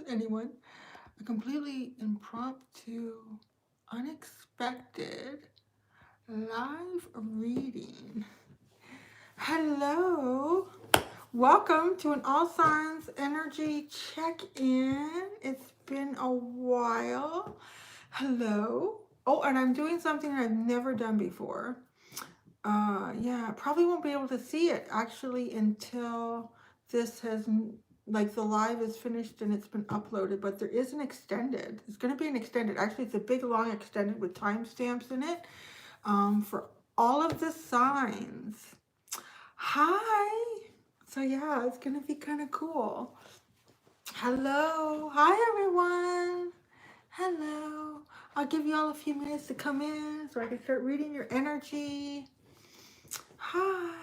anyone. A completely impromptu, unexpected live reading. Hello. Welcome to an all signs energy check-in. It's been a while. Hello. Oh, and I'm doing something I've never done before. Yeah, probably won't be able to see it actually until this has like the live is finished and it's been uploaded, but there is an extended. It's going to be an extended. Actually, it's a big long extended with timestamps in it for all of the signs. Hi. So yeah, it's going to be kind of cool. Hello. Hi everyone. Hello. I'll give you all a few minutes to come in so I can start reading your energy. Hi.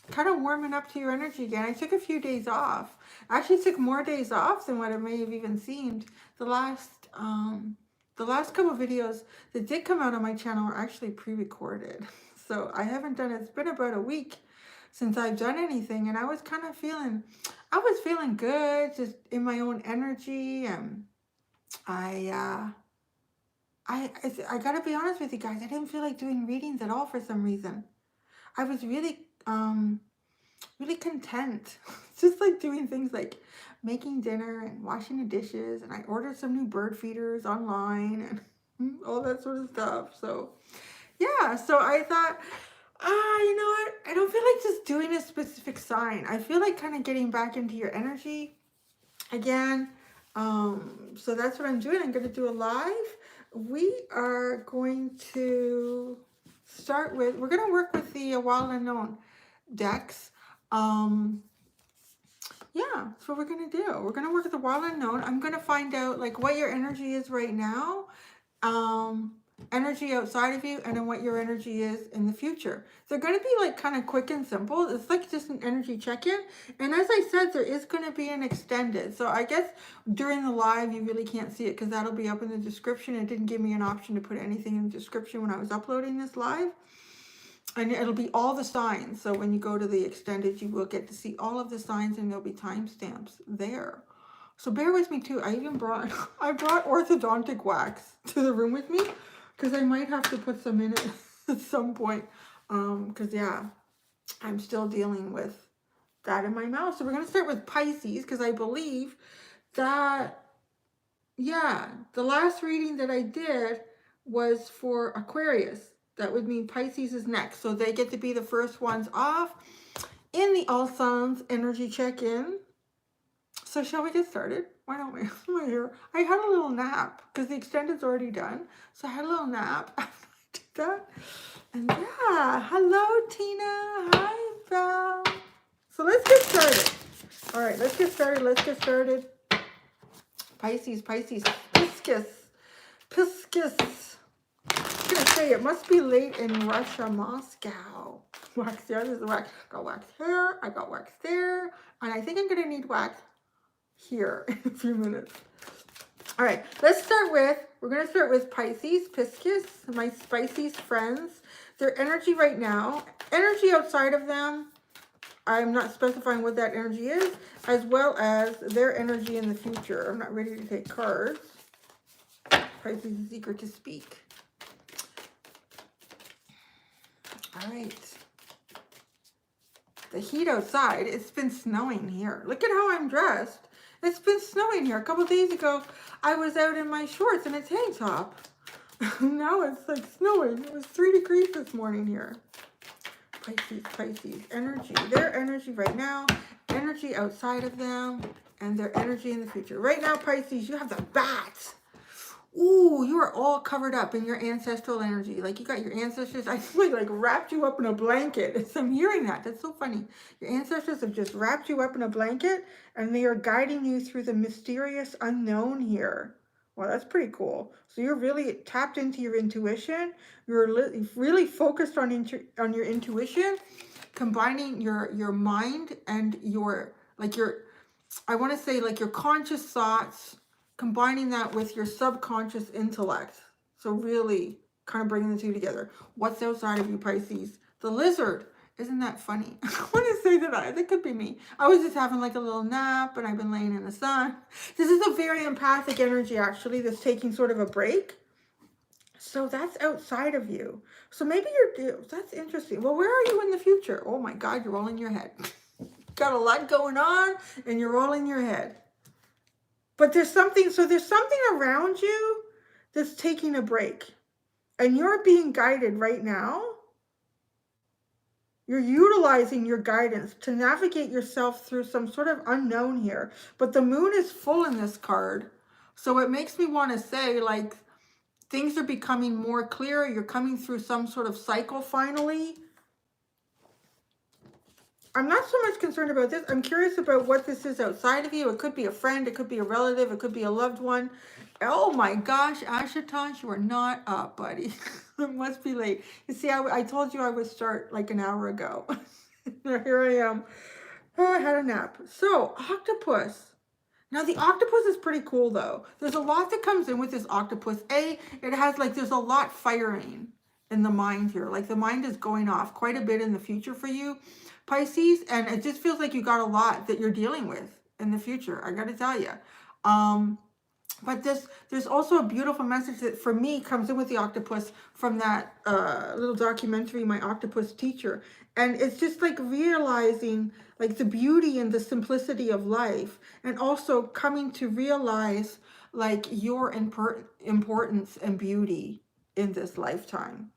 Kind of warming up to your energy again. I took a few days off. I actually took more days off than what it may have even seemed. The last couple videos that did come out on my channel are actually pre-recorded. So I haven't done it. It's been about a week since I've done anything, and I was feeling good, just in my own energy, and I gotta be honest with you guys, I didn't feel like doing readings at all for some reason. I was really content. Just like doing things like making dinner and washing the dishes, and I ordered some new bird feeders online and all that sort of stuff. So yeah, so I thought, you know what? I don't feel like just doing a specific sign. I feel like kind of getting back into your energy again. So that's what I'm doing. I'm going to do a live. We are going to start with, we're going to work with the Wild Unknown decks. Yeah, that's what we're going to do. We're going to work with the Wild Unknown. I'm going to find out like what your energy is right now, energy outside of you, and then what your energy is in the future. They're going to be like kind of quick and simple. It's like just an energy check-in. And as I said, there is going to be an extended. So I guess during the live, you really can't see it because that'll be up in the description. It didn't give me an option to put anything in the description when I was uploading this live. And it'll be all the signs. So when you go to the extended, you will get to see all of the signs, and there'll be timestamps there. So bear with me too. I brought orthodontic wax to the room with me because I might have to put some in it at some point. Because yeah, I'm still dealing with that in my mouth. So we're going to start with Pisces because I believe that, yeah, the last reading that I did was for Aquarius. That would mean Pisces is next. So they get to be the first ones off in the All Signs energy check-in. So shall we get started? Why don't we? I'm here. I had a little nap because the extended's already done. So I had a little nap after I did that. And yeah, hello Tina. Hi Val. So let's get started. All right, let's get started. Pisces. Pisces. I'm gonna say it must be late in Russia, Moscow. Wax there, there's the wax. Got wax here, I got wax there, and I think I'm gonna need wax here in a few minutes. All right, we're gonna start with Pisces, my Pisces friends. Their energy right now, energy outside of them, I'm not specifying what that energy is, as well as their energy in the future. I'm not ready to take cards. Pisces is eager to speak. All right. The heat outside, it's been snowing here. Look at how I'm dressed. It's been snowing here. A couple days ago, I was out in my shorts and a tank top. Now it's like snowing. It was 3 degrees this morning here. Pisces, energy. Their energy right now, energy outside of them, and their energy in the future. Right now, Pisces, you have the bats. Ooh, you are all covered up in your ancestral energy. Like you got your ancestors, I feel like wrapped you up in a blanket. I'm hearing that. That's so funny. Your ancestors have just wrapped you up in a blanket and they are guiding you through the mysterious unknown here. Well, that's pretty cool. So you're really tapped into your intuition. You're really focused on your intuition, combining your mind and your conscious thoughts, combining that with your subconscious intellect. So really kind of bringing the two together. What's outside of you, Pisces? The lizard Isn't that funny? I want to say that could be me. I was just having like a little nap and I've been laying in the sun. This is a very empathic energy actually that's taking sort of a break. So that's outside of you. So maybe that's interesting. Well, where are you in the future? Oh my God, you're rolling your head. Got a lot going on and you're rolling your head. But there's something around you that's taking a break. And you're being guided right now. You're utilizing your guidance to navigate yourself through some sort of unknown here. But the moon is full in this card. So it makes me want to say, like, things are becoming more clear. You're coming through some sort of cycle finally. I'm not so much concerned about this. I'm curious about what this is outside of you. It could be a friend. It could be a relative. It could be a loved one. Oh my gosh, Ashutosh, you are not up, buddy. It must be late. You see, I told you I would start like an hour ago. Here I am. Oh, I had a nap. So, octopus. Now, the octopus is pretty cool, though. There's a lot that comes in with this octopus. It has like, there's a lot firing in the mind here. Like, the mind is going off quite a bit in the future for you, Pisces. And it just feels like you got a lot that you're dealing with in the future. I got to tell you. But there's also a beautiful message that for me comes in with the octopus from that little documentary, My Octopus Teacher. And it's just like realizing like the beauty and the simplicity of life, and also coming to realize like your importance and beauty in this lifetime.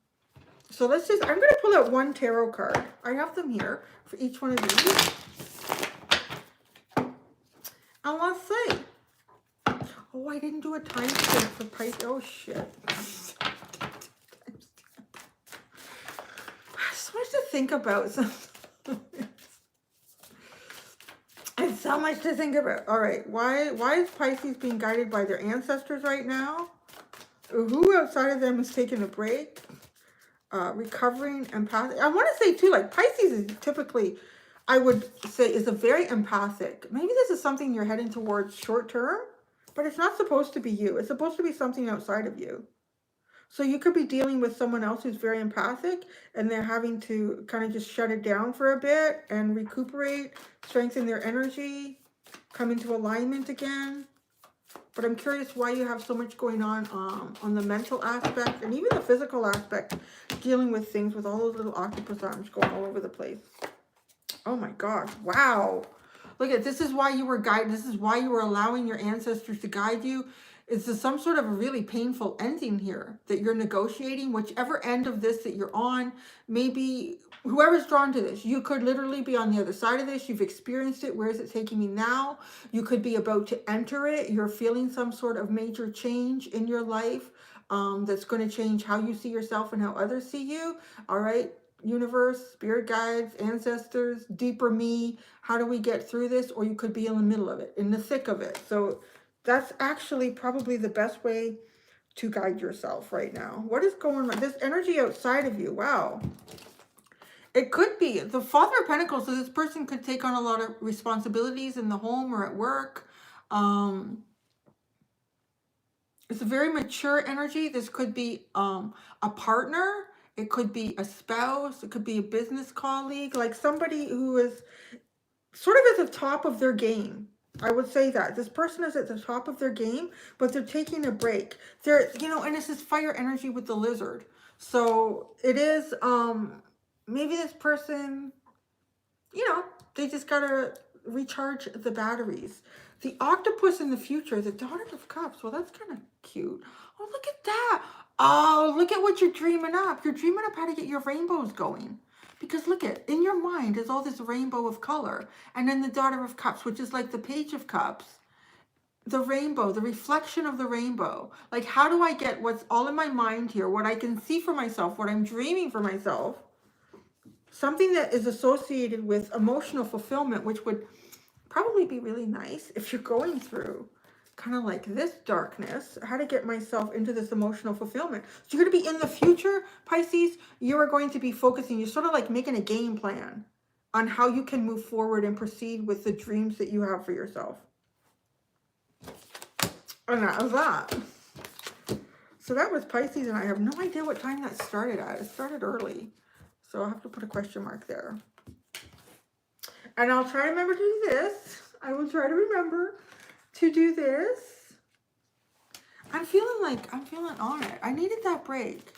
So I'm going to pull out one tarot card. I have them here for each one of these. And let's see. Oh, I didn't do a timestamp for Pisces. Oh, shit. So much to think about. It's so much to think about. All right. Why is Pisces being guided by their ancestors right now? Who outside of them is taking a break? Recovering empathic. I want to say, too, like Pisces is typically, I would say, is a very empathic. Maybe this is something you're heading towards short term. But it's not supposed to be you. It's supposed to be something outside of you. So you could be dealing with someone else who's very empathic and they're having to kind of just shut it down for a bit and recuperate, strengthen their energy, come into alignment again. But I'm curious why you have so much going on the mental aspect and even the physical aspect, dealing with things with all those little octopus arms going all over the place. Oh my gosh. Wow. Look at this is why you were guided. This is why you were allowing your ancestors to guide you. It's some sort of a really painful ending here that you're negotiating, whichever end of this that you're on. Maybe whoever's drawn to this, you could literally be on the other side of this. You've experienced it. Where is it taking me now? You could be about to enter it. You're feeling some sort of major change in your life that's going to change how you see yourself and how others see you. All right. Universe, spirit guides, ancestors, deeper me. How do we get through this? Or you could be in the middle of it, in the thick of it. So that's actually probably the best way to guide yourself right now. What is going on? This energy outside of you. Wow. It could be the Father of Pentacles. So this person could take on a lot of responsibilities in the home or at work. It's a very mature energy. This could be a partner. It could be a spouse. It could be a business colleague, like somebody who is sort of at the top of their game. I would say that this person is at the top of their game, but they're taking a break. They're, and it's this fire energy with the lizard. So it is, maybe this person, they just got to recharge the batteries. The octopus in the future, the Daughter of Cups. Well, that's kind of cute. Oh, look at that. Oh, look at what you're dreaming up. You're dreaming up how to get your rainbows going. Because look at, in your mind is all this rainbow of color. And then the Daughter of Cups, which is like the Page of Cups. The rainbow, the reflection of the rainbow. Like, how do I get what's all in my mind here, what I can see for myself, what I'm dreaming for myself. Something that is associated with emotional fulfillment, which would probably be really nice if you're going through kind of like this darkness, how to get myself into this emotional fulfillment. So you're going to be in the future, Pisces, you are going to be focusing, you're sort of like making a game plan on how you can move forward and proceed with the dreams that you have for yourself. And that was that. So that was Pisces, and I have no idea what time that started at. It started early. So I'll have to put a question mark there. And I'll try to remember to do this. I will try to remember to do this. I'm feeling on it. I needed that break.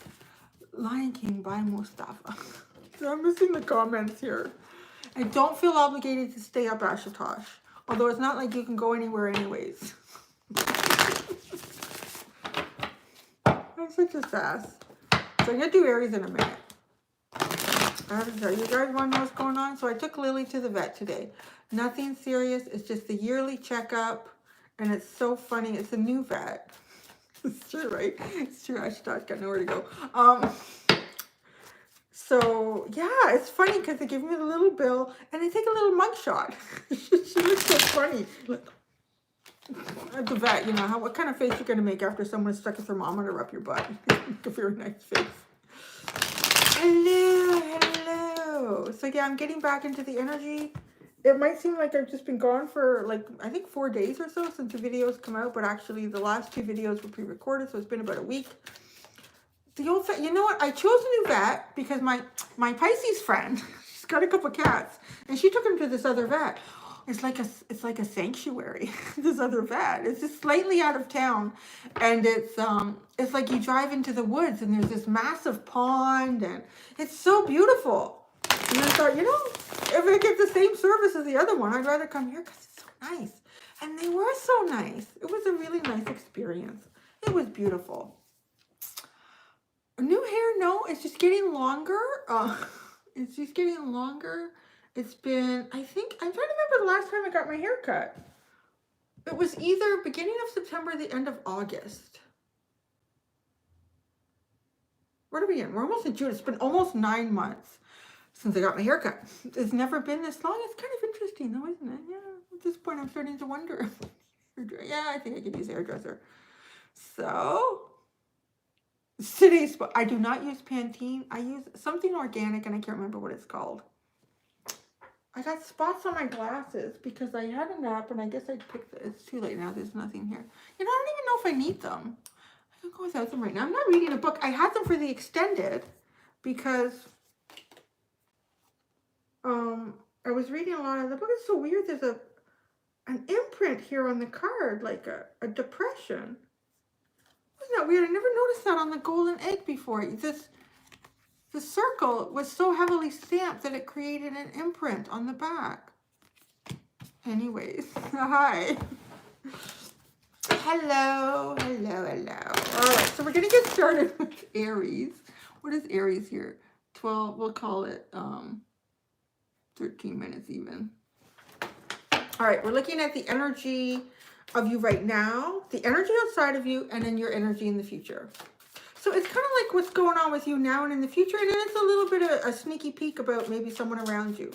Lion King by Mustafa. So I'm missing the comments here. I don't feel obligated to stay up, Ashatosh. Although it's not like you can go anywhere anyways. I'm such a sass. So I'm going to do Aries in a minute. I have to tell you guys want to know what's going on? So I took Lily to the vet today. Nothing serious. It's just the yearly checkup. And it's so funny. It's a new vet. It's true, right? It's true. Ashtosh got nowhere to go. So, yeah, it's funny because they give me the little bill and they take a little mug shot. She looks so funny. Look, at the vet, you know, what kind of face you're going to make after someone stuck a thermometer up your butt. A very nice face. Hello. So, yeah, I'm getting back into the energy. It might seem like I've just been gone for, like, I think 4 days or so since the videos come out. But actually, the last 2 videos were pre-recorded, so it's been about a week. The old vet, you know what? I chose a new vet because my Pisces friend, she's got a couple cats, and she took him to this other vet. It's like a sanctuary. This other vet. It's just slightly out of town, and it's like you drive into the woods, and there's this massive pond, and it's so beautiful. And I thought, you know, if I get the same service as the other one, I'd rather come here because it's so nice. And they were so nice. It was a really nice experience. It was beautiful. New hair, no, it's just getting longer. It's just getting longer. It's been, I think, I'm trying to remember the last time I got my hair cut. It was either beginning of September or the end of August. What are we in? We're almost in June. It's been almost 9 months since I got my hair cut. It's never been this long. It's kind of interesting though, isn't it? Yeah, at this point I'm starting to wonder. Yeah, I think I could use a hairdresser. So... today's, I do not use Pantene. I use something organic and I can't remember what it's called. I got spots on my glasses because I had a nap and I guess I picked it. It's too late now. There's nothing here. You know, I don't even know if I need them. I can go without them right now. I'm not reading a book. I had them for the extended because I was reading a lot of the book. It's so weird. There's an imprint here on the card, like a depression. Isn't that weird? I never noticed that on the golden egg before. The circle was so heavily stamped that it created an imprint on the back. Anyways, hi. Hello. All right, so we're going to get started with Aries. What is Aries here? 12, we'll call it 13 minutes even. All right, we're looking at the energy of you right now, the energy outside of you, and then your energy in the future. So it's kind of like what's going on with you now and in the future, and then it's a little bit of a sneaky peek about maybe someone around you.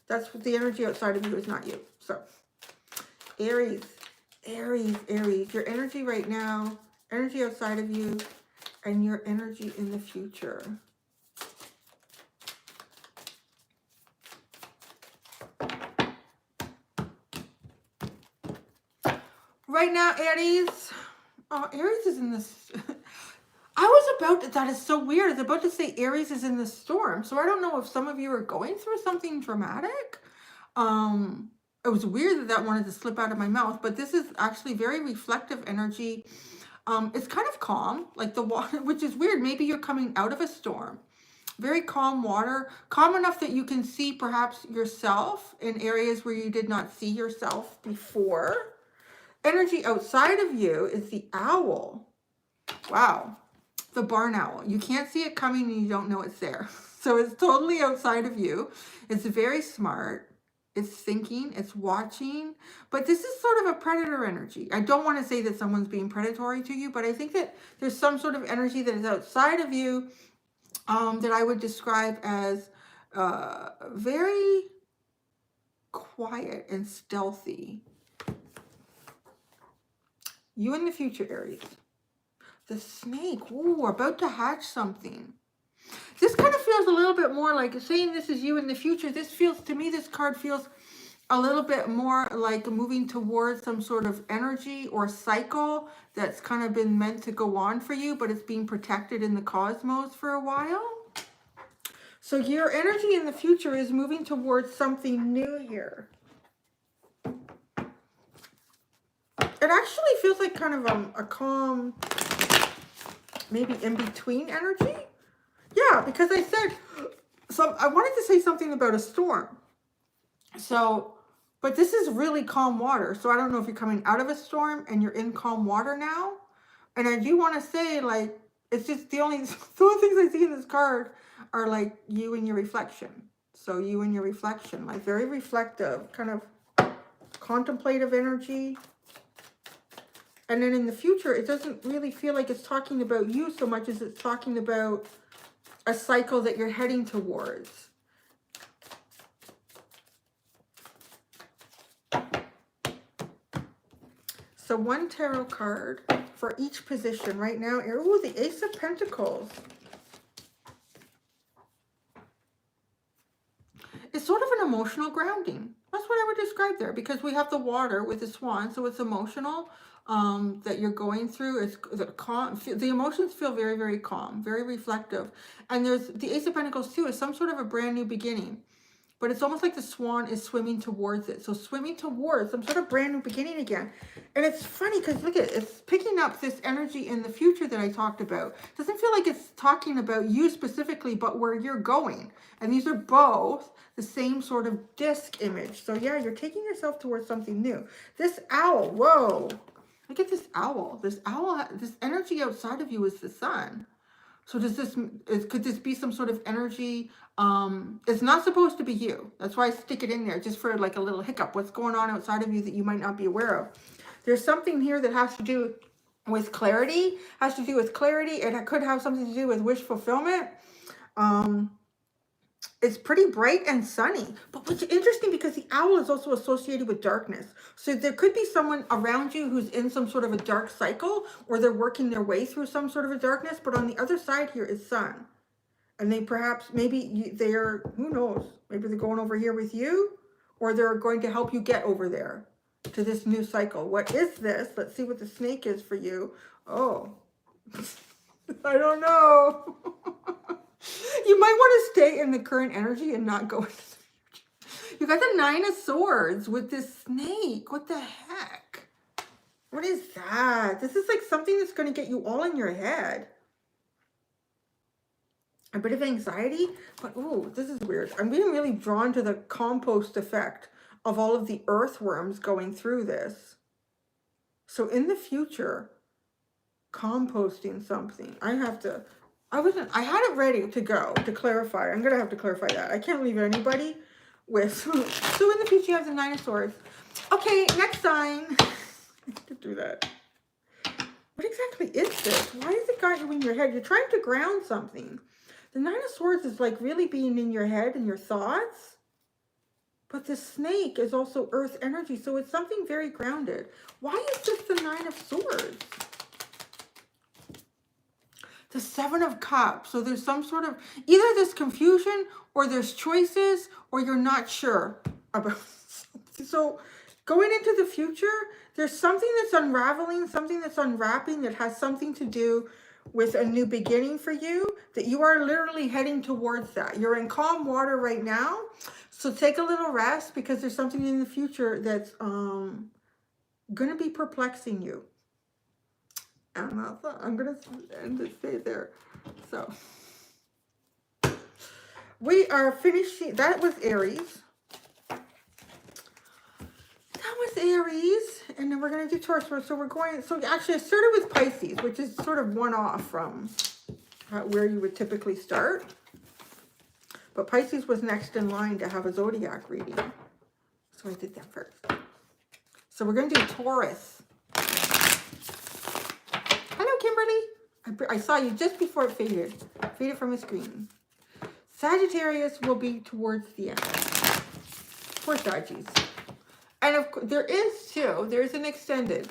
That's what the energy outside of you is not you. So Aries, your energy right now, energy outside of you, and your energy in the future. Right now, Aries. Oh, Aries is in this. I was about to, that is so weird. I was about to say Aries is in the storm. So I don't know if some of you are going through something dramatic. It was weird that wanted to slip out of my mouth, but this is actually very reflective energy. It's kind of calm, like the water, which is weird. Maybe you're coming out of a storm. Very calm water, calm enough that you can see perhaps yourself in areas where you did not see yourself before. Energy outside of you is the owl. Wow. The barn owl. You can't see it coming and you don't know it's there. So it's totally outside of you. It's very smart. It's thinking, it's watching. But this is sort of a predator energy. I don't want to say that someone's being predatory to you, but I think that there's some sort of energy that is outside of you that I would describe as very quiet and stealthy. You in the future, Aries. The snake. Ooh, we're about to hatch something. This kind of feels a little bit more like saying this is you in the future. This feels, to me, this card feels a little bit more like moving towards some sort of energy or cycle that's kind of been meant to go on for you, but it's being protected in the cosmos for a while. So your energy in the future is moving towards something new here. It actually feels like kind of a calm, maybe in between energy. Yeah, because I said, I wanted to say something about a storm. So, but this is really calm water. So I don't know if you're coming out of a storm and you're in calm water now. And I do want to say, like, it's just the only things I see in this card are like you and your reflection. So you and your reflection, like very reflective, kind of contemplative energy. And then in the future, it doesn't really feel like it's talking about you so much as it's talking about a cycle that you're heading towards. So one tarot card for each position right now. Oh, the Ace of Pentacles. It's sort of an emotional grounding. That's what I would describe there, because we have the water with the swan, so it's emotional that you're going through. It's calm. The emotions feel very, very calm, very reflective. And there's the Ace of Pentacles too is some sort of a brand new beginning. But it's almost like the swan is swimming towards it. So swimming towards some sort of brand new beginning again. And it's funny because look at it. It's picking up this energy in the future that I talked about. It doesn't feel like it's talking about you specifically, but where you're going. And these are both the same sort of disc image. So yeah, you're taking yourself towards something new. This owl, whoa. Look at this owl. This owl, this energy outside of you is the sun. So could this be some sort of energy? It's not supposed to be you. That's why I stick it in there, just for like a little hiccup. What's going on outside of you that you might not be aware of? There's something here that has to do with clarity. It could have something to do with wish fulfillment. It's pretty bright and sunny. But what's interesting, because the owl is also associated with darkness. So there could be someone around you who's in some sort of a dark cycle, or they're working their way through some sort of a darkness. But on the other side here is sun. And they perhaps, they're, who knows, maybe they're going over here with you, or they're going to help you get over there to this new cycle. What is this? Let's see what the snake is for you. Oh, I don't know. You might want to stay in the current energy and not go into the future. You got the Nine of Swords with this snake. What the heck? What is that? This is like something that's going to get you all in your head. A bit of anxiety, but ooh, this is weird. I'm being really drawn to the compost effect of all of the earthworms going through this. So in the future, composting something. I had it ready to go to clarify. I'm going to have to clarify that. I can't leave anybody with. So in the future, you have the Nine of Swords. Okay, next sign. I could do that. What exactly is this? Why has it got you in your head? You're trying to ground something. The Nine of Swords is like really being in your head and your thoughts. But the snake is also earth energy. So it's something very grounded. Why is this the Nine of Swords? The Seven of Cups. So there's some sort of, either there's confusion or there's choices or you're not sure about something. So going into the future, there's something that's unraveling, something that's unwrapping that has something to do with a new beginning for you, that you are literally heading towards that. You're in calm water right now. So take a little rest, because there's something in the future that's going to be perplexing you. And I'm going to end this day there. So we are finishing. That was Aries. Aries, and then we're going to do Taurus. So we're going, so actually I started with Pisces, which is sort of one off from where you would typically start. But Pisces was next in line to have a zodiac reading. So I did that first. So we're going to do Taurus. Hello, Kimberly. I saw you just before it faded. Faded from the screen. Sagittarius will be towards the end. Poor Saggies. And of course, there is an extended.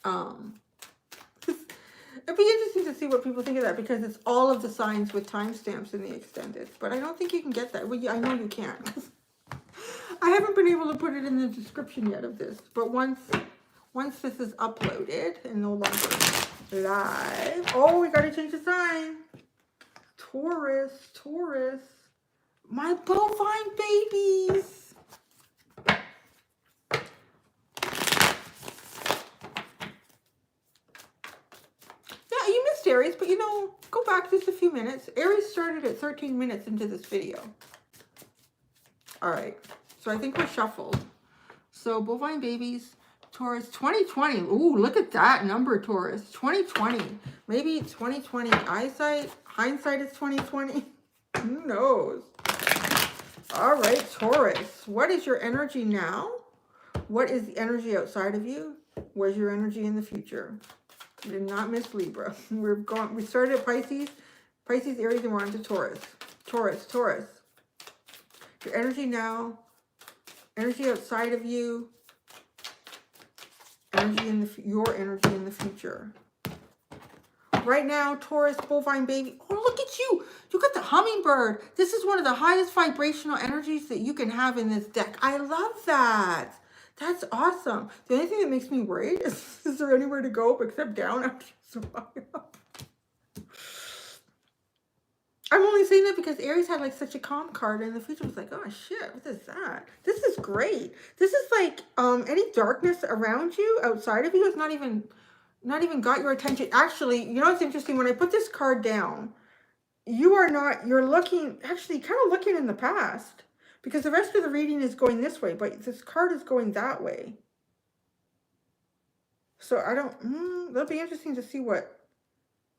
It'd be interesting to see what people think of that, because it's all of the signs with timestamps in the extended. But I don't think you can get that. Well, I know you can't. I haven't been able to put it in the description yet of this. But once this is uploaded and no longer live. Oh, we got to change the sign. Taurus. My bovine babies. Yeah, you missed Aries, but you know, go back just a few minutes. Aries started at 13 minutes into this video. All right, so I think we're shuffled. So bovine babies, Taurus, 2020. Ooh, look at that number, Taurus. 2020. Maybe 2020 eyesight. Hindsight is 2020. Who knows? All right, Taurus. What is your energy now? What is the energy outside of you? Where's your energy in the future? We did not miss Libra. We started at Pisces, Aries, and we're on to Taurus. Taurus. Your energy now, energy outside of you, your energy in the future. Right now, Taurus, bovine baby. Oh, look at you. You got the hummingbird. This is one of the highest vibrational energies that you can have in this deck. I love that. That's awesome. The only thing that makes me worried is there anywhere to go except down after you survive? I'm only saying that because Aries had like such a calm card, and the future was like, oh shit, what is that? This is great. This is like any darkness around you, outside of you, is not even got your attention. Actually, you know what's interesting? When I put this card down, you're looking, actually kind of looking in the past, because the rest of the reading is going this way, but this card is going that way. So I don't, that'll be interesting to see what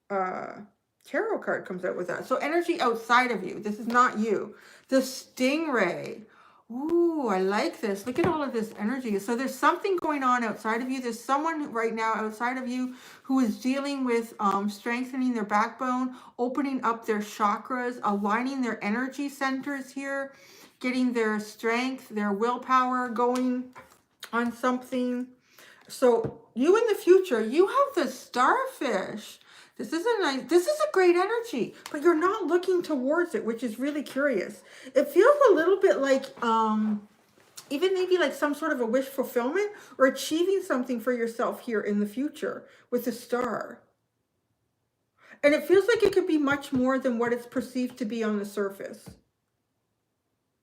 tarot card comes out with that. So energy outside of you. This is not you. The stingray. Ooh, I like this. Look at all of this energy. So there's something going on outside of you. There's someone right now outside of you who is dealing with strengthening their backbone, opening up their chakras, aligning their energy centers here, getting their strength, their willpower going on something. So you in the future, you have the starfish. This is a great energy, but you're not looking towards it, which is really curious. It feels a little bit like, even maybe like some sort of a wish fulfillment or achieving something for yourself here in the future with a star. And it feels like it could be much more than what it's perceived to be on the surface.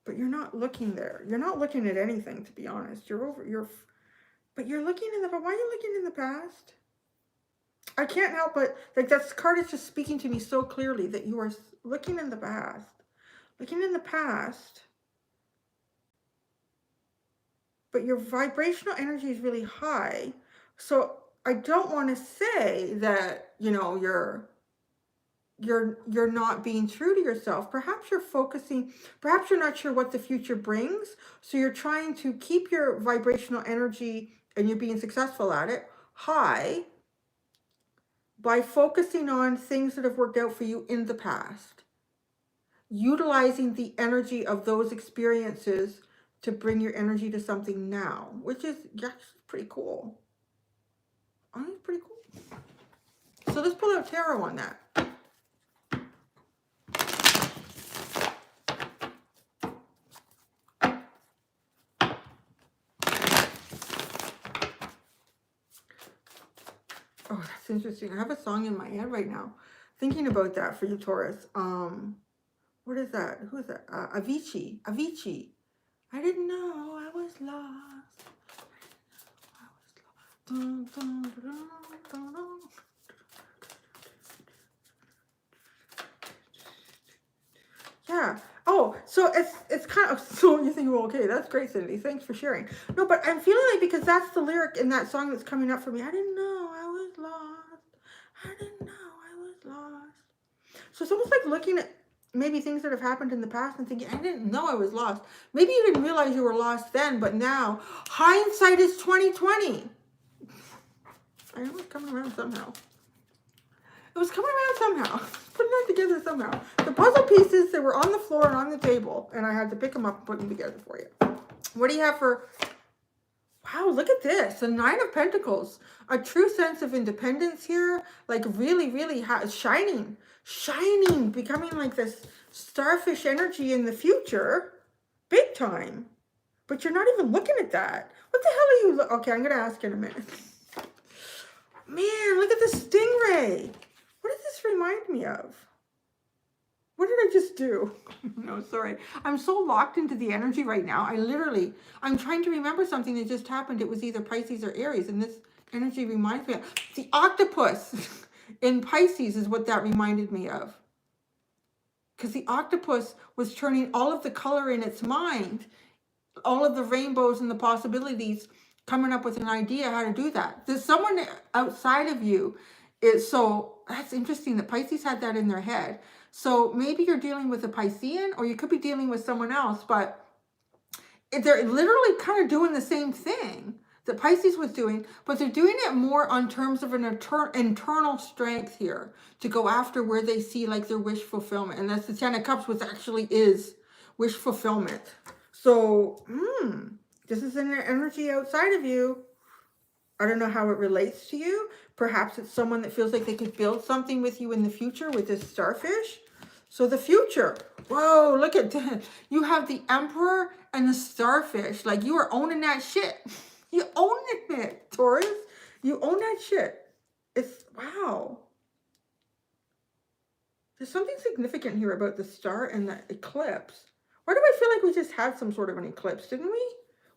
But you're not looking there. You're not looking at anything, to be honest. But you're looking in why are you looking in the past? I can't help but, like, that card is just speaking to me so clearly that you are looking in the past. Looking in the past. But your vibrational energy is really high. So I don't want to say that, you know, you're not being true to yourself. Perhaps you're focusing, perhaps you're not sure what the future brings. So you're trying to keep your vibrational energy, and you're being successful at it, high, by focusing on things that have worked out for you in the past. Utilizing the energy of those experiences to bring your energy to something now, which is pretty cool. I think it's pretty cool. So let's pull out tarot on that. Oh, that's interesting. I have a song in my head right now. Thinking about that for you, Taurus. What is that? Who is that? Avicii. I didn't know I was lost. Dun, dun, dun, dun, dun. Yeah. Oh, so it's kind of, so you think, well, okay, that's great, Cindy. Thanks for sharing. No, but I'm feeling like, because that's the lyric in that song that's coming up for me. I didn't know I was lost. I didn't know I was lost. So it's almost like looking at maybe things that have happened in the past and thinking, I didn't know I was lost. Maybe you didn't realize you were lost then, but now hindsight is 2020. I know it's coming around somehow. It was coming around somehow. Putting it together somehow. The puzzle pieces that were on the floor and on the table, and I had to pick them up and put them together for you. What do you have for... Wow, look at this. The Nine of Pentacles. A true sense of independence here. Like really, really shining. Shining. Becoming like this starfish energy in the future. Big time. But you're not even looking at that. What the hell are you... Okay, I'm going to ask in a minute. Man, look at the stingray. What does this remind me of? What did I just do? No, sorry. I'm so locked into the energy right now. I'm trying to remember something that just happened. It was either Pisces or Aries, and this energy reminds me of the octopus in Pisces is what that reminded me of. Because the octopus was turning all of the color in its mind, all of the rainbows and the possibilities, coming up with an idea how to do that. There's someone outside of you. So that's interesting that Pisces had that in their head. So maybe you're dealing with a Piscean, or you could be dealing with someone else, but they're literally kind of doing the same thing that Pisces was doing, but they're doing it more on terms of an internal strength here to go after where they see like their wish fulfillment. And that's the 10 of Cups, which actually is wish fulfillment. So, this is an energy outside of you. I don't know how it relates to you. Perhaps it's someone that feels like they could build something with you in the future with this starfish. So the future. Whoa, look at that. You have the Emperor and the starfish. Like, you are owning that shit. You owning it, Taurus. You own that shit. It's, wow. There's something significant here about the star and the eclipse. Why do I feel like we just had some sort of an eclipse, didn't we?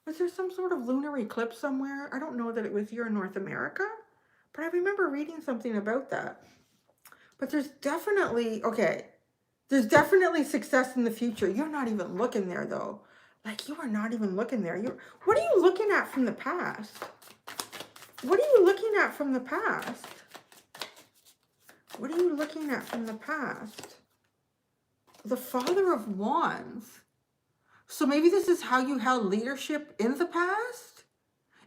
Was there some sort of lunar eclipse somewhere? I don't know that it was here in North America, but I remember reading something about that. But there's definitely, okay, there's definitely success in the future. You're not even looking there, though. Like, you are not even looking there. What are you looking at from the past? What are you looking at from the past? What are you looking at from the past? The Father of Wands. So maybe this is how you held leadership in the past.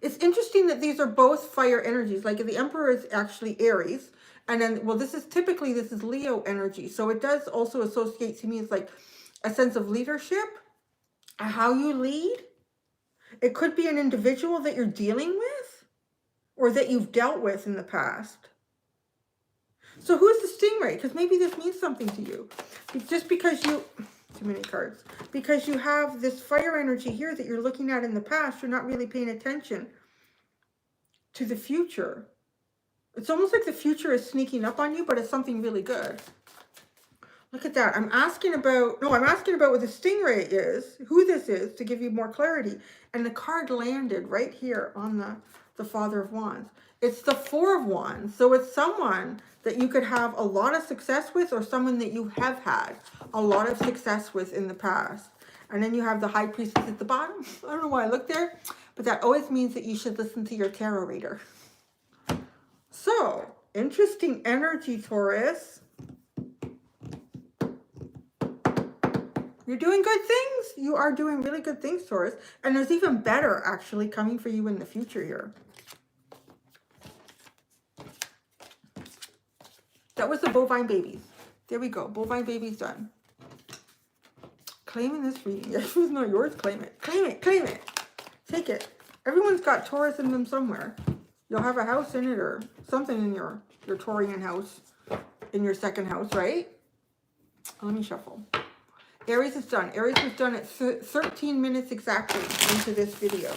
It's interesting that these are both fire energies. Like, the Emperor is actually Aries. And then, well, this is Leo energy. So it does also associate to me as like a sense of leadership, how you lead. It could be an individual that you're dealing with or that you've dealt with in the past. So who's the stingray? Because maybe this means something to you. Just because you... Too many cards. Because you have this fire energy here that you're looking at in the past, you're not really paying attention to the future. It's almost like the future is sneaking up on you, but it's something really good. Look at that. I'm asking about what the stingray is, who this is, to give you more clarity. And the card landed right here on the Father of Wands. It's the Four of Wands. So it's someone that you could have a lot of success with, or someone that you have had a lot of success with in the past. And then you have the High Priestess at the bottom. I don't know why I looked there, but that always means that you should listen to your tarot reader. So, interesting energy, Taurus. You're doing good things. You are doing really good things, Taurus. And there's even better, actually, coming for you in the future here. That was the bovine babies. There we go. Bovine babies done. Claiming this reading. If it's not yours, claim it. Claim it. Claim it. Take it. Everyone's got Taurus in them somewhere. You'll have a house in it or something in your Taurian house, in your second house, right? Let me shuffle. Aries is done. Aries was done at 13 minutes exactly into this video.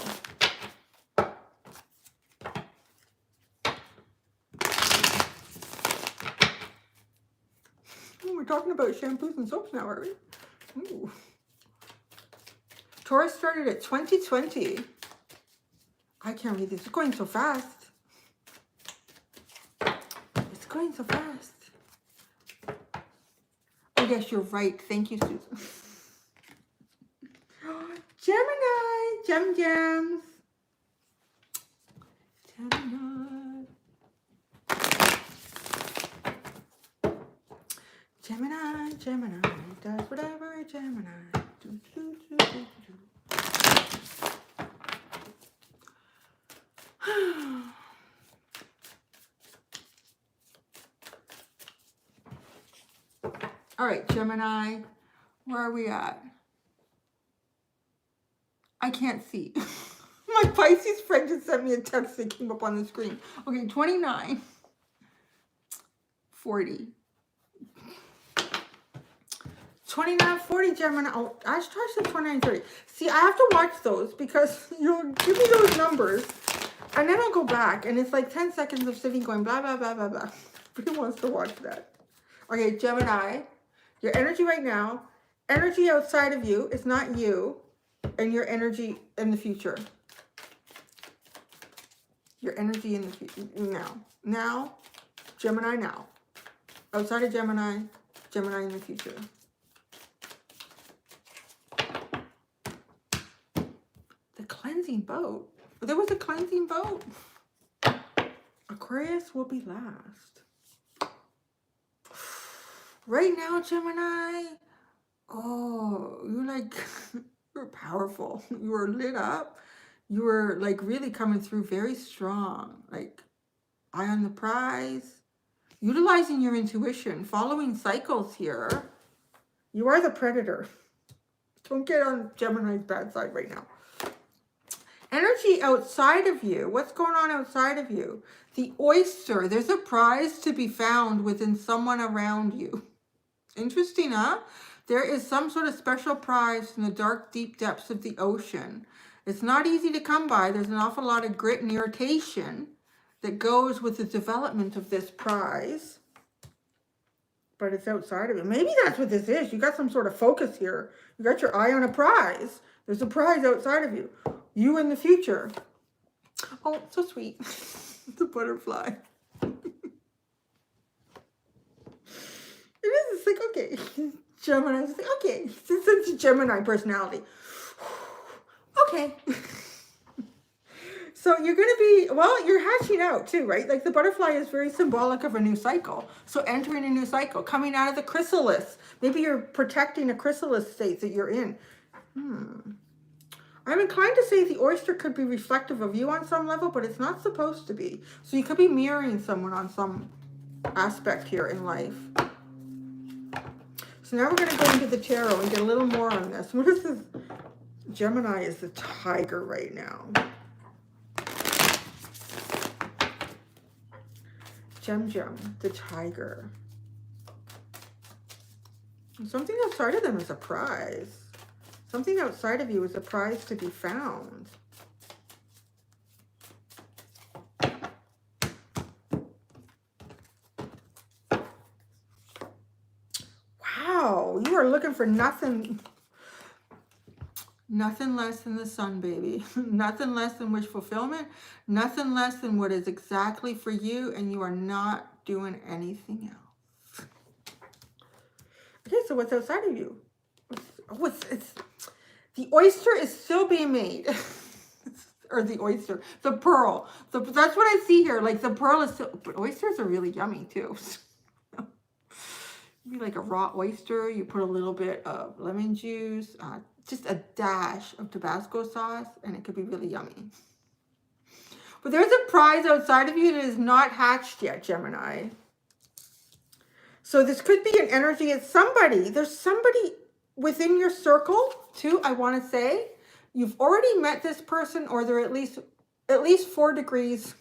We're talking about shampoos and soaps now, are we? Ooh. Taurus started at 2020. I can't read this. It's going so fast. It's going so fast. Oh, yes, you're right. Thank you, Susan. Gemini. Gems. Gemini. Gemini does whatever a Gemini do. All right, Gemini, where are we at? I can't see. My Pisces friend just sent me a text that came up on the screen. Okay, 29, 40. 29, 40, Gemini. Oh, I said 29, 30. See, I have to watch those because you'll give me those numbers and then I'll go back and it's like 10 seconds of sitting going blah, blah, blah, blah, blah. Who wants to watch that? Okay, Gemini. Your energy right now, energy outside of you is not you, and your energy in the future. Your energy in the future now. Now, Gemini now. Outside of Gemini, Gemini in the future. The cleansing boat. There was a cleansing boat. Aquarius will be last. Right now, Gemini. Oh, you're like, you're powerful. You were lit up. You were like really coming through very strong. Like, eye on the prize. Utilizing your intuition, following cycles here. You are the predator. Don't get on Gemini's bad side right now. Energy outside of you. What's going on outside of you? The oyster. There's a prize to be found within someone around you. Interesting, huh? There is some sort of special prize in the dark, deep depths of the ocean. It's not easy to come by. There's an awful lot of grit and irritation that goes with the development of this prize. But it's outside of it. Maybe that's what this is. You got some sort of focus here. You got your eye on a prize. There's a prize outside of you. You in the future. Oh, so sweet. It's a butterfly. It is. It's like, okay. Gemini. It's like, okay. Since it's a Gemini personality. Okay. So you're going to be, well, you're hatching out too, right? Like the butterfly is very symbolic of a new cycle. So entering a new cycle, coming out of the chrysalis. Maybe you're protecting a chrysalis state that you're in. I'm inclined to say the oyster could be reflective of you on some level, but it's not supposed to be. So you could be mirroring someone on some aspect here in life. So now we're going to go into the tarot and get a little more on this. What is this? Gemini is the tiger right now. Gem, the tiger. Something outside of them is a prize. Something outside of you is a prize to be found. Wow, you are looking for nothing less than the sun, baby. Nothing less than wish fulfillment. Nothing less than what is exactly for you, and you are not doing anything else. Okay, so what's outside of you? It's the oyster is still being made. Or the oyster, the pearl. That's what I see here. Like the pearl is still, but oysters are really yummy too. Be like a raw oyster. You put a little bit of lemon juice, just a dash of Tabasco sauce, and it could be really yummy. But there's a prize outside of you that is not hatched yet, Gemini. So this could be an energy. It's somebody. There's somebody within your circle too, I want to say. You've already met this person, or they're at least 4 degrees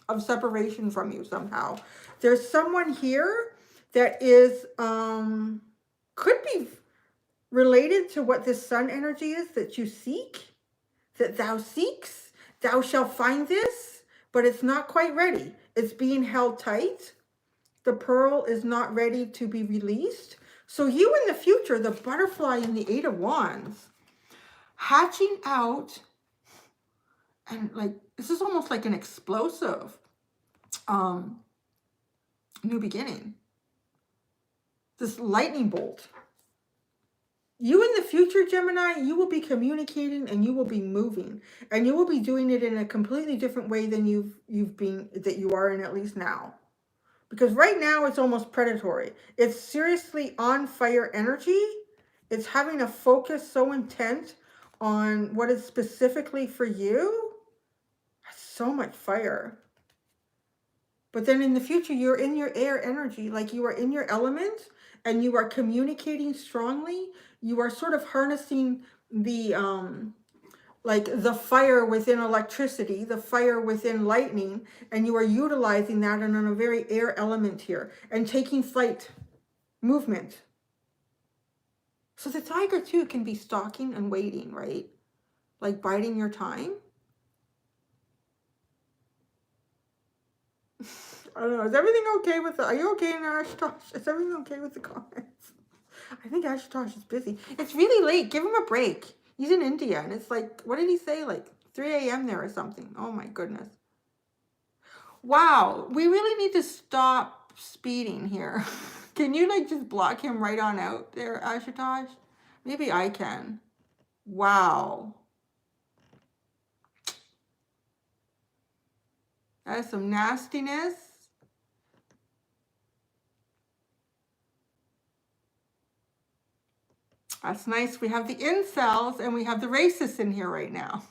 of separation from you somehow. There's someone here that is, could be related to what this sun energy is that you seek, that thou seeks. Thou shalt find this, but it's not quite ready. It's being held tight. The pearl is not ready to be released. So you in the future, the butterfly in the 8 of Wands, hatching out, and like, this is almost like an explosive new beginning. This lightning bolt. You in the future, Gemini, you will be communicating and you will be moving, and you will be doing it in a completely different way than you are in, at least now. Because right now it's almost predatory. It's seriously on fire energy. It's having a focus so intent on what is specifically for you. So much fire. But then in the future, you're in your air energy, like you are in your element, and you are communicating strongly. You are sort of harnessing the, like the fire within electricity, the fire within lightning, and you are utilizing that and on a very air element here, and taking flight, movement. So the tiger too can be stalking and waiting, right? Like biding your time. I don't know. Is everything okay with the, are you okay, Nash? Is everything okay with the comments? I think Ashutosh is busy. It's really late. Give him a break. He's in India, and it's like, what did he say? Like 3 a.m. there or something. Oh my goodness. Wow, we really need to stop speeding here. Can you like just block him right on out there, Ashutosh? Maybe I can. Wow. That is some nastiness. That's nice. We have the incels and we have the racists in here right now.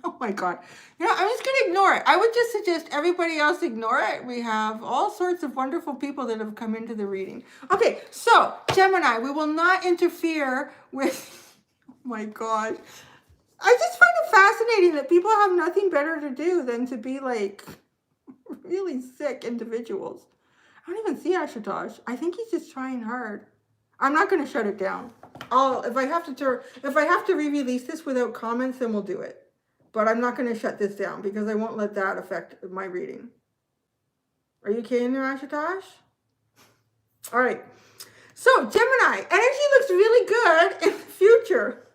Oh my God. You know, I'm just going to ignore it. I would just suggest everybody else ignore it. We have all sorts of wonderful people that have come into the reading. Okay, so Gemini, we will not interfere with, oh my God. I just find it fascinating that people have nothing better to do than to be like really sick individuals. I don't even see Ashutosh. I think he's just trying hard. I'm not going to shut it down. If I have to re-release this without comments, then we'll do it. But I'm not going to shut this down because I won't let that affect my reading. Are you kidding there, Ashutosh? All right. So, Gemini, energy looks really good in the future.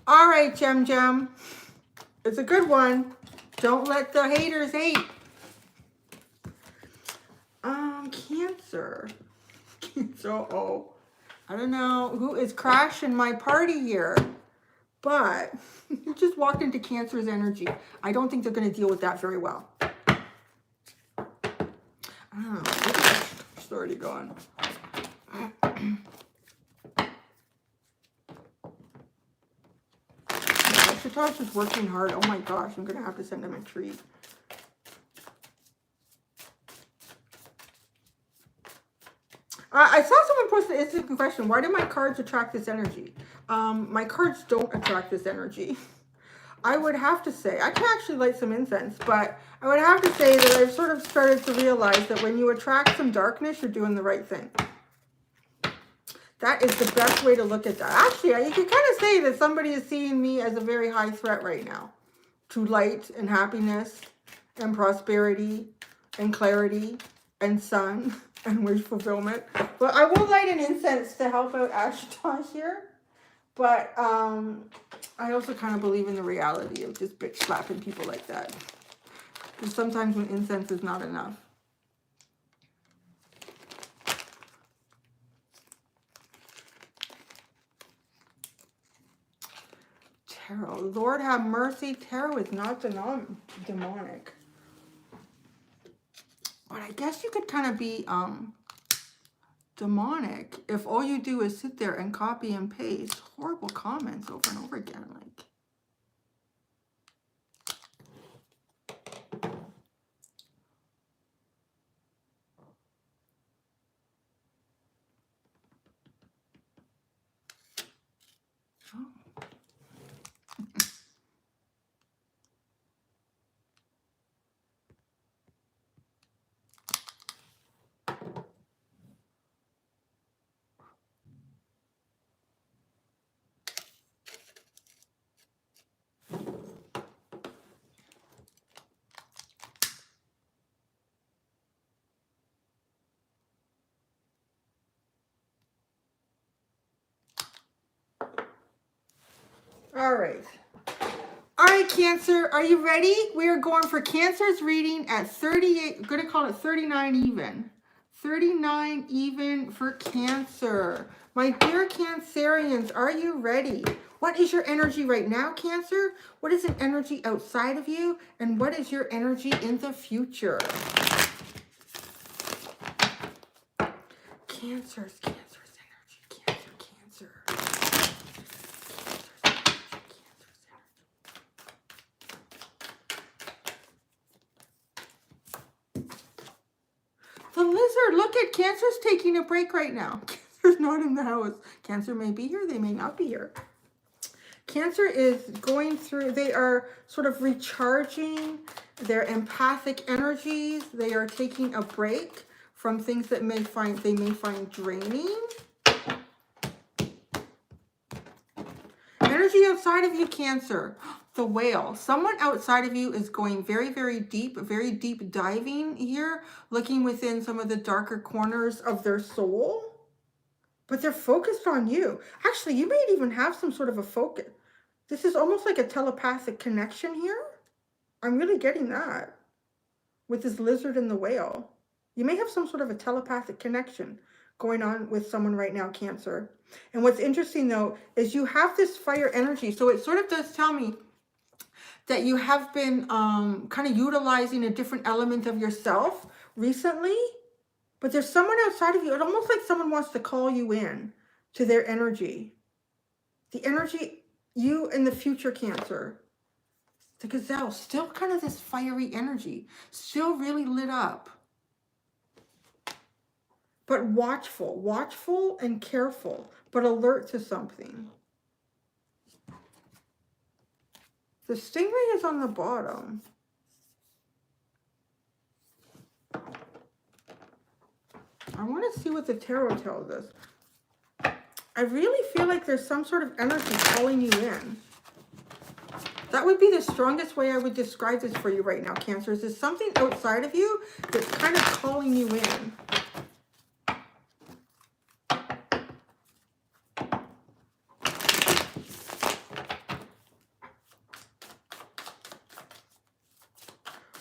All right, Gem. It's a good one. Don't let the haters hate. Cancer. Uh-oh. I don't know who is crashing my party here, but you just walked into Cancer's energy. I don't think they're going to deal with that very well. Oh, it's already gone. Ashutosh is working hard. Oh my gosh, I'm going to have to send him a treat. I saw someone post an interesting question. Why do my cards attract this energy? My cards don't attract this energy. I would have to say, I can actually light some incense, but I would have to say that I've sort of started to realize that when you attract some darkness, you're doing the right thing. That is the best way to look at that. Actually, you can kind of say that somebody is seeing me as a very high threat right now to light and happiness and prosperity and clarity and sun and wish fulfillment. But I will light an incense to help out Ashutosh here. But I also kind of believe in the reality of just bitch slapping people like that. Because sometimes when incense is not enough. Tarot. Lord have mercy. Tarot is not demonic. But I guess you could kind of be demonic if all you do is sit there and copy and paste horrible comments over and over again. Like, all right. All right, Cancer, are you ready? We are going for Cancer's reading at 38. I'm going to call it 39 even. 39 even for Cancer. My dear Cancerians, are you ready? What is your energy right now, Cancer? What is an energy outside of you? And what is your energy in the future? Cancer's energy. Cancer. The lizard, look at Cancer's taking a break right now. Cancer's not in the house. Cancer may be here, they may not be here. Cancer is going through, they are sort of recharging their empathic energies. They are taking a break from things that they may find draining. Energy outside of you, Cancer. the whale. Someone outside of you is going very, very deep diving here, looking within some of the darker corners of their soul. But they're focused on you. Actually, you may even have some sort of a focus. This is almost like a telepathic connection here. I'm really getting that with this lizard and the whale. You may have some sort of a telepathic connection going on with someone right now, Cancer. And what's interesting, though, is you have this fire energy. So it sort of does tell me that you have been kind of utilizing a different element of yourself recently. But there's someone outside of you. It's almost like someone wants to call you in to their energy. The energy, you in the future, Cancer. The gazelle, still kind of this fiery energy. Still really lit up. But watchful. Watchful and careful. But alert to something. The stingray is on the bottom. I want to see what the tarot tells us. I really feel like there's some sort of energy calling you in. That would be the strongest way I would describe this for you right now, Cancer. Is there something outside of you that's kind of calling you in?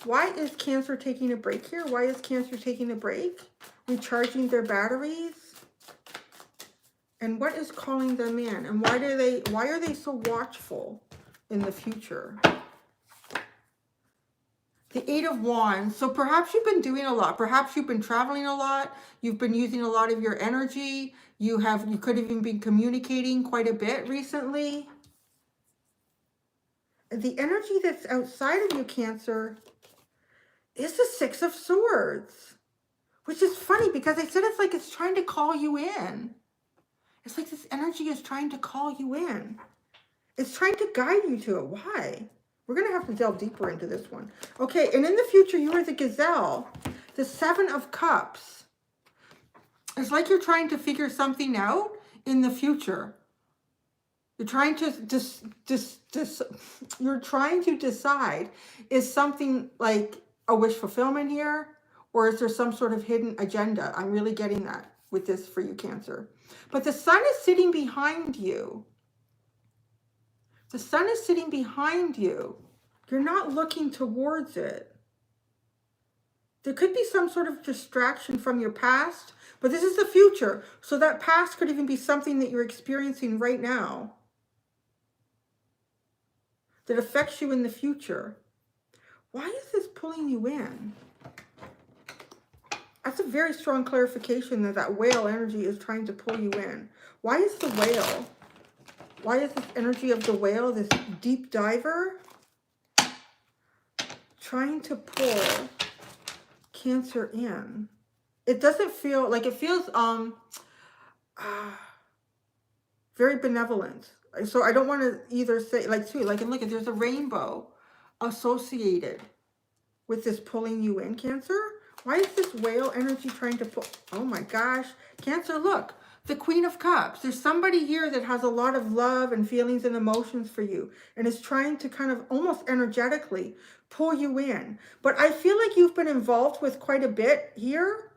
Why is Cancer taking a break here? Why is Cancer taking a break? Recharging their batteries? And what is calling them in? And why are they so watchful in the future? The Eight of Wands. So perhaps you've been doing a lot. Perhaps you've been traveling a lot. You've been using a lot of your energy. You could have even been communicating quite a bit recently. The energy that's outside of you, Cancer, is the Six of Swords. Which is funny because I said it's like it's trying to call you in. It's like this energy is trying to call you in. It's trying to guide you to it. Why? We're going to have to delve deeper into this one. Okay, and in the future, you are the gazelle. The Seven of Cups. It's like you're trying to figure something out in the future. You're trying to decide, is something like a wish fulfillment here? Or is there some sort of hidden agenda? I'm really getting that with this for you, Cancer. But the sun is sitting behind you. The sun is sitting behind you. You're not looking towards it. There could be some sort of distraction from your past, but this is the future. So that past could even be something that you're experiencing right now that affects you in the future. Why is this pulling you in? That's a very strong clarification that whale energy is trying to pull you in. Why is the whale? Why is this energy of the whale, this deep diver, trying to pull Cancer in? It doesn't feel like, it feels very benevolent. So I don't want to either say, like, and look, there's a rainbow associated with this pulling you in, Cancer. Why is this whale energy trying to pull? Oh my gosh. Cancer, look. The Queen of Cups. There's somebody here that has a lot of love and feelings and emotions for you. And is trying to kind of almost energetically pull you in. But I feel like you've been involved with quite a bit here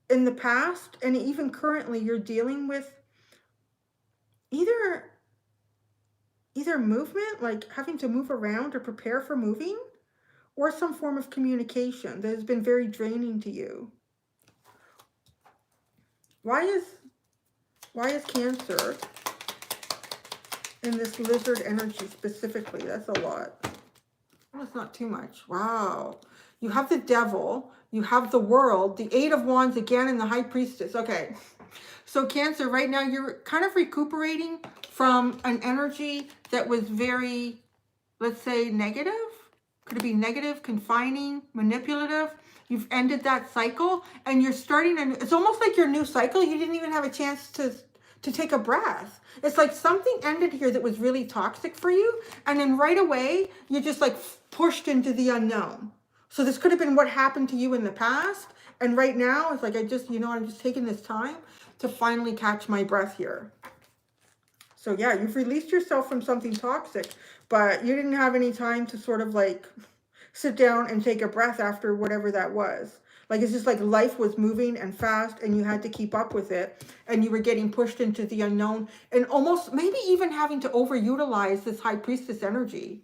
in the past. And even currently you're dealing with either movement, like having to move around or prepare for moving, or some form of communication that has been very draining to you. Why is Cancer in this lizard energy specifically? That's a lot. Well, it's not too much. Wow. You have the Devil. You have the World. The Eight of Wands again and the High Priestess. Okay. So Cancer, right now you're kind of recuperating from an energy that was very, let's say, negative. Could it be negative, confining, manipulative? You've ended that cycle and you're starting it's almost like your new cycle. You didn't even have a chance to take a breath. It's like something ended here that was really toxic for you. And then right away, you're just like pushed into the unknown. So this could have been what happened to you in the past. And right now, it's like, I'm just taking this time to finally catch my breath here. So yeah, you've released yourself from something toxic, but you didn't have any time to sort of like sit down and take a breath after whatever that was. Like, it's just like life was moving and fast and you had to keep up with it, and you were getting pushed into the unknown and almost maybe even having to overutilize this high priestess energy.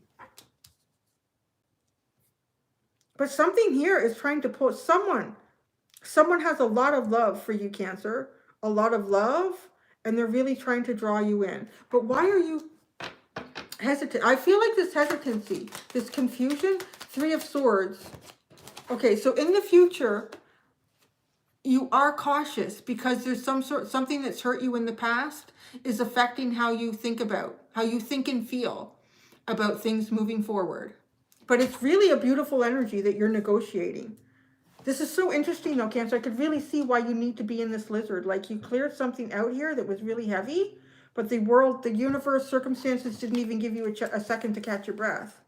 But something here is trying to pull someone has a lot of love for you, Cancer, a lot of love, and they're really trying to draw you in. But why are you hesitant? I feel like this hesitancy, this confusion, Three of Swords. Okay, so in the future, you are cautious because there's something that's hurt you in the past is affecting how you think and feel about things moving forward. But it's really a beautiful energy that you're negotiating. This is so interesting though, Cancer. I could really see why you need to be in this lizard. Like, you cleared something out here that was really heavy, but the world, the universe, circumstances didn't even give you a second to catch your breath.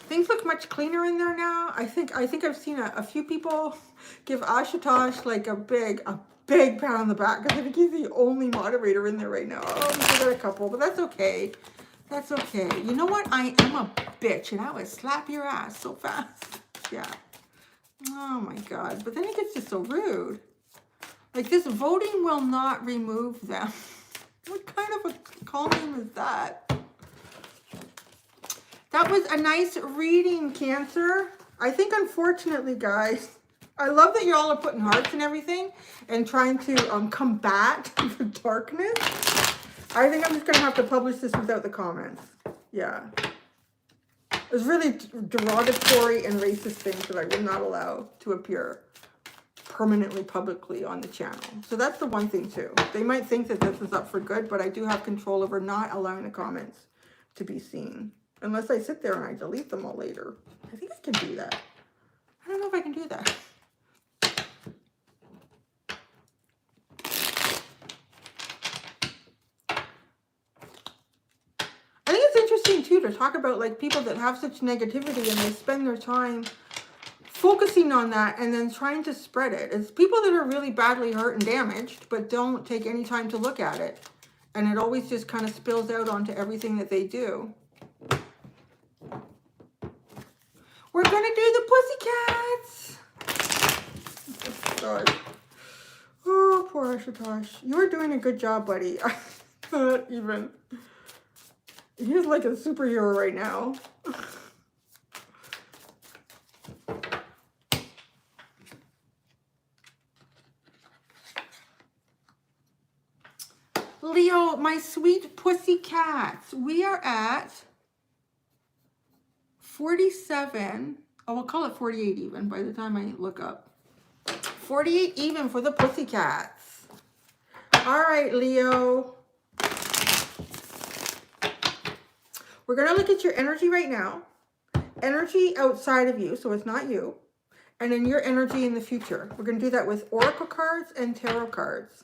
Things look much cleaner in there now. I think I've seen a few people give Ashutosh like a big pat on the back, because I think he's the only moderator in there right now. Oh, we got a couple, but that's okay. That's okay. You know what? I am a bitch, and I would slap your ass so fast. Yeah. Oh my God. But then it gets just so rude. Like, this voting will not remove them. What kind of a call name is that? That was a nice reading, Cancer. I think, unfortunately, guys, I love that you all are putting hearts and everything and trying to combat the darkness. I think I'm just going to have to publish this without the comments. Yeah. It's really derogatory and racist things that I will not allow to appear permanently publicly on the channel. So that's the one thing too. They might think that this is up for good, but I do have control over not allowing the comments to be seen. Unless I sit there and I delete them all later. I think I can do that. I don't know if I can do that. I think it's interesting too to talk about like people that have such negativity and they spend their time focusing on that and then trying to spread it. It's people that are really badly hurt and damaged, but don't take any time to look at it. And it always just kind of spills out onto everything that they do. We're going to do the pussycats. God. Oh, poor Ashutosh. You're doing a good job, buddy. Not even. He's like a superhero right now. Leo, my sweet pussycats. We are at 47. Oh, we'll call it 48 even by the time I look up. 48 even for the pussycats. All right, Leo. We're going to look at your energy right now. Energy outside of you, so it's not you. And then your energy in the future. We're going to do that with oracle cards and tarot cards.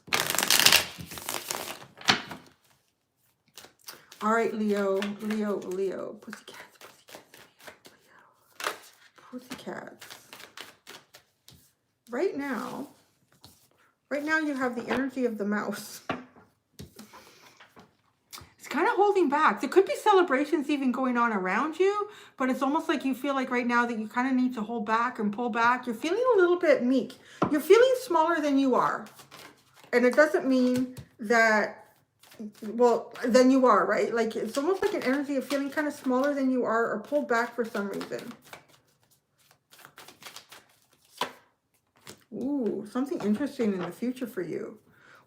All right, Leo. Pussycats. Pussycats. Right now you have the energy of the mouse. It's kind of holding back. There could be celebrations even going on around you, but it's almost like you feel like right now that you kind of need to hold back and pull back. You're feeling a little bit meek. You're feeling smaller than you are. And it doesn't mean that, well, than you are, right? Like, it's almost like an energy of feeling kind of smaller than you are or pulled back for some reason. Ooh, something interesting in the future for you.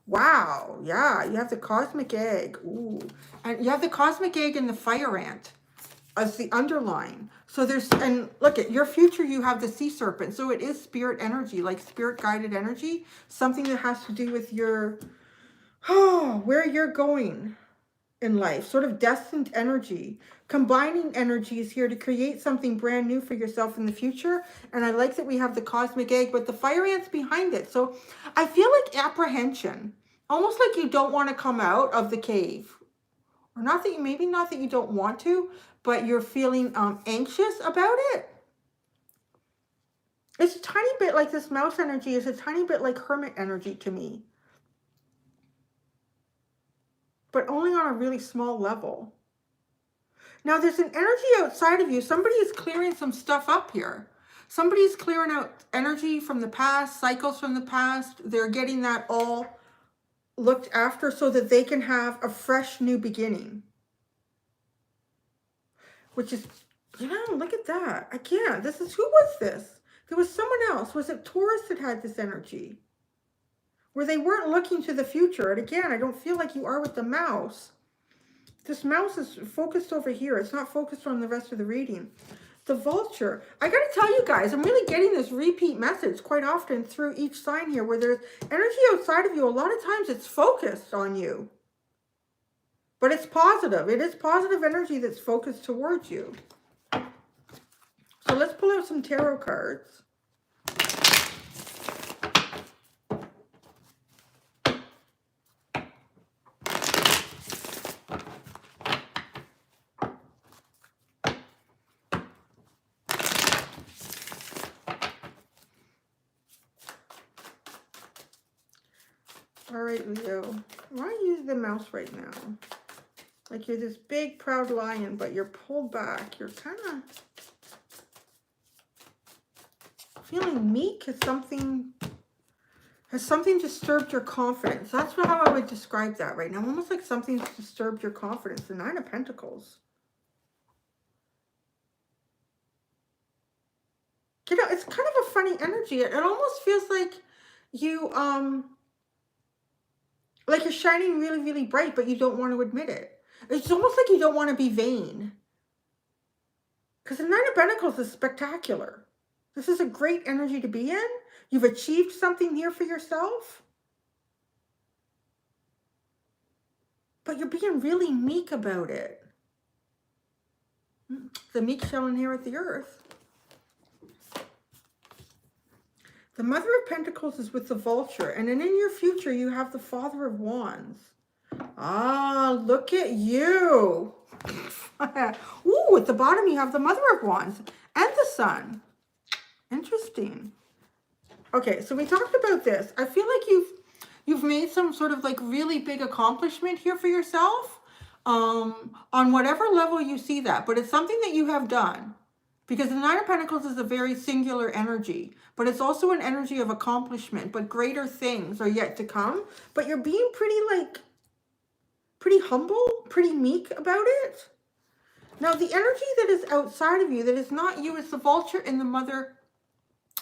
Wow, yeah, you have the cosmic egg. Ooh, and you have the cosmic egg and the fire ant as the underline. So there's, and look at your future, you have the sea serpent. So it is spirit energy, like spirit guided energy, something that has to do with your, where you're going in life, sort of destined energy, combining energies here to create something brand new for yourself in the future. And I like that we have the cosmic egg, but the fire ant's behind it. So I feel like apprehension, almost like you don't want to come out of the cave, or not that you, maybe not that you don't want to, but you're feeling anxious about it. It's a tiny bit like this mouse energy is a tiny bit like hermit energy to me. But only on a really small level. Now there's an energy outside of you. Somebody is clearing some stuff up here. Somebody's clearing out energy from the past, cycles from the past. They're getting that all looked after so that they can have a fresh new beginning. Which is, you know, look at that. Again, this is, who was this? There was someone else. Was it Taurus that had this energy? Where they weren't looking to the future. And again, I don't feel like you are with the mouse. This mouse is focused over here. It's not focused on the rest of the reading. The vulture. I got to tell you guys, I'm really getting this repeat message quite often through each sign here where there's energy outside of you. A lot of times it's focused on you. But it's positive. It is positive energy that's focused towards you. So let's pull out some tarot cards. All right, Leo. Why don't you use the mouse right now? Like you're this big, proud lion, but you're pulled back. You're kind of feeling meek. Has something disturbed your confidence? That's how I would describe that right now. Almost like something's disturbed your confidence. The Nine of Pentacles. You know, it's kind of a funny energy. It almost feels like you, like you're shining really, really bright, but you don't want to admit it. It's almost like you don't want to be vain. Because the Nine of Pentacles is spectacular. This is a great energy to be in. You've achieved something here for yourself. But you're being really meek about it. The meek shall inherit the earth. The Mother of Pentacles is with the vulture. And then in your future, you have the Father of Wands. Ah, look at you. Ooh, at the bottom, you have the Mother of Wands and the Sun. Interesting. Okay, so we talked about this. I feel like you've made some sort of like really big accomplishment here for yourself. On whatever level you see that. But it's something that you have done. Because the Nine of Pentacles is a very singular energy, but it's also an energy of accomplishment, but greater things are yet to come. But you're being pretty humble, pretty meek about it. Now, the energy that is outside of you, that is not you, is the vulture and the Mother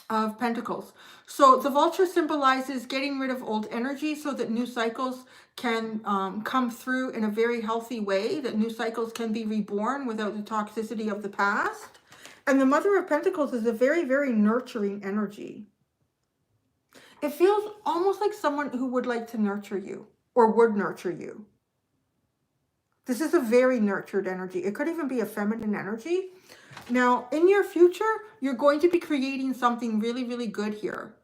of Pentacles. So the vulture symbolizes getting rid of old energy so that new cycles can come through in a very healthy way, that new cycles can be reborn without the toxicity of the past. And the Mother of Pentacles is a very, very nurturing energy. It feels almost like someone who would like to nurture you or would nurture you. This is a very nurtured energy. It could even be a feminine energy. Now, in your future, you're going to be creating something really, really good here.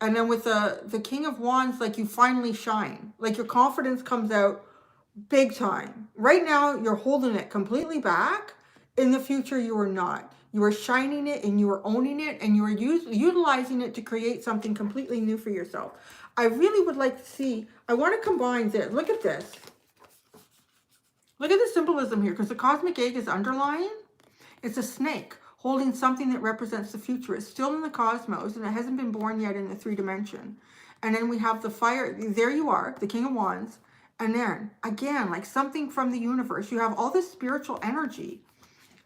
And then with the King of Wands, like you finally shine. Like your confidence comes out big time. Right now, you're holding it completely back. In the future, you are not. You are shining it and you are owning it and you are utilizing it to create something completely new for yourself. I really would like to see, I want to combine this. Look at this. Look at the symbolism here, because the cosmic egg is underlying. It's a snake holding something that represents the future. It's still in the cosmos and it hasn't been born yet in the 3 dimension. And then we have the fire. There you are, the King of Wands. And then, again, like something from the universe. You have all this spiritual energy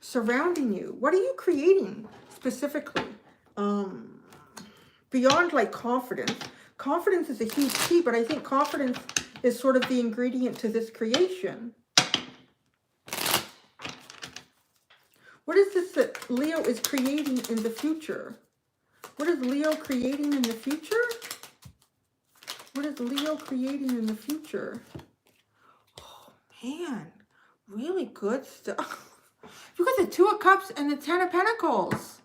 surrounding you. What are you creating specifically? Beyond like confidence. Confidence is a huge key, but I think confidence is sort of the ingredient to this creation. What is this that Leo is creating in the future? What is Leo creating in the future? What is Leo creating in the future? Oh, man. Really good stuff. You got the 2 of Cups and the 10 of Pentacles.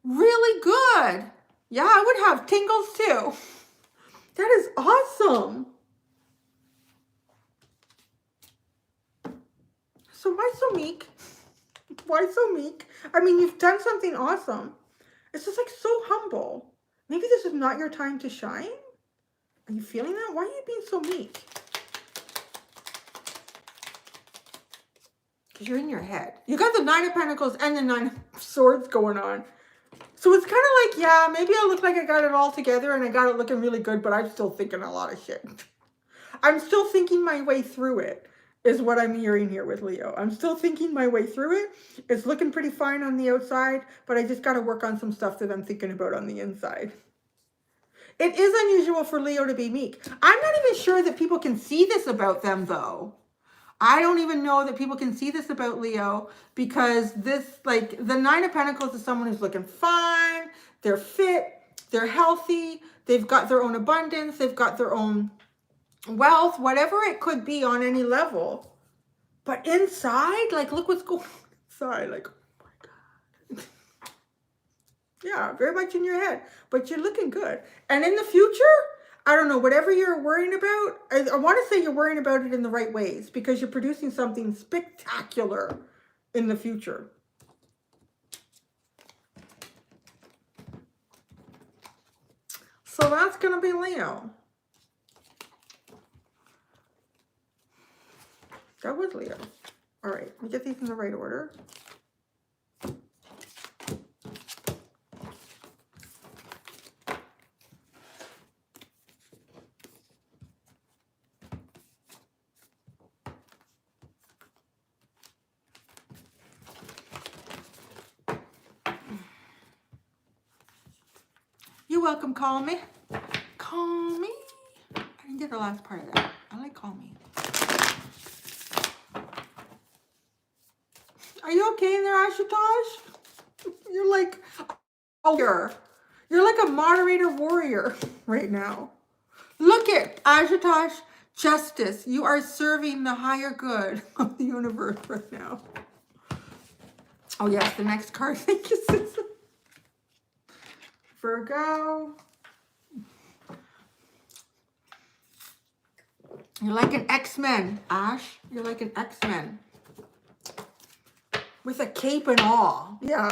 Really good. Yeah, I would have tingles too. That is awesome. So why so meek? Why so meek? I mean, you've done something awesome. It's just like so humble. Maybe this is not your time to shine. Are you feeling that? Why are you being so meek? Because you're in your head. You got the Nine of Pentacles and the Nine of Swords going on. So it's kind of like, yeah, maybe I look like I got it all together and I got it looking really good, but I'm still thinking a lot of shit. I'm still thinking my way through it, is what I'm hearing here with Leo. I'm still thinking my way through it. It's looking pretty fine on the outside, but I just got to work on some stuff that I'm thinking about on the inside. It is unusual for Leo to be meek. I'm not even sure that people can see this about them, though. I don't even know that people can see this about Leo, because this, like, the Nine of Pentacles is someone who's looking fine, they're fit, they're healthy, they've got their own abundance, they've got their own wealth, whatever it could be on any level. But inside, like, look what's going on inside. Like, oh my God. Yeah, very much in your head, but you're looking good. And in the future, I don't know, whatever you're worrying about, I want to say you're worrying about it in the right ways, because you're producing something spectacular in the future. So that's going to be Leo. That was Leo. All right, let me get these in the right order. You're welcome, call me. Call me. I didn't get the last part of that. I like call me. Are you okay in there, Ashutosh? You're like, oh, you're like a moderator warrior right now. Look at Ashutosh, justice. You are serving the higher good of the universe right now. Oh yes, the next card. Thank you, sister. Virgo. You're like an X-Men, Ash. You're like an X-Men. With a cape and all. Yeah.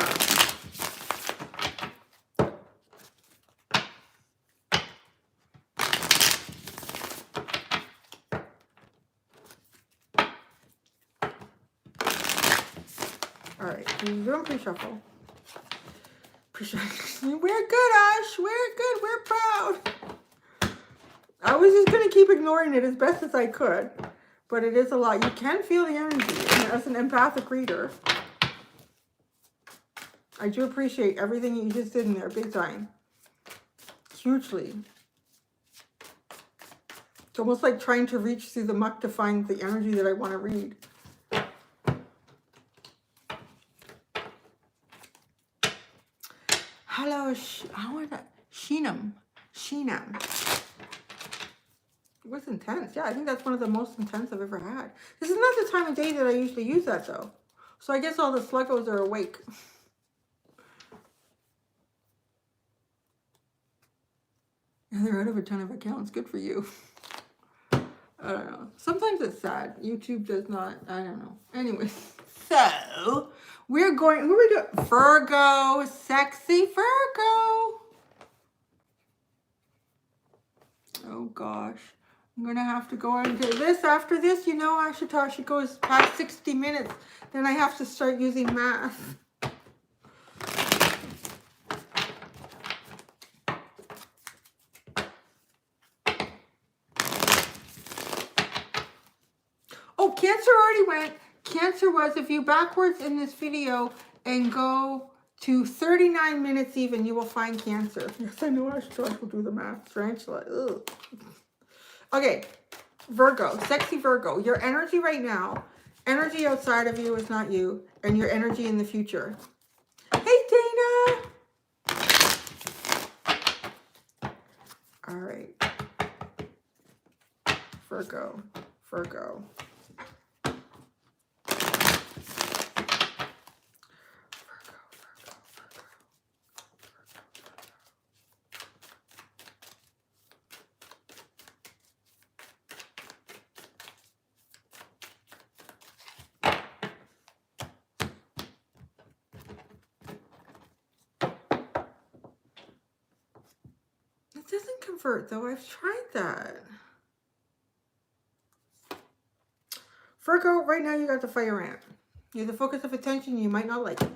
All right, you're doing pre-shuffle. Pre-shuffle. We're good, Ash. We're good. We're proud. I was just going to keep ignoring it as best as I could. But it is a lot. You can feel the energy as an empathic reader. I do appreciate everything you just did in there, big time. Hugely. It's almost like trying to reach through the muck to find the energy that I want to read. Hello, Sheenam. It was intense. Yeah, I think that's one of the most intense I've ever had. This is not the time of day that I usually use that, though. So I guess all the sluggos are awake. And they're out of a ton of accounts. Good for you. I don't know. Sometimes it's sad. YouTube does not. I don't know. Anyway, so we're going. Who are we doing? Virgo, sexy Virgo. Oh gosh, I'm gonna have to go into this. After this, you know, Ashutosh, it goes past 60 minutes. Then I have to start using math. Oh, Cancer already went. Cancer was, if you backwards in this video and go to 39 minutes even, you will find Cancer. Yes, I know. I will do the math. Tarantula. Ugh. Okay, Virgo, sexy Virgo. Your energy right now, energy outside of you is not you, and your energy in the future. Hey, Dana. All right. Virgo. It doesn't convert though. I've tried that. Virgo, right now you got the fire ant. You're the focus of attention. You might not like it.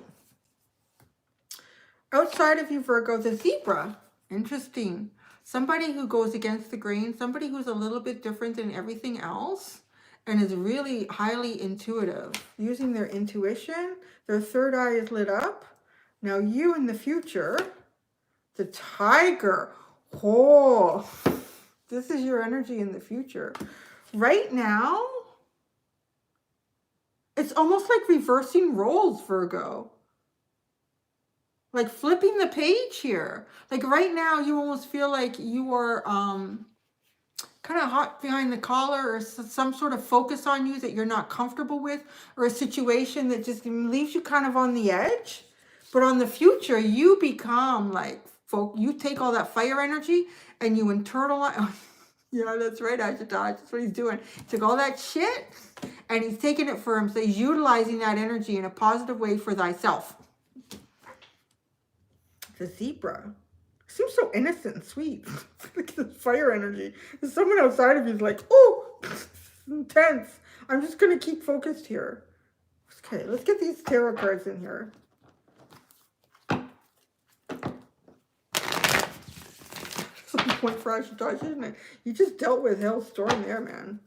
Outside of you, Virgo, the zebra. Interesting. Somebody who goes against the grain. Somebody who's a little bit different than everything else. And is really highly intuitive. Using their intuition. Their third eye is lit up. Now you in the future. The tiger. Oh, this is your energy in the future. Right now, it's almost like reversing roles, Virgo. Like flipping the page here. Like right now, you almost feel like you are kind of hot behind the collar, or some sort of focus on you that you're not comfortable with, or a situation that just leaves you kind of on the edge. But on the future, you become like, you take all that fire energy and you internalize. Yeah, that's right, Sagittarius. That's what he's doing. He took all that shit and he's taking it for him. So he's utilizing that energy in a positive way for thyself. The zebra seems so innocent and sweet. Look at the fire energy. There's someone outside of you is like, oh, intense. I'm just going to keep focused here. Okay, let's get these tarot cards in here. Point for Sagittarius, isn't it? You just dealt with hell's storm there, man.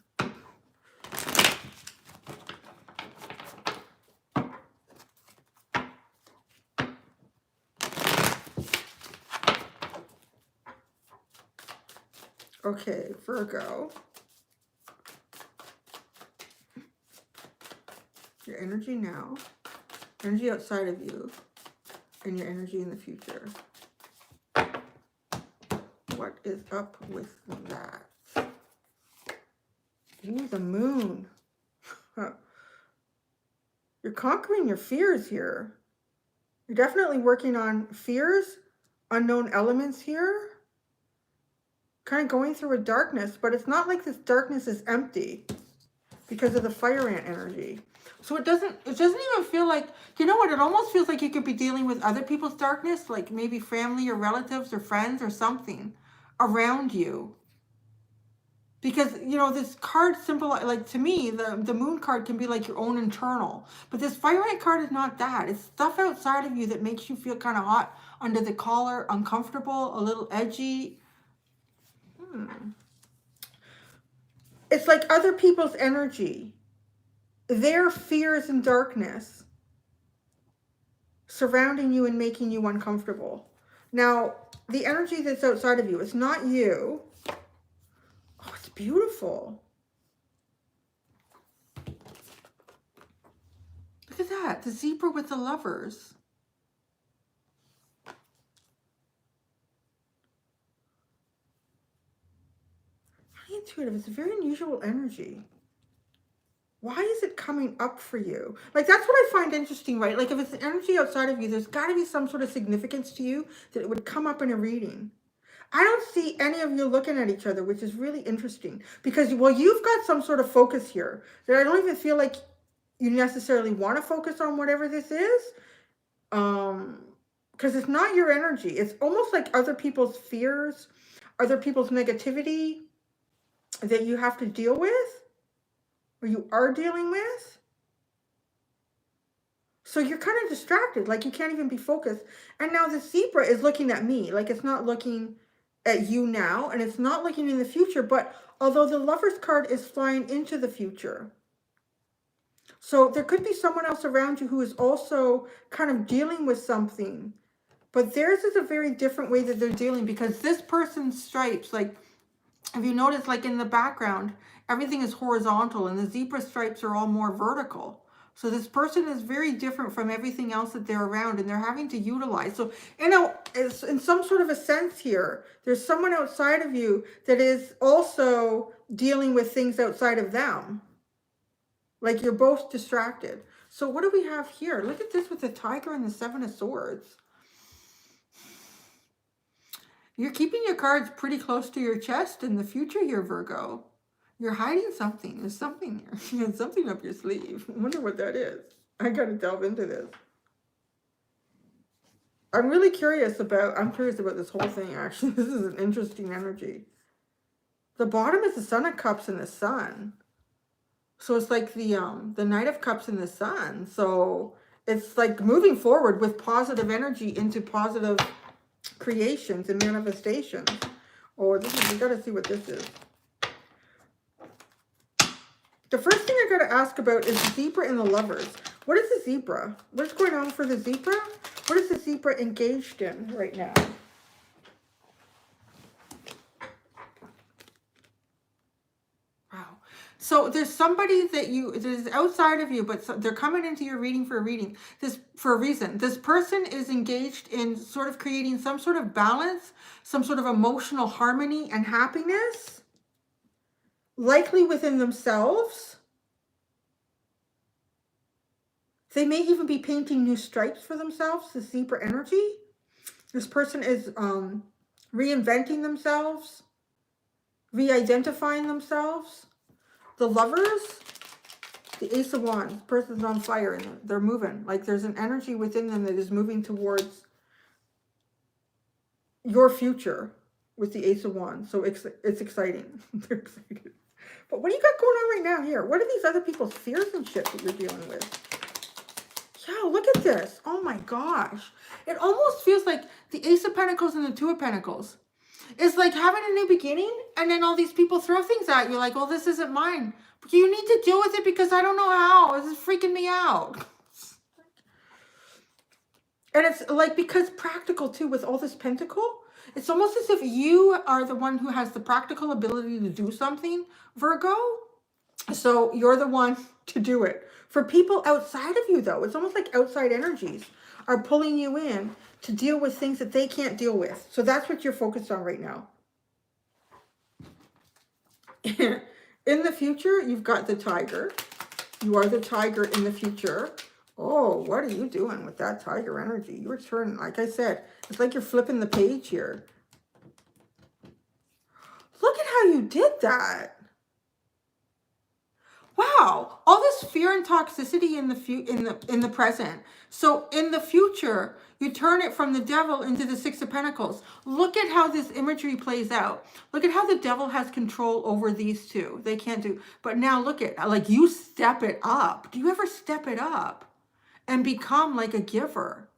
Okay, Virgo. Your energy now, energy outside of you, and your energy in the future. What is up with that? Ooh, the moon. You're conquering your fears here. You're definitely working on fears, unknown elements here. Kind of going through a darkness, but it's not like this darkness is empty because of the fire ant energy. So it doesn't even feel like, you know what, it almost feels like you could be dealing with other people's darkness, like maybe family or relatives or friends or something around you. Because, you know, this card symbol, like to me, the moon card can be like your own internal. But this fire ant card is not that. It's stuff outside of you that makes you feel kind of hot under the collar, uncomfortable, a little edgy. It's like other people's energy. Their fears and darkness surrounding you and making you uncomfortable. Now, the energy that's outside of you, it's not you. Oh, it's beautiful. Look at that. The zebra with the lovers. Very intuitive. It's a very unusual energy. Why is it coming up for you? Like, that's what I find interesting, right? Like, if it's energy outside of you, there's got to be some sort of significance to you that it would come up in a reading. I don't see any of you looking at each other, which is really interesting. Because, well, you've got some sort of focus here that I don't even feel like you necessarily want to focus on whatever this is. Because it's not your energy. It's almost like other people's fears, other people's negativity that you have to deal with. Or you are dealing with. So you're kind of distracted, like you can't even be focused. And now the zebra is looking at me, like it's not looking at you now, and it's not looking in the future, but although the Lover's card is flying into the future. So there could be someone else around you who is also kind of dealing with something, but theirs is a very different way that they're dealing, because this person's stripes, like if you notice, like in the background, everything is horizontal and the zebra stripes are all more vertical. So this person is very different from everything else that they're around, and they're having to utilize. So, you know, it's in some sort of a sense here, there's someone outside of you that is also dealing with things outside of them. Like you're both distracted. So what do we have here? Look at this with the tiger and the 7 of swords. You're keeping your cards pretty close to your chest in the future here, Virgo. You're hiding something. There's something here. You have something up your sleeve. I wonder what that is. I got to delve into this. I'm really curious about, I'm curious about this whole thing, actually. This is an interesting energy. The bottom is the Sun of Cups and the Sun. So it's like the Knight of Cups and the Sun. So it's like moving forward with positive energy into positive creations and manifestations. Oh, this is, we gotta see what this is. The first thing I gotta ask about is the zebra and the lovers. What is the zebra? What's going on for the zebra? What is the zebra engaged in right now? Wow. So there's somebody that is outside of you, but they're coming into your reading for a reading. This for a reason. This person is engaged in sort of creating some sort of balance, some sort of emotional harmony and happiness, likely within themselves. They may even be painting new stripes for themselves, the zebra energy. This person is reinventing themselves, re-identifying themselves. The lovers, the Ace of Wands, the person's on fire and they're moving. Like there's an energy within them that is moving towards your future with the Ace of Wands. So it's exciting. They're excited. But what do you got going on right now here? What are these other people's fears and shit that you're dealing with? Yeah, look at this. Oh my gosh. It almost feels like the Ace of Pentacles and the Two of Pentacles. It's like having a new beginning, and then all these people throw things at you like, well, this isn't mine. But you need to deal with it because I don't know how. This is freaking me out. And it's like, because practical too, with all this pentacle, it's almost as if you are the one who has the practical ability to do something, Virgo. So you're the one to do it. For people outside of you, though, it's almost like outside energies are pulling you in to deal with things that they can't deal with. So that's what you're focused on right now. In the future, you've got the tiger. You are the tiger in the future. Oh, what are you doing with that tiger energy? You're turning, like I said, it's like you're flipping the page here. Look at how you did that. Wow, all this fear and toxicity in the present. So in the future, you turn it from the devil into the Six of Pentacles. Look at how this imagery plays out. Look at how the devil has control over these two. They can't do. But now look at, like, you step it up. Do you ever step it up and become like a giver?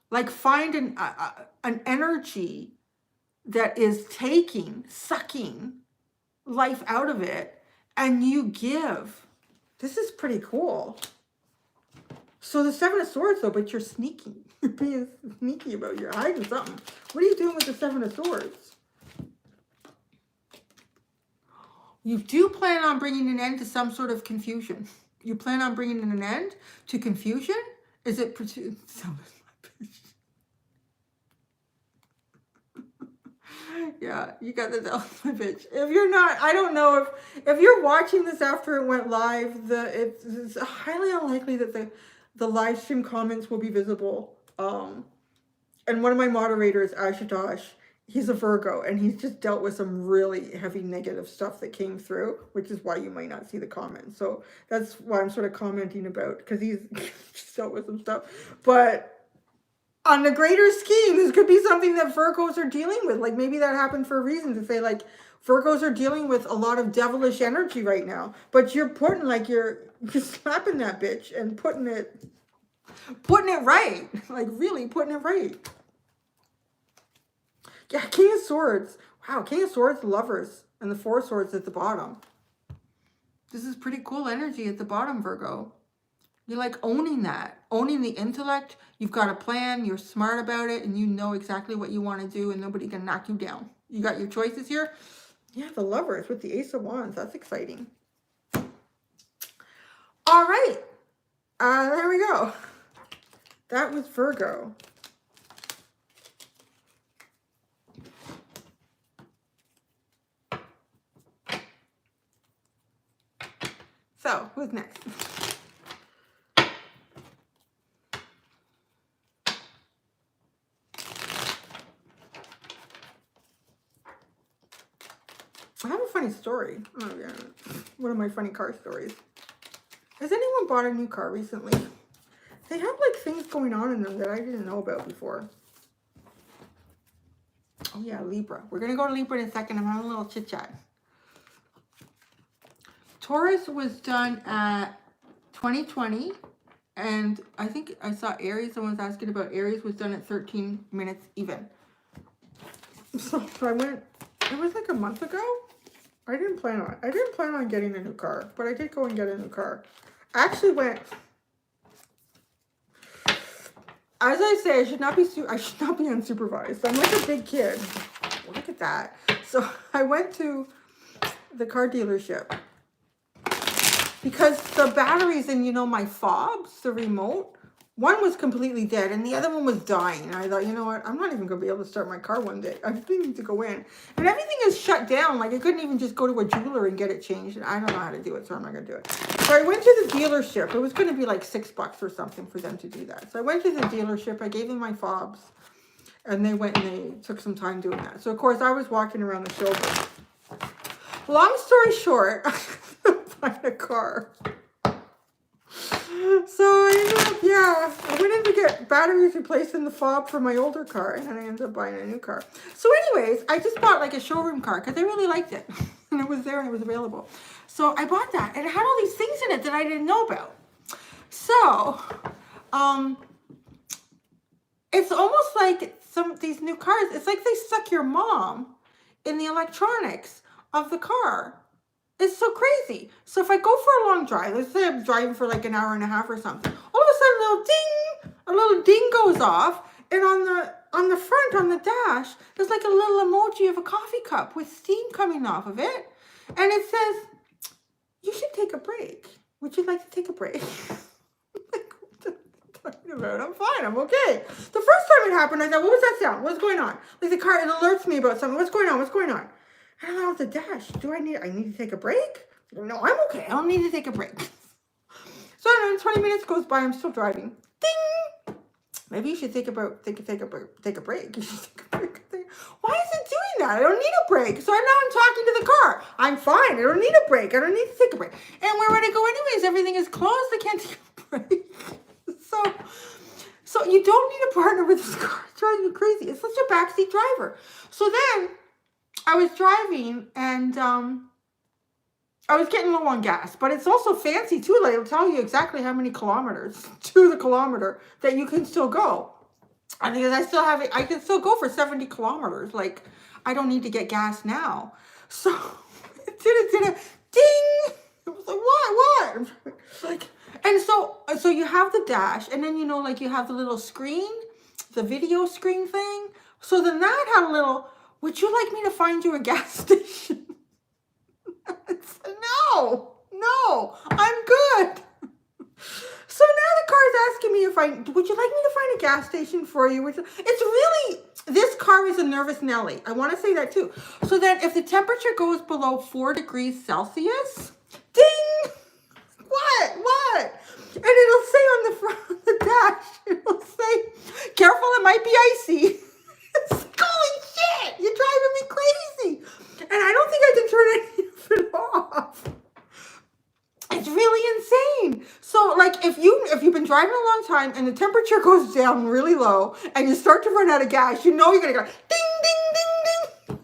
Like find an energy that is sucking life out of it, and you give. This is pretty cool. So the Seven of Swords, though, but you're sneaky. You're being sneaky about it. You're hiding something. What are you doing with the Seven of Swords? You do plan on bringing an end to some sort of confusion. You plan on bringing an end to confusion? Is it... Yeah, you got the devil, my bitch. If you're not, I don't know if you're watching this after it went live, it's highly unlikely that the live stream comments will be visible. And one of my moderators, Ashutosh, he's a Virgo, and he's just dealt with some really heavy negative stuff that came through, which is why you might not see the comments. So that's why I'm sort of commenting about, because he's just dealt with some stuff. But on the greater scheme, this could be something that Virgos are dealing with. Like maybe that happened for a reason, to say like Virgos are dealing with a lot of devilish energy right now. But you're putting, like, you're slapping that bitch and putting it right. Like really putting it right. Yeah, King of Swords. Wow, King of Swords, Lovers, and the Four of Swords at the bottom. This is pretty cool energy at the bottom, Virgo. You're like owning that, owning the intellect. You've got a plan, you're smart about it, and you know exactly what you want to do, and nobody can knock you down. You got your choices here. Yeah, the Lovers with the Ace of Wands. That's exciting. All right. There we go. That was Virgo. So, who's next? I have a funny story. Oh, yeah. One of my funny car stories. Has anyone bought a new car recently? They have like things going on in them that I didn't know about before. Oh yeah, Libra. We're going to go to Libra in a second. I'm having a little chit chat. Taurus was done at 2020. And I think I saw Aries. Someone was asking about Aries was done at 13 minutes even. So I went, it was like a month ago. I didn't plan on getting a new car, but I did go and get a new car. I actually went, as I say, I should not be unsupervised. I'm like a big kid. Look at that. So I went to the car dealership because the batteries in, you know, my fobs, the remote, one was completely dead and the other one was dying. And I thought, you know what? I'm not even going to be able to start my car one day. I really need to go in. And everything is shut down. Like I couldn't even just go to a jeweler and get it changed. And I don't know how to do it, so I'm not going to do it. So I went to the dealership. It was going to be like $6 or something for them to do that. So I went to the dealership. I gave them my fobs. And they went and they took some time doing that. So, of course, I was walking around the showroom. Long story short, I find a car. So I ended up, yeah, I went in to get batteries replaced in the fob for my older car, and then I ended up buying a new car. So anyways, I just bought like a showroom car because I really liked it. And it was there and it was available. So I bought that, and it had all these things in it that I didn't know about. So, it's almost like these new cars, it's like they stuck your mom in the electronics of the car. It's so crazy. So if I go for a long drive, let's say I'm driving for like an hour and a half or something, all of a sudden a little ding goes off, and on the front, on the dash, there's like a little emoji of a coffee cup with steam coming off of it. And it says, you should take a break. Would you like to take a break? Like, what are you talking about? I'm fine, I'm okay. The first time it happened, I thought, what was that sound? What's going on? Like the car, it alerts me about something. What's going on? What's going on? I don't know, the dash. I need to take a break? No, I'm okay. I don't need to take a break. So I don't know, 20 minutes goes by, I'm still driving. Ding! Maybe you should take a break. You should take a break. Why is it doing that? I don't need a break. So now I'm talking to the car. I'm fine. I don't need a break. I don't need to take a break. And where would I go anyways? Everything is closed. I can't take a break. So you don't need a partner with this car. It drives me crazy. It's such a backseat driver. So then I was driving and I was getting low on gas, but it's also fancy too. Like it'll tell you exactly how many kilometers to the kilometer that you can still go. And because I still have it, I can still go for 70 kilometers. Like I don't need to get gas now. So it did a ding. It was like, what? Like, and so you have the dash, and then, you know, like you have the little screen, the video screen thing. So then that had a little, would you like me to find you a gas station? No, I'm good. So now the car is asking me would you like me to find a gas station for you? It's really, this car is a nervous Nelly. I want to say that too. So then if the temperature goes below 4 degrees Celsius, ding, what? And it'll say on the front of the dash, it'll say, careful, it might be icy. It's like, holy shit, you're driving me crazy. And I don't think I can turn any of it off. It's really insane. So like if you've been driving a long time and the temperature goes down really low and you start to run out of gas, you know you're going to go ding, ding, ding, ding.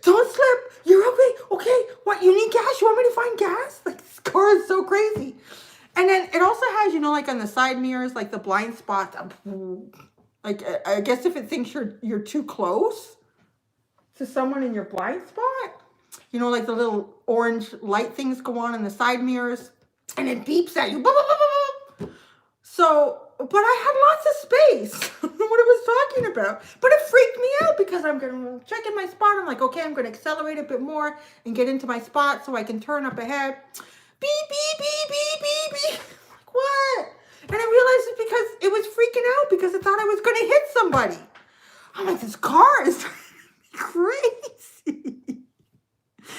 Don't slip. You're okay. Okay. What? You need gas? You want me to find gas? Like this car is so crazy. And then it also has, you know, like on the side mirrors, like the blind spots. Like I guess if it thinks you're too close to someone in your blind spot, you know, like the little orange light things go on in the side mirrors and it beeps at you. So, but I had lots of space. I don't know what it was talking about, but it freaked me out because I'm going to check in my spot. I'm like, okay, I'm going to accelerate a bit more and get into my spot so I can turn up ahead. Beep, beep, beep, beep, beep, beep. Like, what? And I realized it's because it was freaking out because I thought I was going to hit somebody. I'm like, this car is crazy.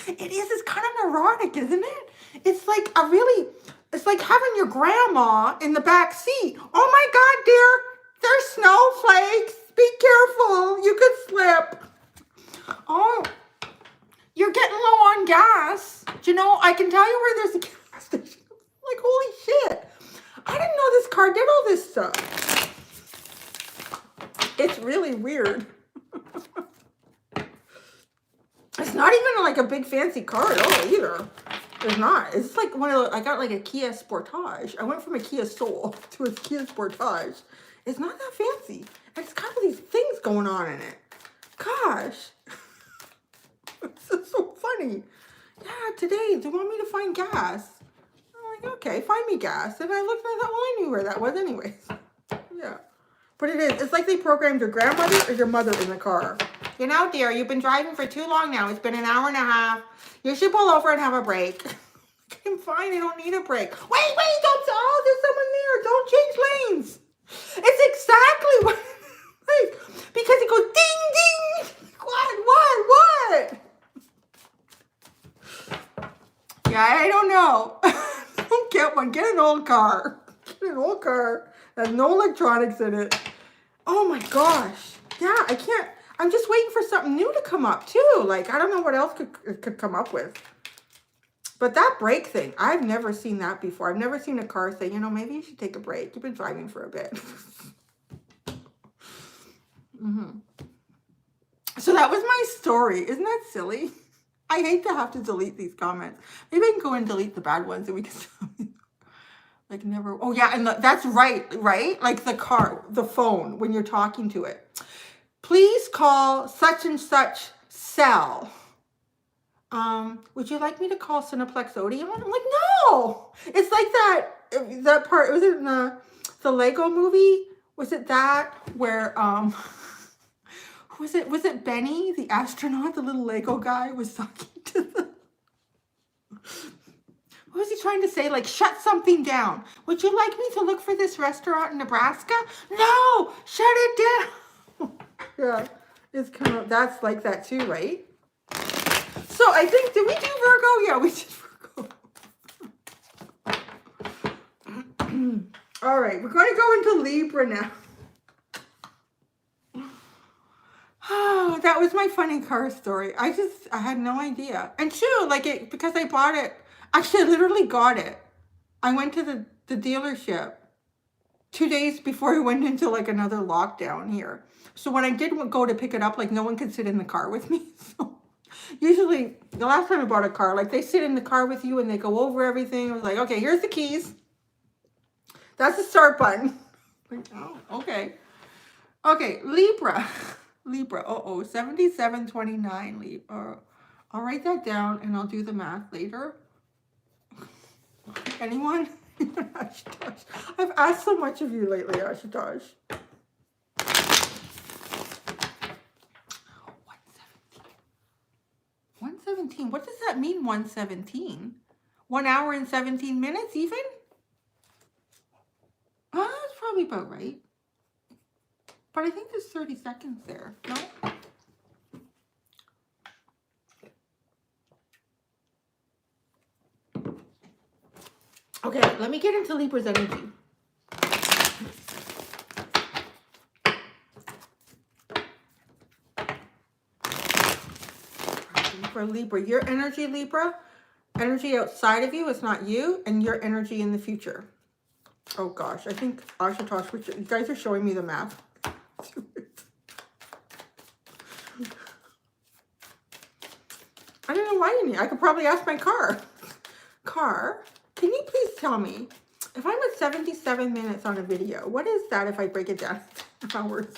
It is. It's kind of neurotic, isn't it? It's like it's like having your grandma in the back seat. Oh my God, dear, there's snowflakes. Be careful. You could slip. Oh, you're getting low on gas. Do you know, I can tell you where there's a gas station. Like, holy shit. I didn't know this card did all this stuff. It's really weird. It's not even like a big fancy car at all either. It's not. It's like one of the, I got like a Kia Sportage. I went from a Kia Soul to a Kia Sportage. It's not that fancy. And it's got all these things going on in it. Gosh. It's so funny. Yeah, today, do you want me to find gas? I'm like, okay, find me gas. And I looked and I thought, well, I knew where that was anyways. Yeah. But it is. It's like they programmed your grandmother or your mother in the car. You know, dear, you've been driving for too long now. It's been an hour and a half. You should pull over and have a break. I'm fine. I don't need a break. Wait, don't. Oh, there's someone there. Don't change lanes. It's exactly what. Like, because it goes ding, ding. What? Yeah, I don't know. Don't get one. Get an old car. Get an old car. There's no electronics in it. Oh my gosh. Yeah, I can't. I'm just waiting for something new to come up too. Like, I don't know what else could come up with. But that brake thing, I've never seen that before. I've never seen a car say, you know, maybe you should take a break. You've been driving for a bit. So that was my story. Isn't that silly? I hate to have to delete these comments. Maybe I can go and delete the bad ones and we can like never. Oh yeah, and that's right? Like the car, the phone, when you're talking to it. Please call such and such cell. Would you like me to call Cineplex Odeon? I'm like, no. It's like that part. Was it in the Lego movie? Was it that where was it Benny, the astronaut, the little Lego guy, was talking to the. What was he trying to say? Like, shut something down. Would you like me to look for this restaurant in Nebraska? No, shut it down. Yeah, it's kind of, that's like that too, right? So I think, did we do Virgo? Yeah, we did Virgo. All right, we're going to go into Libra now. Oh, that was my funny car story. I had no idea. And too, like because I bought it, actually I literally got it. I went to the dealership 2 days before I went into like another lockdown here. So when I did go to pick it up, like no one could sit in the car with me. So usually the last time I bought a car, like they sit in the car with you and they go over everything. I was like, okay, here's the keys. That's the start button. Like, oh, okay. Okay, Libra. 7729 Libra. I'll write that down and I'll do the math later. Anyone? Ashutosh. I've asked so much of you lately, Ashutosh. 117. What does that mean, 117? 1 hour and 17 minutes even? That's probably about right. But I think there's 30 seconds there. No? Okay, let me get into Libra's energy. For Libra, your energy, Libra, energy outside of you is not you, and your energy in the future. Oh gosh, I think Ashutosh, you guys are showing me the math. I don't know why you need. I could probably ask my car. Car, can you please tell me if I'm at 77 minutes on a video, what is that if I break it down into hours?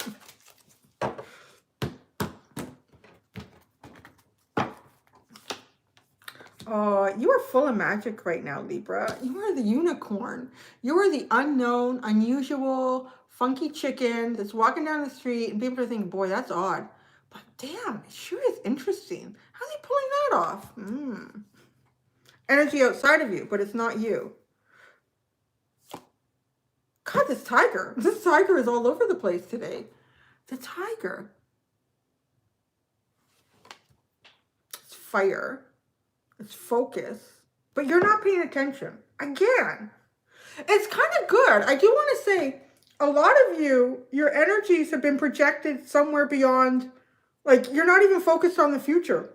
Oh, you are full of magic right now, Libra. You are the unicorn. You are the unknown, unusual, funky chicken that's walking down the street and people are thinking, boy, that's odd. But damn, it sure is interesting. How are they pulling that off? Energy outside of you, but it's not you. God, this tiger is all over the place today. The tiger. It's fire. It's focus. But you're not paying attention. Again, it's kind of good. I do want to say, a lot of you, your energies have been projected somewhere beyond, like, you're not even focused on the future.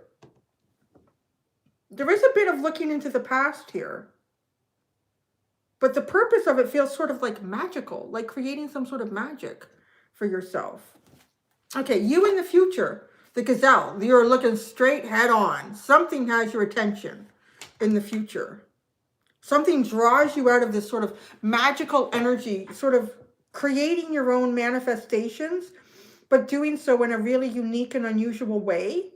There is a bit of looking into the past here. But the purpose of it feels sort of like magical, like creating some sort of magic for yourself. Okay, you in the future, the gazelle, you're looking straight head on. Something has your attention in the future. Something draws you out of this sort of magical energy, sort of creating your own manifestations, but doing so in a really unique and unusual way,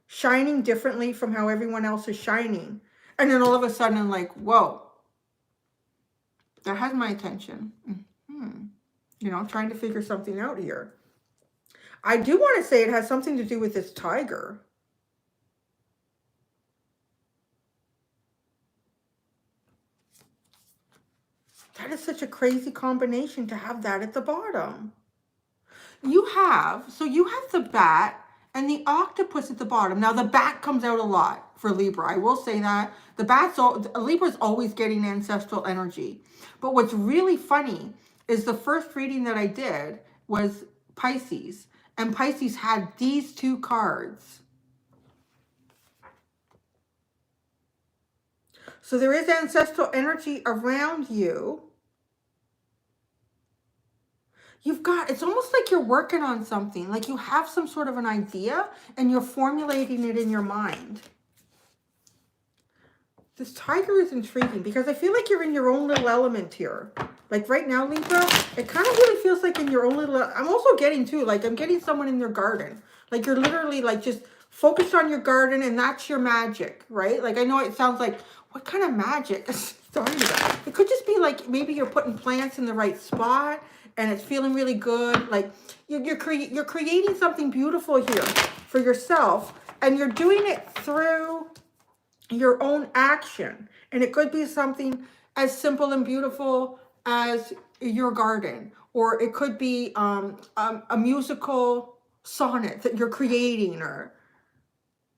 shining differently from how everyone else is shining. And then all of a sudden, I'm like, whoa, that has my attention. You know, I'm trying to figure something out here. I do want to say it has something to do with this tiger. That is such a crazy combination to have that at the bottom. You have the bat and the octopus at the bottom. Now the bat comes out a lot for Libra. I will say that. Libra's always getting ancestral energy. But what's really funny is the first reading that I did was Pisces. And Pisces had these two cards. So there is ancestral energy around you. It's almost like you're working on something, like you have some sort of an idea and you're formulating it in your mind. This tiger is intriguing because I feel like you're in your own little element here. Like right now, Libra, it kind of really feels like in your own little, I'm also getting too, like I'm getting someone in their garden. Like you're literally like just focused on your garden and that's your magic, right? Like I know it sounds like, what kind of magic? It could just be like maybe you're putting plants in the right spot and it's feeling really good. Like you're creating something beautiful here for yourself and you're doing it through your own action. And it could be something as simple and beautiful as your garden, or it could be a musical sonnet that you're creating,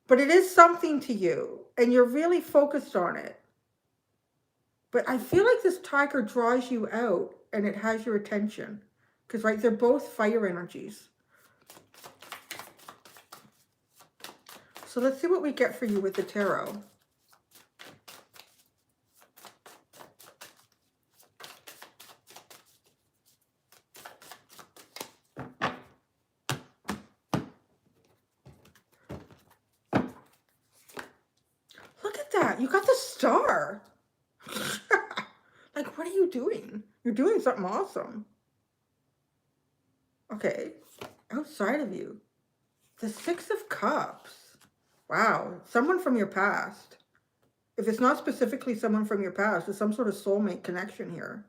but it is something to you and you're really focused on it. But I feel like this tiger draws you out and it has your attention because, right, they're both fire energies. So let's see what we get for you with the tarot. Look at that. You got the star. Like, what are you doing? You're doing something awesome. Okay. Outside of you. The Six of Cups. Wow. Someone from your past. If it's not specifically someone from your past, it's some sort of soulmate connection here.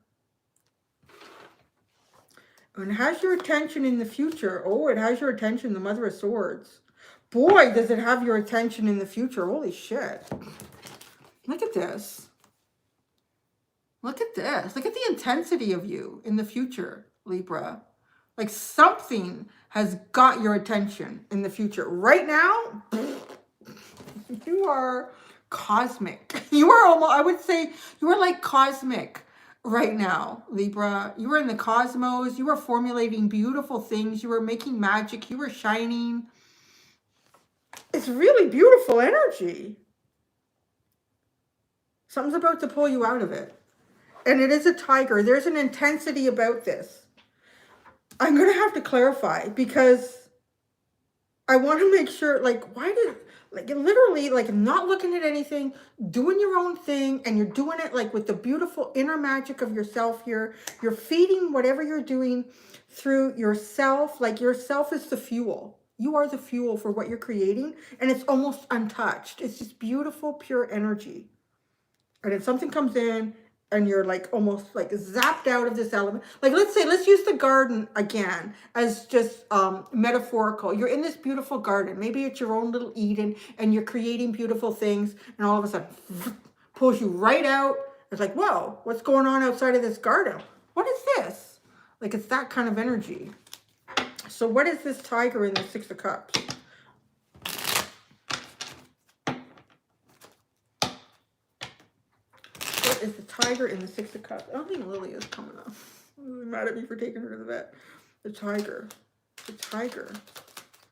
And it has your attention in the future. Oh, it has your attention, the Mother of Swords. Boy, does it have your attention in the future. Holy shit. Look at this. Look at this. Look at the intensity of you in the future, Libra. Like something has got your attention in the future. Right now, you are cosmic. You are almost, I would say, you are like cosmic right now, Libra. You are in the cosmos. You are formulating beautiful things. You are making magic. You are shining. It's really beautiful energy. Something's about to pull you out of it. And it is a tiger. There's an intensity about this. I'm going to have to clarify because I want to make sure, like, why did, like, literally, like, not looking at anything, doing your own thing, and you're doing it, like, with the beautiful inner magic of yourself here. You're feeding whatever you're doing through yourself. Like, yourself is the fuel. You are the fuel for what you're creating, and it's almost untouched. It's just beautiful, pure energy. And then something comes in, and you're like almost like zapped out of this element. Like let's use the garden again as just metaphorical. You're in this beautiful garden. Maybe it's your own little Eden and you're creating beautiful things and all of a sudden pulls you right out. It's like, whoa, what's going on outside of this garden? What is this? Like it's that kind of energy. So what is this tiger in the Six of Cups? Is the tiger in the Six of Cups? I don't think Lily is coming up. She's mad at me for taking her to the vet. The tiger. The tiger.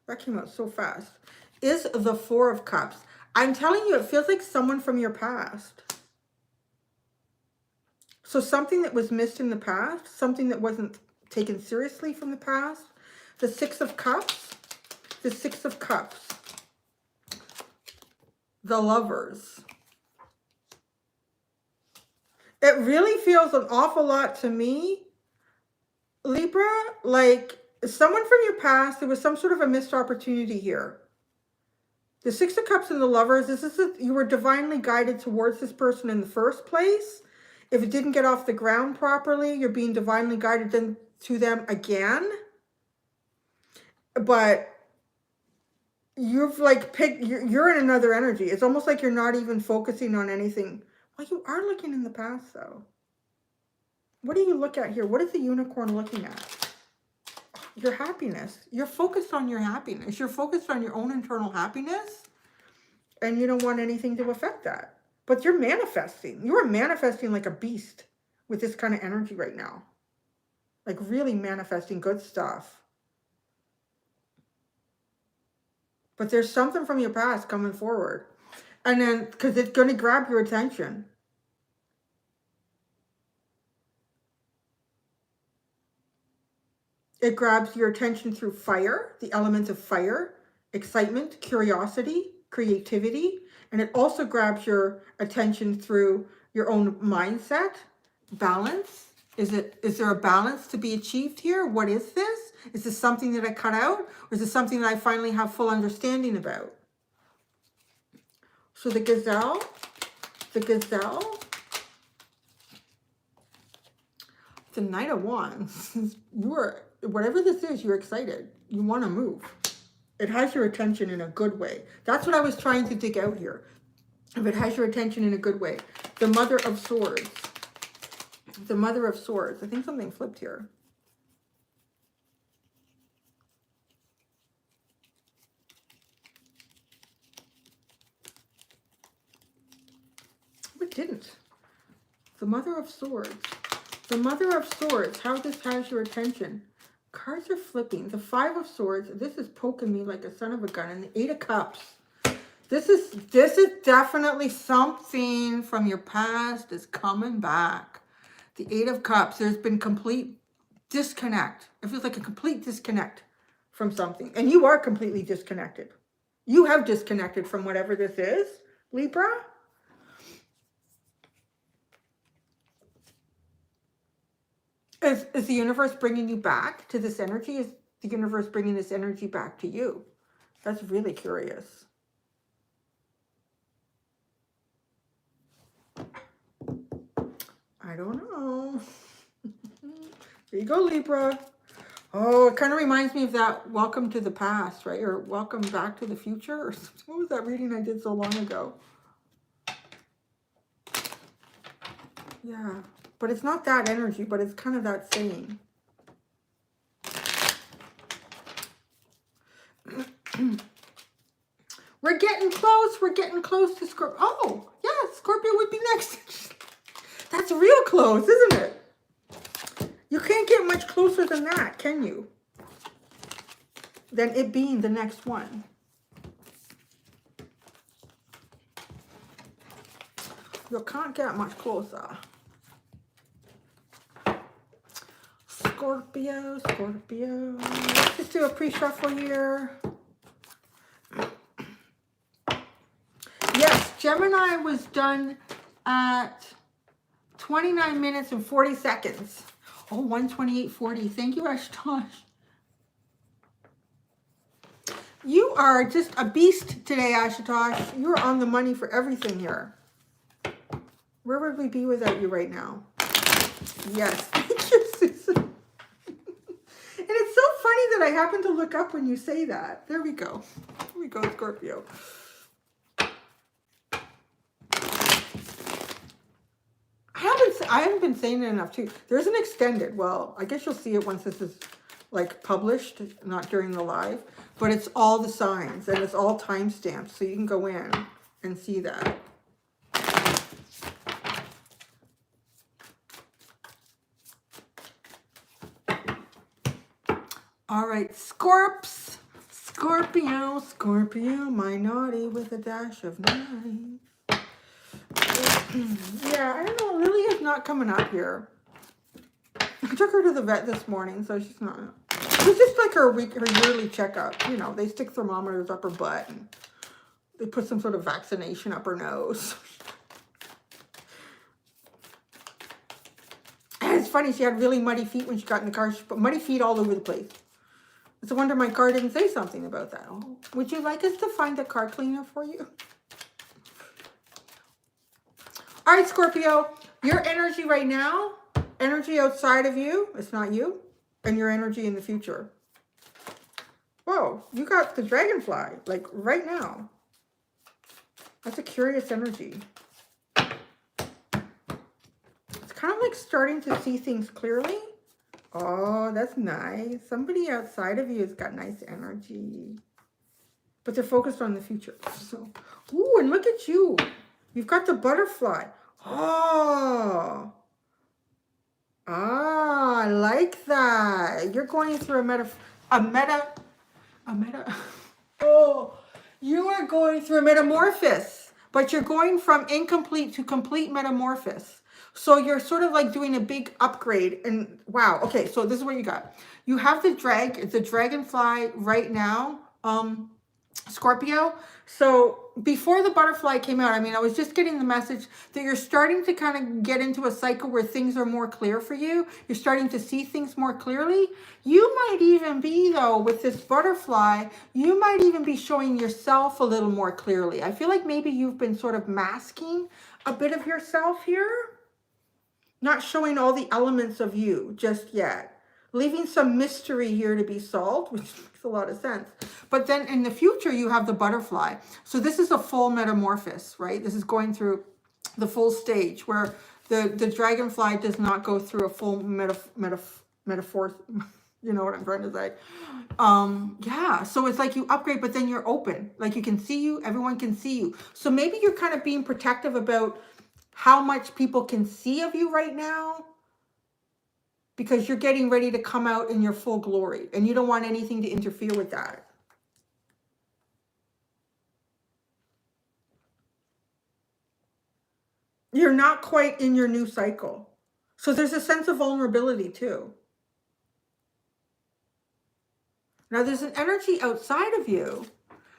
That came out so fast. Is the Four of Cups. I'm telling you, it feels like someone from your past. So something that was missed in the past, something that wasn't taken seriously from the past. The Six of Cups, the Six of Cups, the Lovers. It really feels an awful lot to me, Libra, like someone from your past, there was some sort of a missed opportunity here. The Six of Cups and the Lovers, you were divinely guided towards this person in the first place. If it didn't get off the ground properly, you're being divinely guided then to them again. But you've like picked, you're in another energy. It's almost like you're not even focusing on anything. Well, you are looking in the past though. What do you look at here? What is the unicorn looking at? Your happiness. You're focused on your happiness. You're focused on your own internal happiness. And you don't want anything to affect that. But you're manifesting. You are manifesting like a beast with this kind of energy right now. Like really manifesting good stuff. But there's something from your past coming forward. And then, because it's going to grab your attention. It grabs your attention through fire, the element of fire, excitement, curiosity, creativity. And it also grabs your attention through your own mindset, balance. Is there a balance to be achieved here? What is this? Is this something that I cut out? Or is this something that I finally have full understanding about? So the gazelle, the Knight of Wands, whatever this is, you're excited. You want to move. It has your attention in a good way. That's what I was trying to dig out here. If it has your attention in a good way. The Mother of Swords. The Mother of Swords. I think something flipped here. It didn't. The Mother of Swords. The Mother of Swords. How this has your attention. Cards are flipping. The Five of Swords. This is poking me like a son of a gun. And the Eight of Cups. This is definitely something from your past is coming back. The Eight of Cups. There's been complete disconnect. It feels like a complete disconnect from something. And you are completely disconnected. You have disconnected from whatever this is, Libra. Is the universe bringing you back to this energy? Is the universe bringing this energy back to you? That's really curious. I don't know. There you go, Libra. Oh, it kind of reminds me of that Welcome to the Past, right? Or Welcome Back to the Future. Or what was that reading I did so long ago? Yeah. But it's not that energy, but it's kind of that saying. We're getting close. We're getting close to Scorpio. Oh, yeah, Scorpio would be next. That's real close, isn't it? You can't get much closer than that, can you? Than it being the next one. You can't get much closer. Scorpio. Let's just do a pre-shuffle here. Yes, Gemini was done at 29 minutes and 40 seconds. Oh, 128.40. Thank you, Ashtosh. You are just a beast today, Ashutosh. You're on the money for everything here. Where would we be without you right now? Yes. Thank you, Susan. And it's so funny that I happen to look up when you say that. There we go. Here we go, Scorpio. I haven't been saying it enough too. There's an extended, well, I guess you'll see it once this is like published, not during the live, but it's all the signs and it's all timestamps, so you can go in and see that. All right, Scorpio, my naughty with a dash of nice. Yeah, I don't know. Lily is not coming up here. I took her to the vet this morning, so she's not. It's just like her yearly checkup. You know, they stick thermometers up her butt and they put some sort of vaccination up her nose. And it's funny, she had really muddy feet when she got in the car. She put muddy feet all over the place. It's a wonder my car didn't say something about that. Oh, would you like us to find a car cleaner for you? All right, Scorpio, your energy right now, energy outside of you, it's not you, and your energy in the future. Whoa, you got the dragonfly, like right now. That's a curious energy. It's kind of like starting to see things clearly. Oh, that's nice. Somebody outside of you has got nice energy. But they're focused on the future. So, ooh, and look at you. You've got the butterfly. Oh. Ah, I like that. You're going through a meta. Oh, you are going through a metamorphosis, but you're going from incomplete to complete metamorphosis. So you're sort of like doing a big upgrade. And wow, okay, so this is what you got. You have the dragonfly right now, Scorpio. So before the butterfly came out, I mean, I was just getting the message that you're starting to kind of get into a cycle where things are more clear for you. You're starting to see things more clearly. You might even be, though, with this butterfly, you might even be showing yourself a little more clearly. I feel like maybe you've been sort of masking a bit of yourself here. Not showing all the elements of you just yet. Leaving some mystery here to be solved, which makes a lot of sense. But then in the future, you have the butterfly. So this is a full metamorphosis, right? This is going through the full stage where the dragonfly does not go through a full metaphor. You know what I'm trying to say? Yeah, so it's like you upgrade, but then you're open. Like you can see you, everyone can see you. So maybe you're kind of being protective about how much people can see of you right now, because you're getting ready to come out in your full glory and you don't want anything to interfere with that. You're not quite in your new cycle. So there's a sense of vulnerability too. Now there's an energy outside of you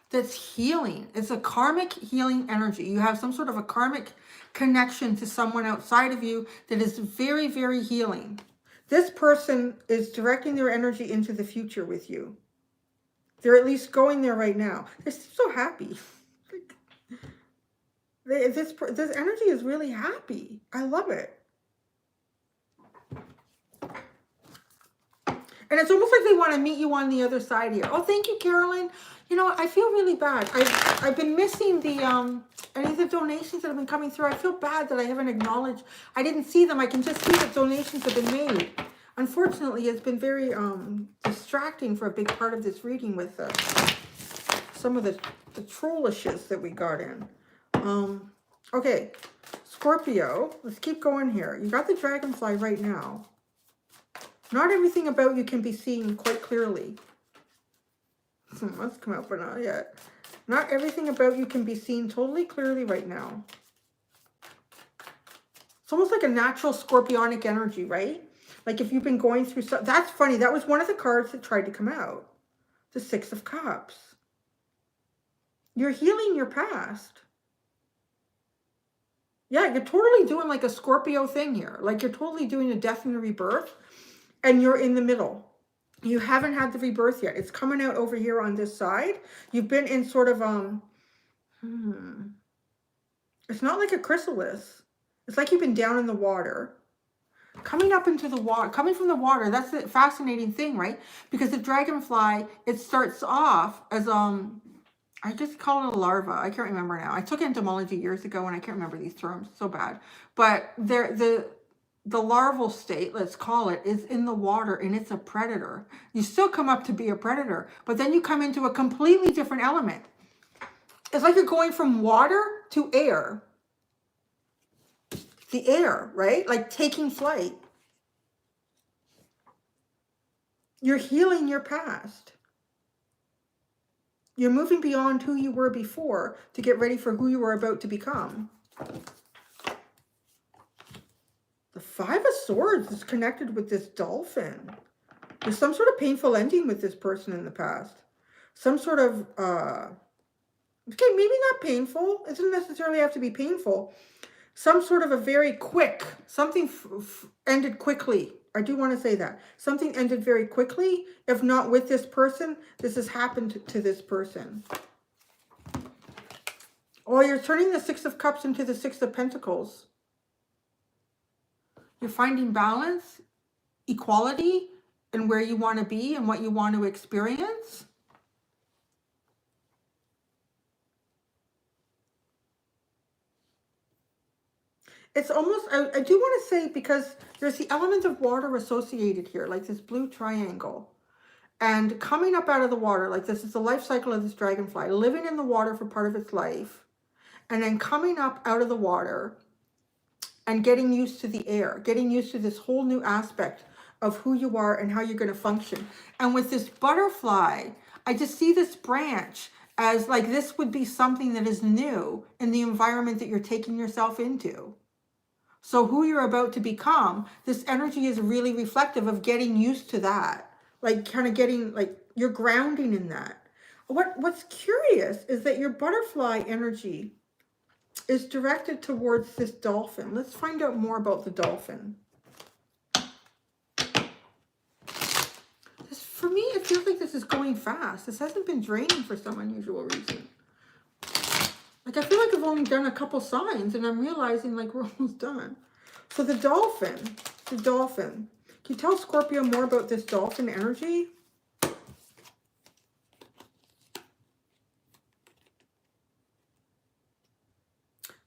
that's healing. It's a karmic healing energy. You have some sort of a karmic connection to someone outside of you that is very, very healing. This person is directing their energy into the future with you. They're at least going there right now. They're so happy. This energy is really happy. I love it. And it's almost like they want to meet you on the other side here. Oh, thank you, Carolyn. You know, I feel really bad. I've been missing the any of the donations that have been coming through. I feel bad that I haven't acknowledged. I didn't see them. I can just see that donations have been made. Unfortunately, it's been very distracting for a big part of this reading with some of the trollishes that we got in. Okay, Scorpio, let's keep going here. You got the dragonfly right now. Not everything about you can be seen quite clearly. Must come out, but not yet. Not everything about you can be seen totally clearly right now. It's almost like a natural scorpionic energy, right? Like if you've been going through something. That's funny. That was one of the cards that tried to come out. The Six of Cups. You're healing your past. Yeah, you're totally doing like a Scorpio thing here. Like you're totally doing a death and a rebirth. And you're in the middle. You haven't had the rebirth yet. It's coming out over here on this side. You've been in sort of, it's not like a chrysalis. It's like you've been down in the water. Coming up into the water, coming from the water, that's a fascinating thing, right? Because the dragonfly, it starts off as, I just call it a larva. I can't remember now. I took entomology years ago and I can't remember these terms. So bad. But the larval state, let's call it, is in the water and it's a predator. You still come up to be a predator, but then you come into a completely different element. It's like you're going from water to air. The air, right? Like taking flight. You're healing your past. You're moving beyond who you were before to get ready for who you were about to become. The Five of Swords is connected with this dolphin. There's some sort of painful ending with this person in the past. Some sort of, okay, maybe not painful. It doesn't necessarily have to be painful. Some sort of a very quick, something ended quickly. I do want to say that. Something ended very quickly. If not with this person, this has happened to this person. Oh, you're turning the Six of Cups into the Six of Pentacles. You're finding balance, equality, and where you want to be and what you want to experience. It's almost, I do want to say, because there's the element of water associated here, like this blue triangle. And coming up out of the water, like this is the life cycle of this dragonfly, living in the water for part of its life, and then coming up out of the water and getting used to the air, getting used to this whole new aspect of who you are and how you're going to function. And with this butterfly, I just see this branch as like this would be something that is new in the environment that you're taking yourself into. So who you're about to become, this energy is really reflective of getting used to that. Like kind of getting, like you're grounding in that. What's curious is that your butterfly energy is directed towards this dolphin. Let's find out more about the dolphin. For me, it feels like this is going fast. This hasn't been draining for some unusual reason. Like, I feel like I've only done a couple signs and I'm realizing like we're almost done. So the dolphin. Can you tell Scorpio more about this dolphin energy?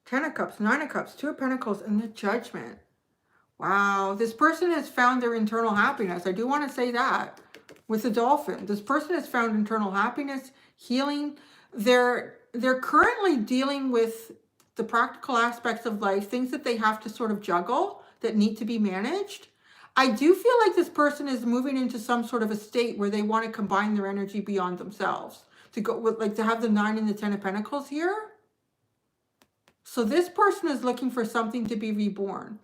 Ten of Cups, Nine of Cups, Two of Pentacles, and the Judgment. Wow, this person has found their internal happiness. I do want to say that with the dolphin. This person has found internal happiness, healing. They're currently dealing with the practical aspects of life, things that they have to sort of juggle that need to be managed. I do feel like this person is moving into some sort of a state where they want to combine their energy beyond themselves. To go with, like, to have the 9 and the 10 of Pentacles here. So this person is looking for something to be reborn.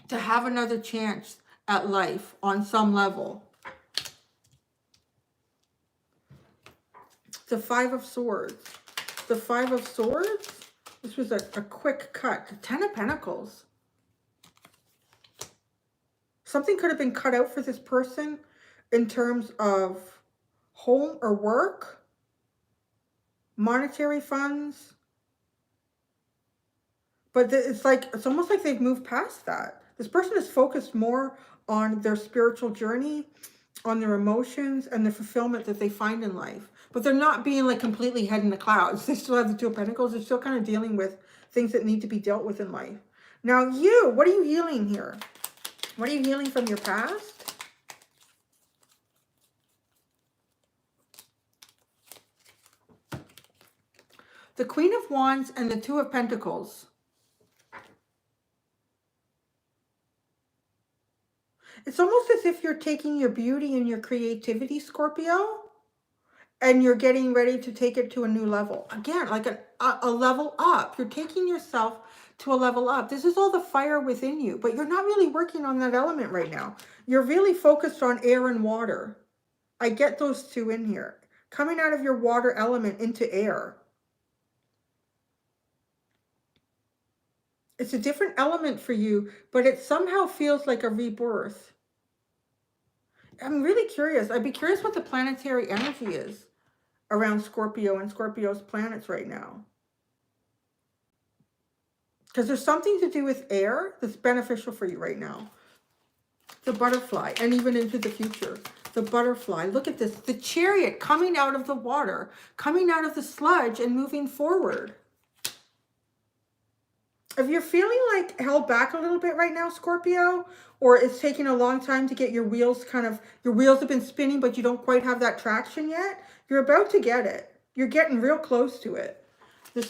To have another chance at life on some level. The Five of Swords. The Five of Swords. This was a quick cut. The 10 of Pentacles. Something could have been cut out for this person in terms of home or work, monetary funds. But it's almost like they've moved past that. This person is focused more on their spiritual journey, on their emotions, and the fulfillment that they find in life. But they're not being like completely head in the clouds. They still have the Two of Pentacles. They're still kind of dealing with things that need to be dealt with in life. Now what are you healing here? What are you healing from your past? The Queen of Wands and the Two of Pentacles. It's almost as if you're taking your beauty and your creativity, Scorpio, and you're getting ready to take it to a new level. Again, like a level up. You're taking yourself to a level up. This is all the fire within you, but you're not really working on that element right now. You're really focused on air and water. I get those two in here. Coming out of your water element into air. It's a different element for you, but it somehow feels like a rebirth. I'm really curious. I'd be curious what the planetary energy is around Scorpio and Scorpio's planets right now. Because there's something to do with air that's beneficial for you right now. The butterfly, and even into the future. The butterfly. Look at this. The Chariot coming out of the water, coming out of the sludge and moving forward. If you're feeling like held back a little bit right now, Scorpio, or it's taking a long time to get your wheels your wheels have been spinning, but you don't quite have that traction yet, you're about to get it. You're getting real close to it. The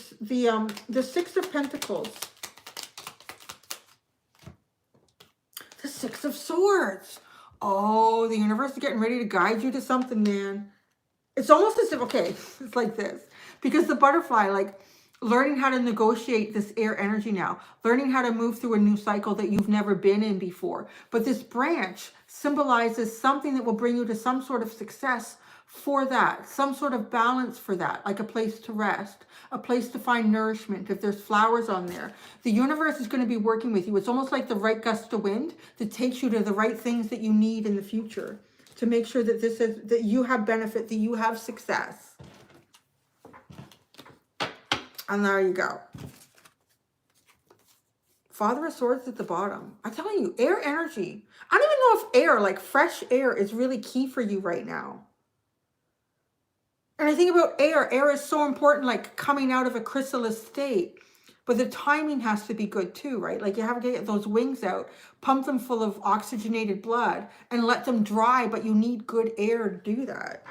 Six of Pentacles. The Six of Swords. Oh, the universe is getting ready to guide you to something, man. It's almost as if, okay, it's like this. Because the butterfly, like, learning how to negotiate this air energy now, learning how to move through a new cycle that you've never been in before. But this branch symbolizes something that will bring you to some sort of success for that, some sort of balance for that, like a place to rest, a place to find nourishment. If there's flowers on there, the universe is going to be working with you. It's almost like the right gust of wind that takes you to the right things that you need in the future to make sure that that you have benefit, that you have success. And there you go. Father of Swords at the bottom. I'm telling you, air energy. I don't even know if air, like fresh air, is really key for you right now. And I think about air. Air is so important, like coming out of a chrysalis state. But the timing has to be good too, right? Like you have to get those wings out, pump them full of oxygenated blood, and let them dry, but you need good air to do that.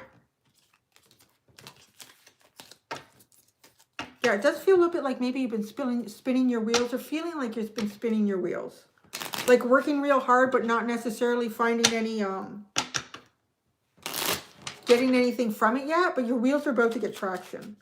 Yeah, it does feel a little bit like maybe you've been spinning your wheels, or feeling like you've been spinning your wheels. Like working real hard, but not necessarily finding any, getting anything from it yet, but your wheels are about to get traction.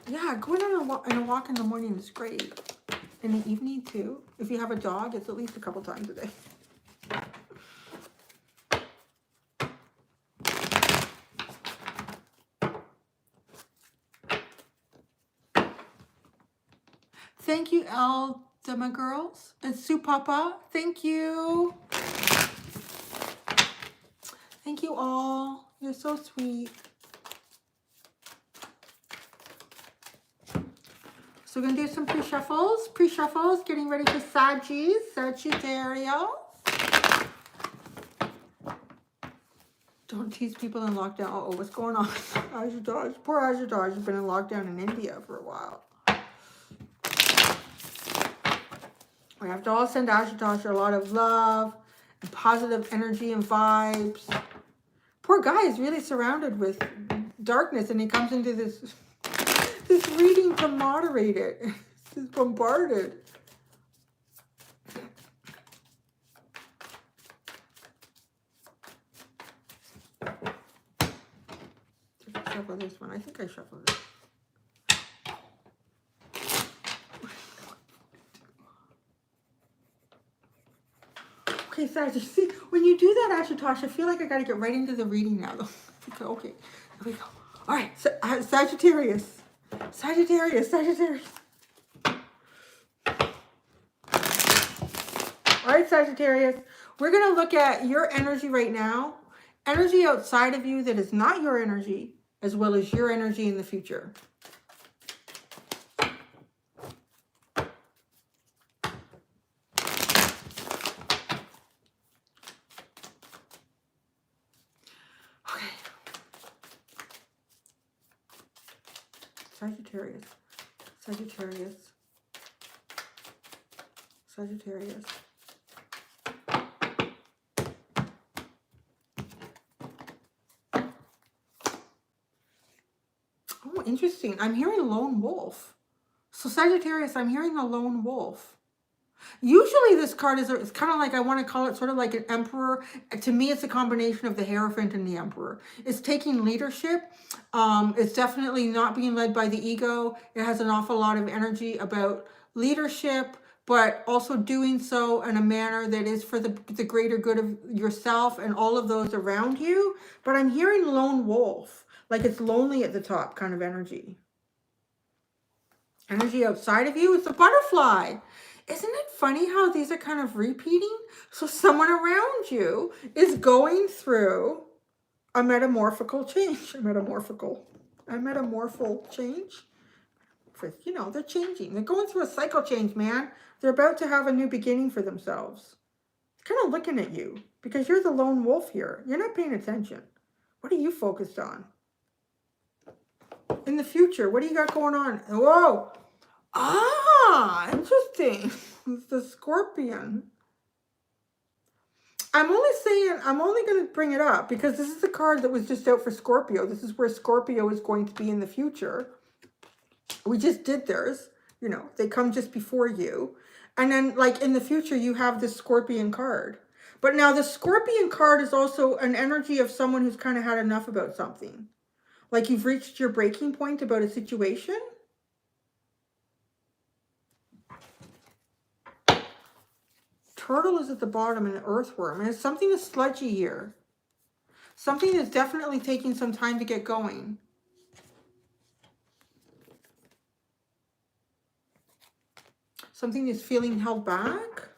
Yeah, going on a walk in the morning is great. In the evening too. If you have a dog, it's at least a couple times a day. Thank you, Eldema girls. And Sue Papa, thank you. Thank you all. You're so sweet. So we're going to do some pre-shuffles, getting ready for Sagittarius. Don't tease people in lockdown. Uh-oh, what's going on? Agitage. Poor Agitage has been in lockdown in India for a while. We have to all send Agitage a lot of love and positive energy and vibes. Poor guy is really surrounded with darkness, and he comes into this reading to moderate it. He's bombarded. Did I shuffle this one? I think I shuffled it. Okay, Sag, see, when you do that, Ashutosh, I feel like I got to get right into the reading now, though. Okay, here we go. All right, Sagittarius. Sagittarius. All right, Sagittarius. We're going to look at your energy right now. Energy outside of you that is not your energy, as well as your energy in the future. Okay. Sagittarius. Oh, interesting. I'm hearing lone wolf. So Sagittarius, I'm hearing the lone wolf. Usually this card is it's kind of like, I want to call it sort of like an emperor. To me, it's a combination of the Hierophant and the Emperor. It's taking leadership. It's definitely not being led by the ego. It has an awful lot of energy about leadership, but also doing so in a manner that is for the greater good of yourself and all of those around you. But I'm hearing lone wolf, like it's lonely at the top kind of energy. Energy outside of you is a butterfly. Isn't it funny how these are kind of repeating? So someone around you is going through a metamorphical change. A metamorphical change. You know, they're changing. They're going through a cycle change, man. They're about to have a new beginning for themselves. Kind of looking at you because you're the lone wolf here. You're not paying attention. What are you focused on? In the future, what do you got going on? Whoa. Ah, interesting. It's the Scorpion. I'm only going to bring it up because this is a card that was just out for Scorpio. This is where Scorpio is going to be in the future. We just did theirs. You know, they come just before you. And then like in the future, you have the Scorpion card. But now the Scorpion card is also an energy of someone who's kind of had enough about something. Like you've reached your breaking point about a situation. Turtle is at the bottom and earthworm. And it's something that's sludgy here. Something that's definitely taking some time to get going. Something that's feeling held back.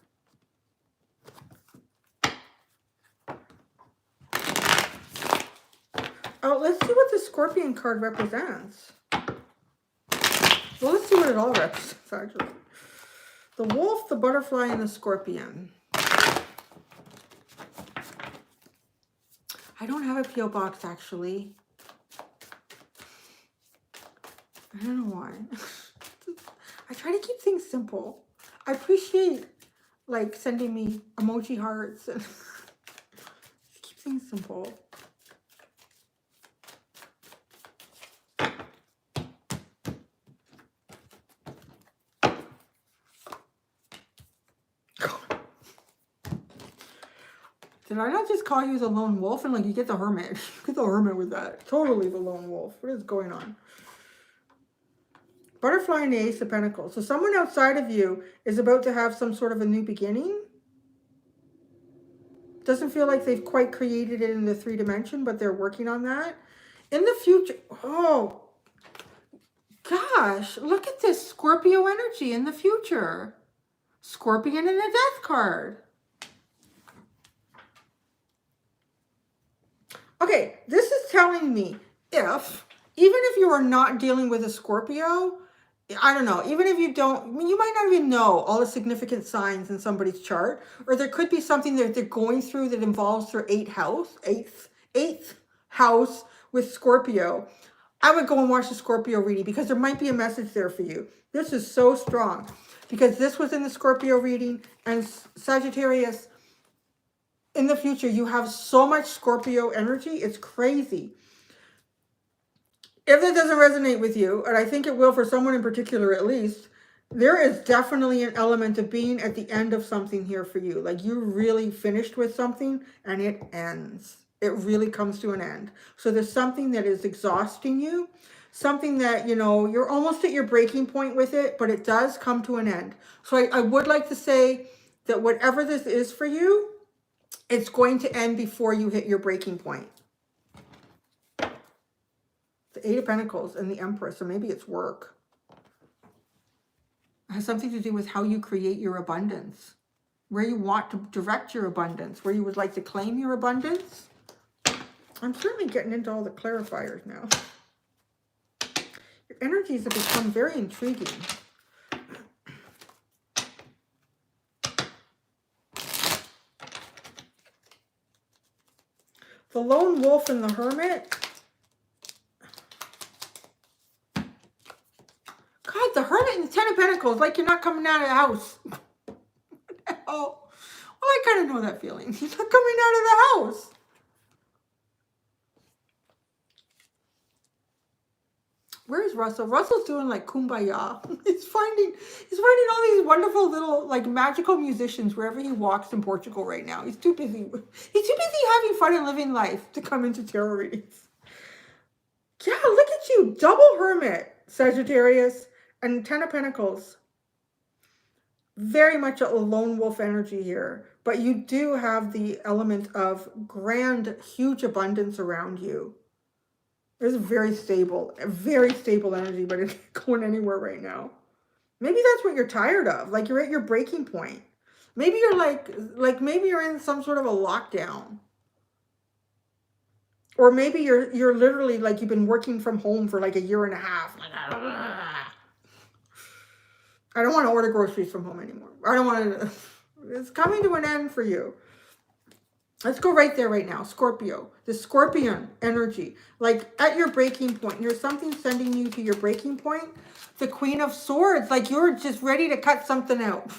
Oh, let's see what the Scorpion card represents. Well, let's see what it all represents, actually. The wolf, the butterfly, and the scorpion. I don't have a P.O. box, actually. I don't know why. I try to keep things simple. I appreciate, like, sending me emoji hearts and keep things simple. Did I not just call you the lone wolf? And like, you get the hermit. You get the hermit with that. Totally the lone wolf. What is going on? Butterfly and the Ace of Pentacles. So someone outside of you is about to have some sort of a new beginning. Doesn't feel like they've quite created it in the 3 dimension, but they're working on that. In the future, oh, gosh, look at this Scorpio energy in the future. Scorpion and a death card. Okay, this is telling me even if you are not dealing with a Scorpio, I don't know, even if you don't, I mean, you might not even know all the significant signs in somebody's chart, or there could be something that they're going through that involves their eighth house with Scorpio. I would go and watch the Scorpio reading because there might be a message there for you. This is so strong because this was in the Scorpio reading, and Sagittarius, in the future, you have so much Scorpio energy. It's crazy. If that doesn't resonate with you, and I think it will for someone in particular at least, there is definitely an element of being at the end of something here for you. Like you really finished with something and it ends. It really comes to an end. So there's something that is exhausting you, something that, you know, you're almost at your breaking point with it, but it does come to an end. So I would like to say that whatever this is for you, it's going to end before you hit your breaking point. The 8 of Pentacles and the Empress, or maybe it's work. It has something to do with how you create your abundance, where you want to direct your abundance, where you would like to claim your abundance. I'm certainly getting into all the clarifiers now. Your energies have become very intriguing. The Lone Wolf and the Hermit. God, the Hermit and the 10 of Pentacles, like you're not coming out of the house. Oh, well, I kind of know that feeling. You're not coming out of the house. Where's Russell? Russell's doing like kumbaya. He's finding all these wonderful little like magical musicians wherever he walks in Portugal right now. He's too busy. He's too busy having fun and living life to come into tarot readings. Yeah, look at you. Double Hermit, Sagittarius, and 10 of Pentacles. Very much a lone wolf energy here. But you do have the element of grand, huge abundance around you. There's a very stable energy, but it's not going anywhere right now. Maybe that's what you're tired of. Like you're at your breaking point. Maybe you're like maybe you're in some sort of a lockdown. Or maybe you're literally like you've been working from home for like a year and a half. Like, I don't want to order groceries from home anymore. I don't want to. It's coming to an end for you. Let's go right there right now. Scorpio, the Scorpion energy, like at your breaking point. There's something sending you to your breaking point. The Queen of Swords, like you're just ready to cut something out.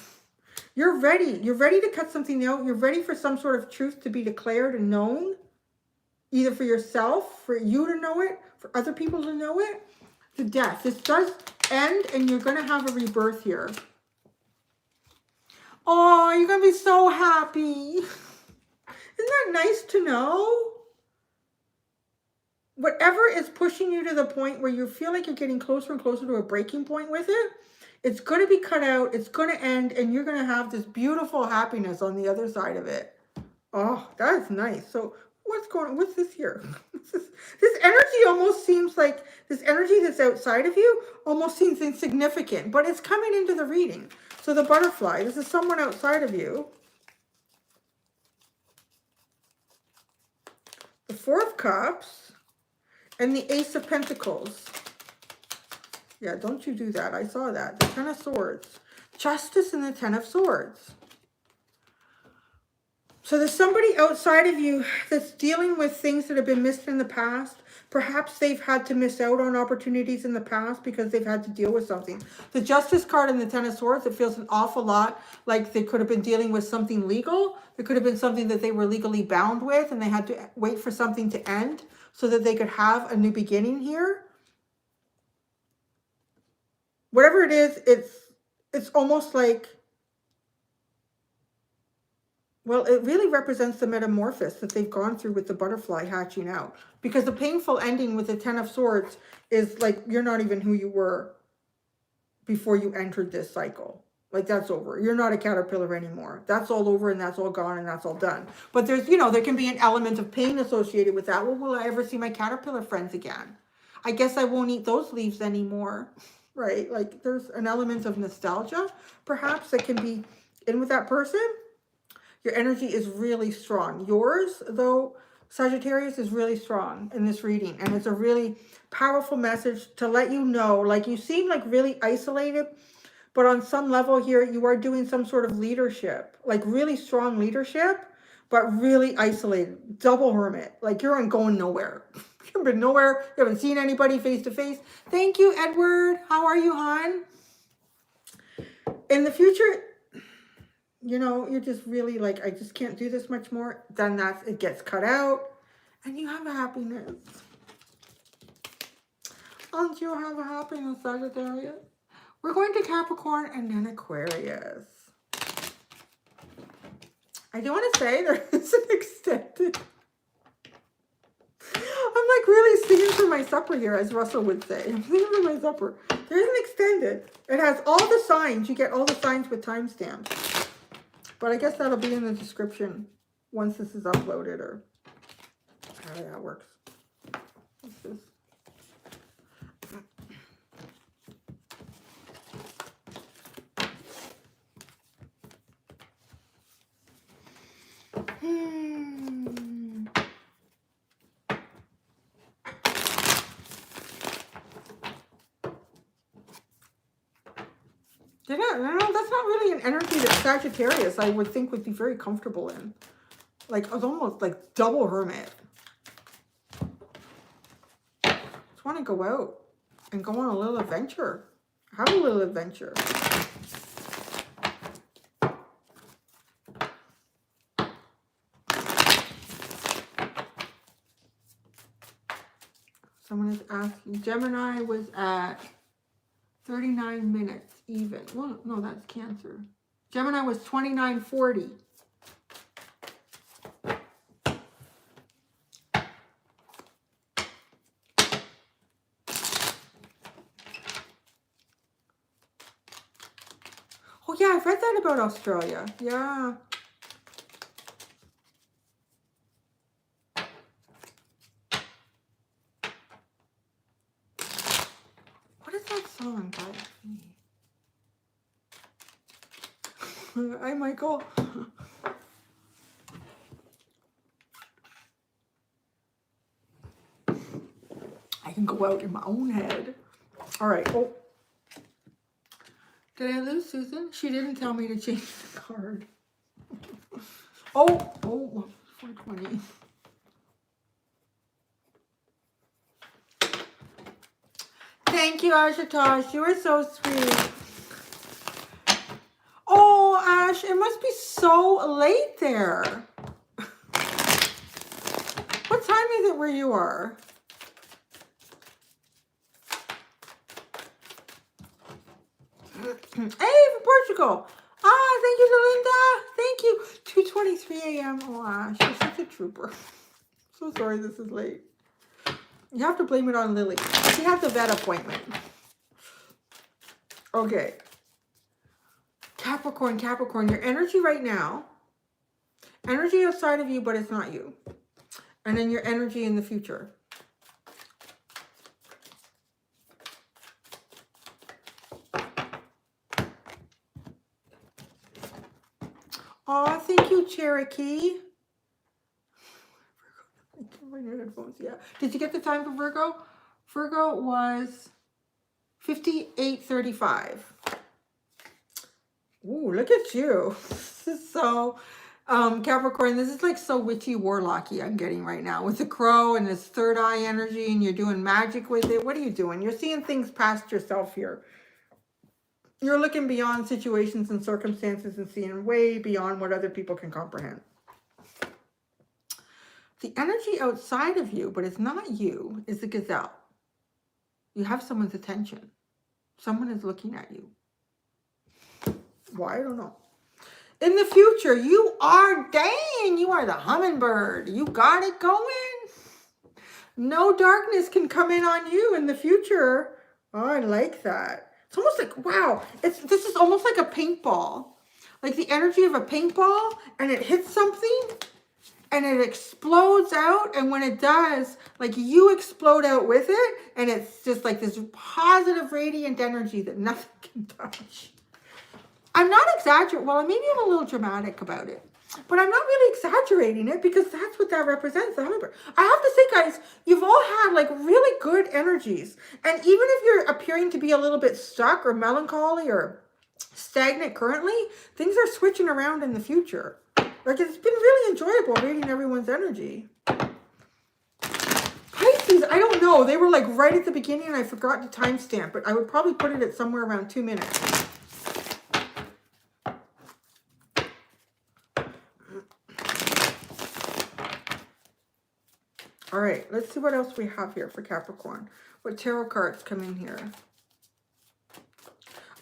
You're ready. You're ready to cut something out. You're ready for some sort of truth to be declared and known. Either for yourself, for you to know it, for other people to know it. The Death. This does end and you're going to have a rebirth here. Oh, you're going to be so happy. Isn't that nice to know? Whatever is pushing you to the point where you feel like you're getting closer and closer to a breaking point with it, it's going to be cut out, it's going to end, and you're going to have this beautiful happiness on the other side of it. Oh, that is nice. So what's this here? This energy almost seems like, this energy that's outside of you almost seems insignificant, but it's coming into the reading. So the butterfly, this is someone outside of you. The Four of Cups and the Ace of Pentacles. Yeah, don't you do that. I saw that. The Ten of Swords. Justice and the Ten of Swords. So there's somebody outside of you that's dealing with things that have been missed in the past. Perhaps they've had to miss out on opportunities in the past because they've had to deal with something. The Justice card and the Ten of Swords, it feels an awful lot like they could have been dealing with something legal. There could have been something that they were legally bound with and they had to wait for something to end so that they could have a new beginning here. Whatever it is, it's almost like, well, it really represents the metamorphosis that they've gone through with the butterfly hatching out. Because the painful ending with the Ten of Swords is like, you're not even who you were before you entered this cycle. Like, that's over. You're not a caterpillar anymore. That's all over and that's all gone and that's all done. But there's, you know, there can be an element of pain associated with that. Well, will I ever see my caterpillar friends again? I guess I won't eat those leaves anymore. Right? Like, there's an element of nostalgia, perhaps, that can be in with that person. Your energy is really strong. Yours, though, Sagittarius, is really strong in this reading. And it's a really powerful message to let you know, like, you seem like really isolated, but on some level here, you are doing some sort of leadership, like really strong leadership, but really isolated, double hermit. Like, you're going nowhere. You've been nowhere. You haven't seen anybody face to face. Thank you, Edward. How are you, hon? In the future, you know, you're just really like, I just can't do this much more. Then it gets cut out and you have a happiness. And you have a happiness, Sagittarius. We're going to Capricorn and then Aquarius. I do want to say there is an extended. I'm like really singing for my supper here, as Russell would say. I'm singing for my supper. There's an extended. It has all the signs. You get all the signs with timestamps. But I guess that'll be in the description once this is uploaded, or how that works. What's this? That's not really an energy that Sagittarius, I would think, would be very comfortable in. Like, it's almost like double hermit. Just want to go out and go on a little adventure. Have a little adventure. Someone is asking, Gemini was at 39 minutes even. Well, no, that's Cancer. Gemini was 29:40. Oh yeah, I've read that about Australia. Yeah. What is that song by? Hi, Michael. I can go out in my own head. All right. Oh. Did I lose Susan? She didn't tell me to change the card. Oh, 420. Thank you, Ashutosh. You are so sweet. Oh, Ash, it must be so late there. What time is it where you are? Hey, from Portugal. Ah, thank you, Linda. Thank you. 2:23 a.m. Oh, she's such a trooper. So sorry this is late. You have to blame it on Lily. She has a vet appointment. Okay. Capricorn, Capricorn, your energy right now. Energy outside of you, but it's not you. And then your energy in the future. Oh, thank you, Cherokee. Yeah. Did you get the time for Virgo? Virgo was 58:35. Ooh, look at you. This is so, Capricorn, this is like so witchy warlocky I'm getting right now with the crow and this third eye energy, and you're doing magic with it. What are you doing? You're seeing things past yourself here. You're looking beyond situations and circumstances and seeing way beyond what other people can comprehend. The energy outside of you, but it's not you, is the gazelle. You have someone's attention. Someone is looking at you. Why? I don't know. In the future, you are the hummingbird. You got it going. No darkness can come in on you in the future. Oh, I like that. It's almost like, wow, this is almost like a paintball. Like the energy of a paintball, and it hits something, and it explodes out, and when it does, like you explode out with it, and it's just like this positive, radiant energy that nothing can touch. I'm not exaggerating. Well, maybe I'm a little dramatic about it, but I'm not really exaggerating it because that's what that represents, the hummingbird. I have to say, guys, you've all had like really good energies. And even if you're appearing to be a little bit stuck or melancholy or stagnant currently, things are switching around in the future. Like, it's been really enjoyable reading everyone's energy. Pisces, I don't know. They were like right at the beginning and I forgot to timestamp, but I would probably put it at somewhere around 2 minutes. All right, let's see what else we have here for Capricorn. What tarot cards come in here?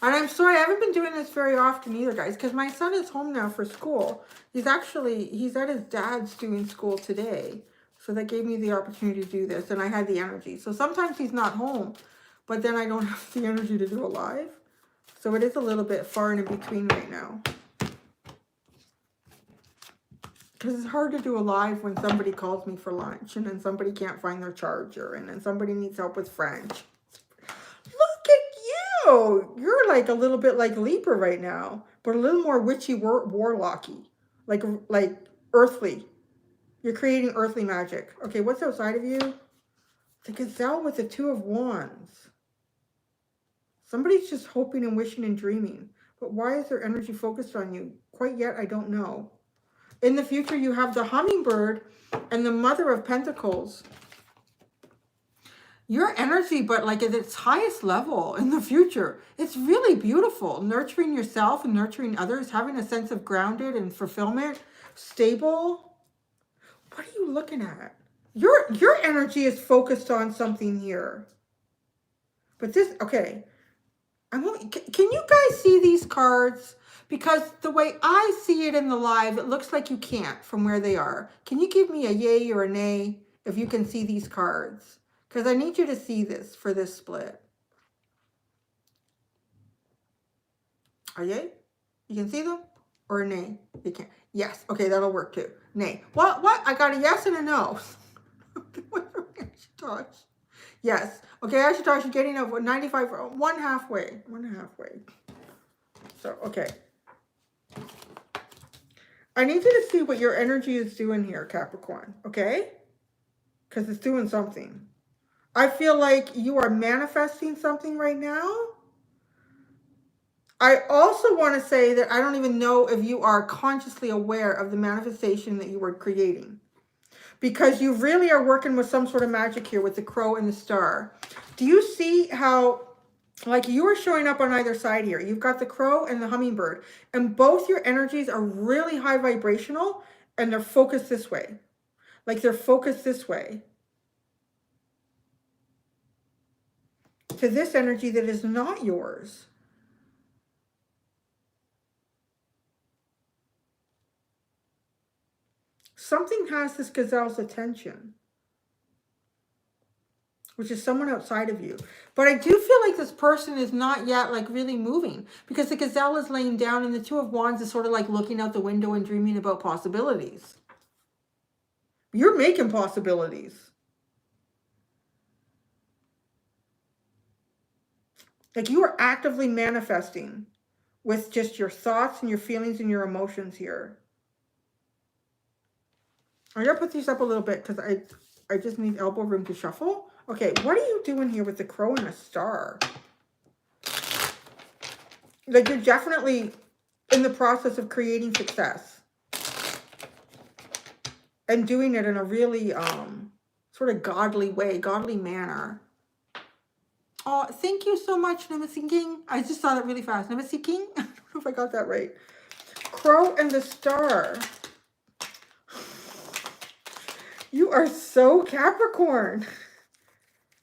And I'm sorry, I haven't been doing this very often either, guys, because my son is home now for school. He's at his dad's doing school today. So that gave me the opportunity to do this, and I had the energy. So sometimes he's not home, but then I don't have the energy to do a live. So it is a little bit far in between right now. Because it's hard to do a live when somebody calls me for lunch, and then somebody can't find their charger, and then somebody needs help with French. Look at you! You're like a little bit like Libra right now, but a little more witchy, warlocky, like earthly. You're creating earthly magic. Okay, what's outside of you? The gazelle with the 2 of Wands. Somebody's just hoping and wishing and dreaming. But why is their energy focused on you? Quite yet, I don't know. In the future, you have the hummingbird and the Mother of Pentacles. Your energy, but like at its highest level in the future, it's really beautiful. Nurturing yourself and nurturing others, having a sense of grounded and fulfillment, stable. What are you looking at? Your energy is focused on something here. But this, okay. Can you guys see these cards? Because the way I see it in the live, it looks like you can't from where they are. Can you give me a yay or a nay if you can see these cards? Because I need you to see this for this split. A yay? You can see them? Or a nay? You can't. Yes. Okay, that'll work too. Nay. What? I got a yes and a no. Yes. Okay, Ashutosh, you're getting a 95, one halfway. So, okay. I need you to see what your energy is doing here, Capricorn, okay? Because it's doing something. I feel like you are manifesting something right now. I also want to say that I don't even know if you are consciously aware of the manifestation that you were creating. Because you really are working with some sort of magic here with the crow and the star. Do you see how, like, you are showing up on either side here? You've got the crow and the hummingbird. And both your energies are really high vibrational. And they're focused this way. Like, they're focused this way. To this energy that is not yours. Something has this gazelle's attention, which is someone outside of you. But I do feel like this person is not yet like really moving, because the gazelle is laying down and the Two of Wands is sort of like looking out the window and dreaming about possibilities. You're making possibilities. Like you are actively manifesting with just your thoughts and your feelings and your emotions here. I'm going to put these up a little bit because I just need elbow room to shuffle. Okay, what are you doing here with the crow and a star? Like you're definitely in the process of creating success. And doing it in a really sort of godly way, godly manner. Oh, thank you so much, Namaste King. I just saw that really fast. Namaste King? I don't know if I got that right. Crow and the star. You are so Capricorn.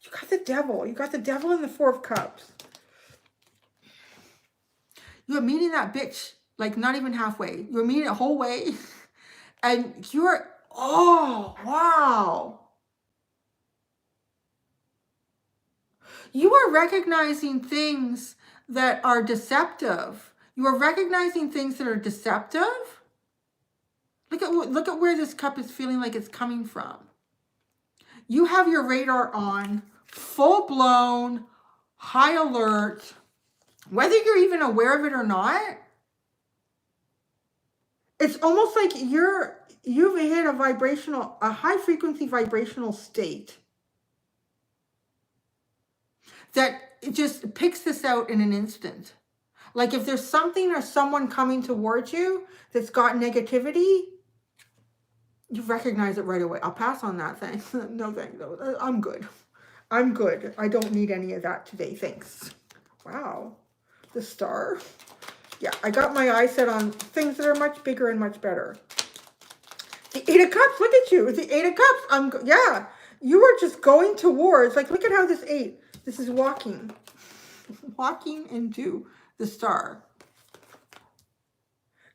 You got the devil. You got the devil in the Four of Cups. You are meeting that bitch, like not even halfway. You are meeting a whole way. And you're, oh, wow. You are recognizing things that are deceptive. You are recognizing things that are deceptive. Look at where this cup is feeling like it's coming from. You have your radar on, full blown, high alert, whether you're even aware of it or not. It's almost like you've hit a high frequency vibrational state that it just picks this out in an instant. Like if there's something or someone coming towards you that's got negativity, you recognize it right away. I'll pass on that, thanks. No, thanks. I'm good. I'm good. I don't need any of that today, thanks. Wow. The star. Yeah, I got my eyes set on things that are much bigger and much better. The Eight of Cups, look at you. The Eight of Cups. Yeah, you are just going towards, like, look at how this eight. This is walking into the star.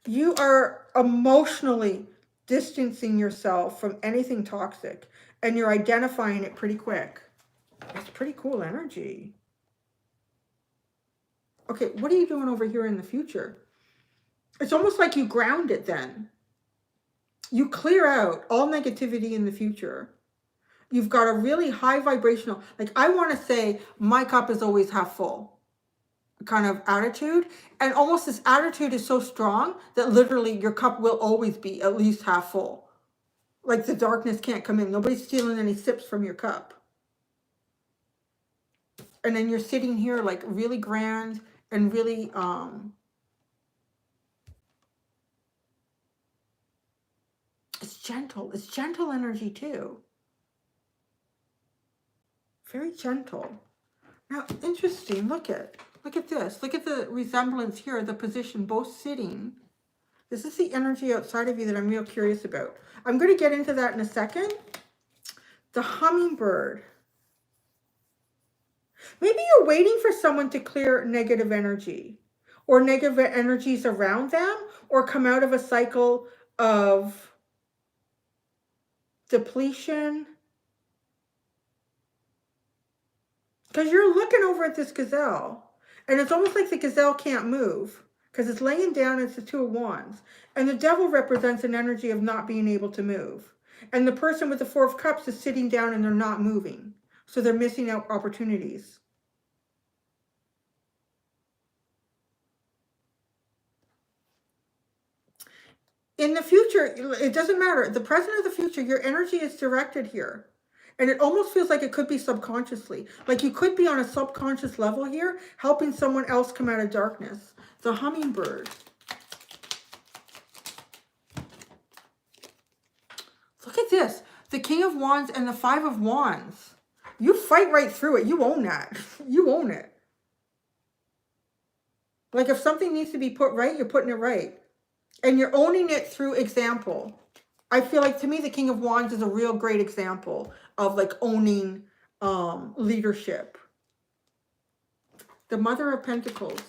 You are emotionally distancing yourself from anything toxic, and you're identifying it pretty quick. That's pretty cool energy. Okay, what are you doing over here in the future? It's almost like you ground it then. You clear out all negativity in the future. You've got a really high vibrational, like I want to say my cup is always half full kind of attitude. And almost this attitude is so strong that literally your cup will always be at least half full. Like the darkness can't come in. Nobody's stealing any sips from your cup. And then you're sitting here like really grand and really, it's gentle. It's gentle energy too. Very gentle. Now, interesting. Look at this. Look at the resemblance here, the position, both sitting. This is the energy outside of you that I'm real curious about. I'm going to get into that in a second. The hummingbird. Maybe you're waiting for someone to clear negative energy or negative energies around them or come out of a cycle of depletion. Because you're looking over at this gazelle and it's almost like the gazelle can't move because it's laying down. It's the Two of Wands, and the devil represents an energy of not being able to move. And the person with the Four of Cups is sitting down and they're not moving. So they're missing out opportunities. In the future, it doesn't matter. The present or the future, your energy is directed here. And it almost feels like it could be subconsciously. Like you could be on a subconscious level here, helping someone else come out of darkness. The hummingbird. Look at this. The King of Wands and the Five of Wands. You fight right through it. You own that. You own it. Like if something needs to be put right, you're putting it right. And you're owning it through example. I feel like to me, the King of Wands is a real great example of like owning leadership. The Mother of Pentacles.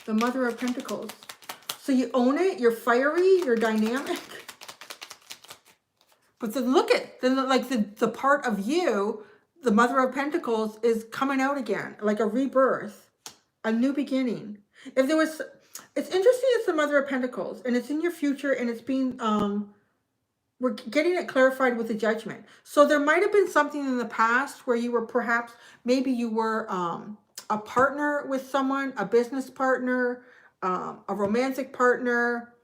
The Mother of Pentacles. So you own it, you're fiery, you're dynamic. But then look at, then like the part of you, the Mother of Pentacles, is coming out again, like a rebirth, a new beginning. If there was, it's interesting, it's the Mother of Pentacles, and it's in your future, and it's being, we're getting it clarified with the Judgment. So there might have been something in the past where you were perhaps, maybe you were a partner with someone, a business partner, a romantic partner,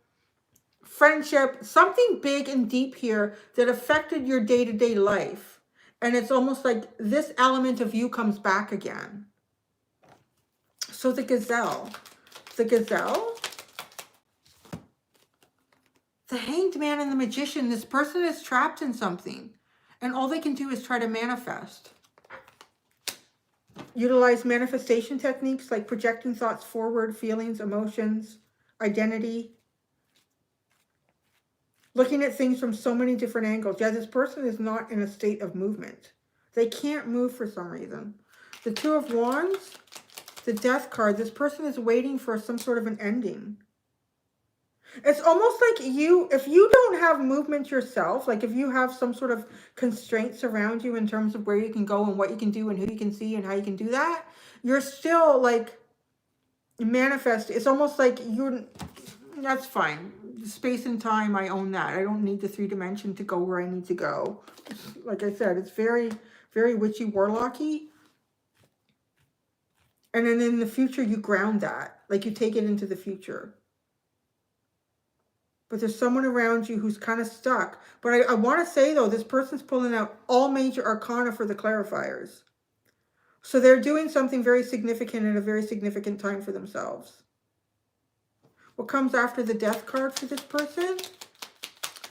friendship, something big and deep here that affected your day-to-day life. And it's almost like this element of you comes back again. So the gazelle, the Hanged Man and the Magician, this person is trapped in something, and all they can do is try to manifest. Utilize manifestation techniques like projecting thoughts forward, feelings, emotions, identity. Looking at things from so many different angles. Yeah, this person is not in a state of movement. They can't move for some reason. The Two of Wands, the Death card, this person is waiting for some sort of an ending. It's almost like you, if you don't have movement yourself, like if you have some sort of constraints around you in terms of where you can go and what you can do and who you can see and how you can do that, you're still like manifest. It's almost like you're, that's fine. Space and time, I own that. I don't need the 3-dimension to go where I need to go. Like I said, it's very, very witchy, warlocky. And then in the future, you ground that. Like you take it into the future. But there's someone around you who's kind of stuck. But I want to say, though, this person's pulling out all major arcana for the clarifiers. So they're doing something very significant at a very significant time for themselves. What comes after the Death card for this person?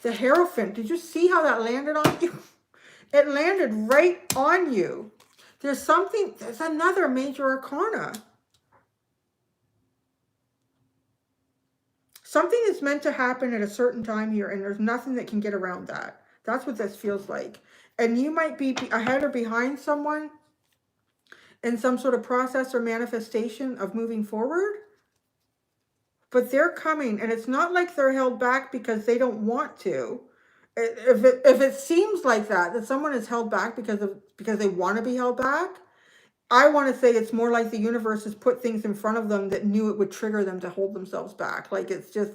The Hierophant. Did you see how that landed on you? It landed right on you. There's something, there's another major arcana. Something is meant to happen at a certain time here, and there's nothing that can get around that. That's what this feels like. And you might be ahead or behind someone in some sort of process or manifestation of moving forward. But they're coming, and it's not like they're held back because they don't want to. If it seems like that someone is held back because they want to be held back, I want to say it's more like the universe has put things in front of them that knew it would trigger them to hold themselves back. Like it's just,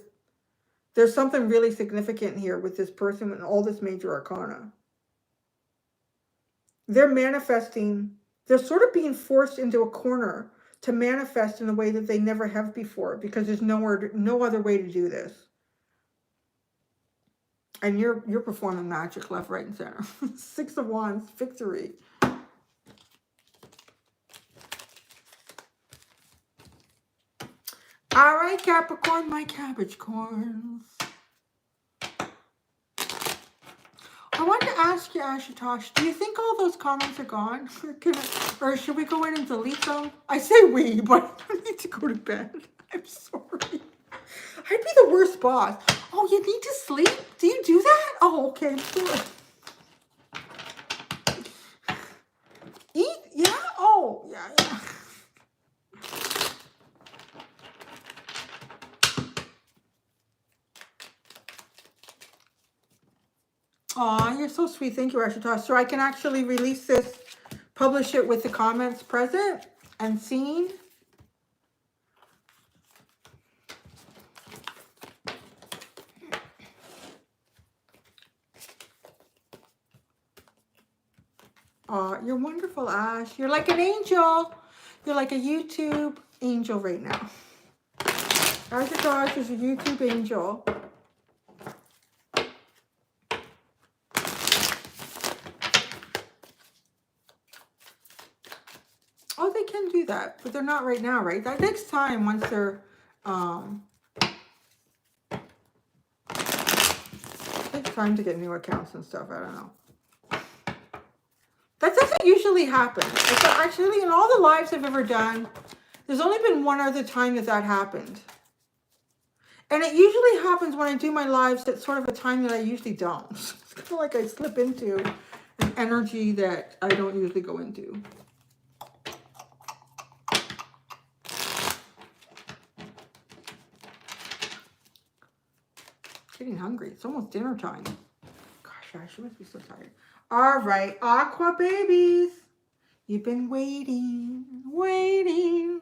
there's something really significant here with this person and all this major arcana. They're manifesting, they're sort of being forced into a corner to manifest in a way that they never have before, because there's no other way to do this. And you're performing magic left, right, and center. 6 of Wands, victory. All right, Capricorn, my cabbage corns. I wanted to ask you, Ashutosh, do you think all those comments are gone? Or should we go in and delete them? I say we, but I need to go to bed. I'm sorry. I'd be the worst boss. Oh, you need to sleep? Do you do that? Oh, okay. Eat? Yeah? Oh, yeah. Aw, you're so sweet. Thank you, Ashutosh. So I can actually release this, publish it with the comments present and seen. Aw, you're wonderful, Ash. You're like an angel. You're like a YouTube angel right now. Ashutosh is a YouTube angel. Oh, they can do that, but they're not right now, right? That takes time once they're, it takes time to get new accounts and stuff. I don't know. That doesn't usually happen. It's actually, in all the lives I've ever done, there's only been one other time that happened. And it usually happens when I do my lives at sort of a time that I usually don't. It's kind of like I slip into an energy that I don't usually go into. Getting hungry. It's almost dinner time. Gosh. Gosh, she must be so tired. All right, Aqua babies. You've been waiting, waiting.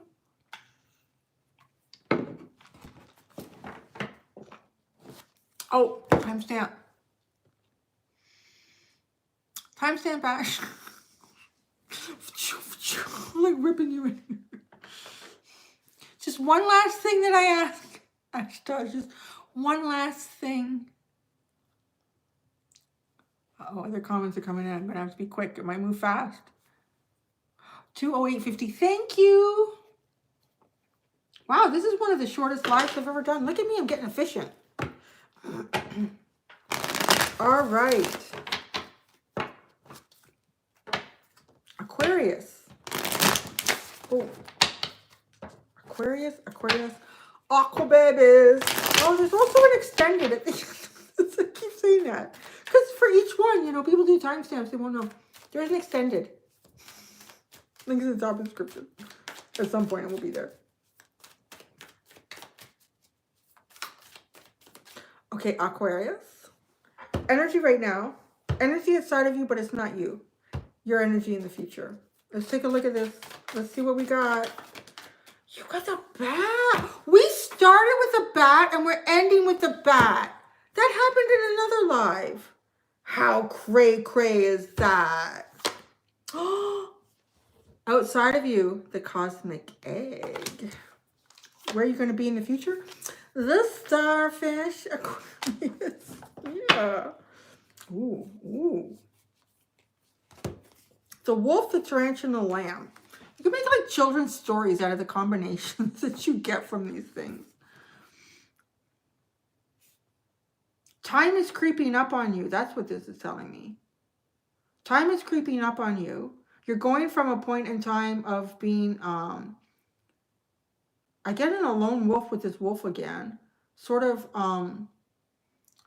Oh, timestamp. Timestamp, Ash. I'm like ripping you in. Just one last thing that I ask. Ash does just one last thing. Uh-oh, other comments are coming in. I'm gonna have to be quick. It might move fast. 20850. Thank you. Wow, this is one of the shortest lives I've ever done. Look at me, I'm getting efficient. All right. Aquarius. Oh. Aquarius. Aqua babies. Oh, there's also an extended. I keep saying that. Because for each one, you know, people do timestamps. They won't know. There's an extended. Link in the top description. At some point, it will be there. Okay, Aquarius. Energy right now. Energy inside of you, but it's not you. Your energy in the future. Let's take a look at this. Let's see what we got. You got the bat. We started with the bat and we're ending with the bat. That happened in another live. How cray is that? Outside of you, the cosmic egg. Where are you going to be in the future? The starfish. Aquarius. Yeah. Ooh. The wolf, the tarantula, and the lamb. You can make like children's stories out of the combinations that you get from these things. Time is creeping up on you. That's what this is telling me. Time is creeping up on you. You're going from a point in time of being, I get in a lone wolf with this wolf again. Sort of,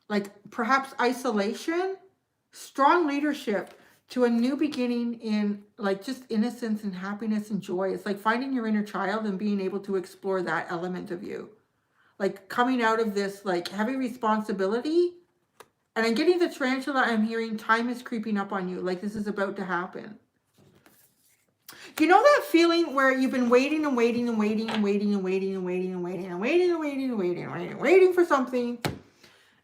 like perhaps isolation, strong leadership, to a new beginning in like just innocence and happiness and joy. It's like finding your inner child and being able to explore that element of you. Like coming out of this like heavy responsibility. And I'm getting the tarantula, I'm hearing time is creeping up on you. Like this is about to happen. You know that feeling where you've been waiting and waiting and waiting and waiting and waiting and waiting and waiting and waiting and waiting and waiting and waiting and waiting for something.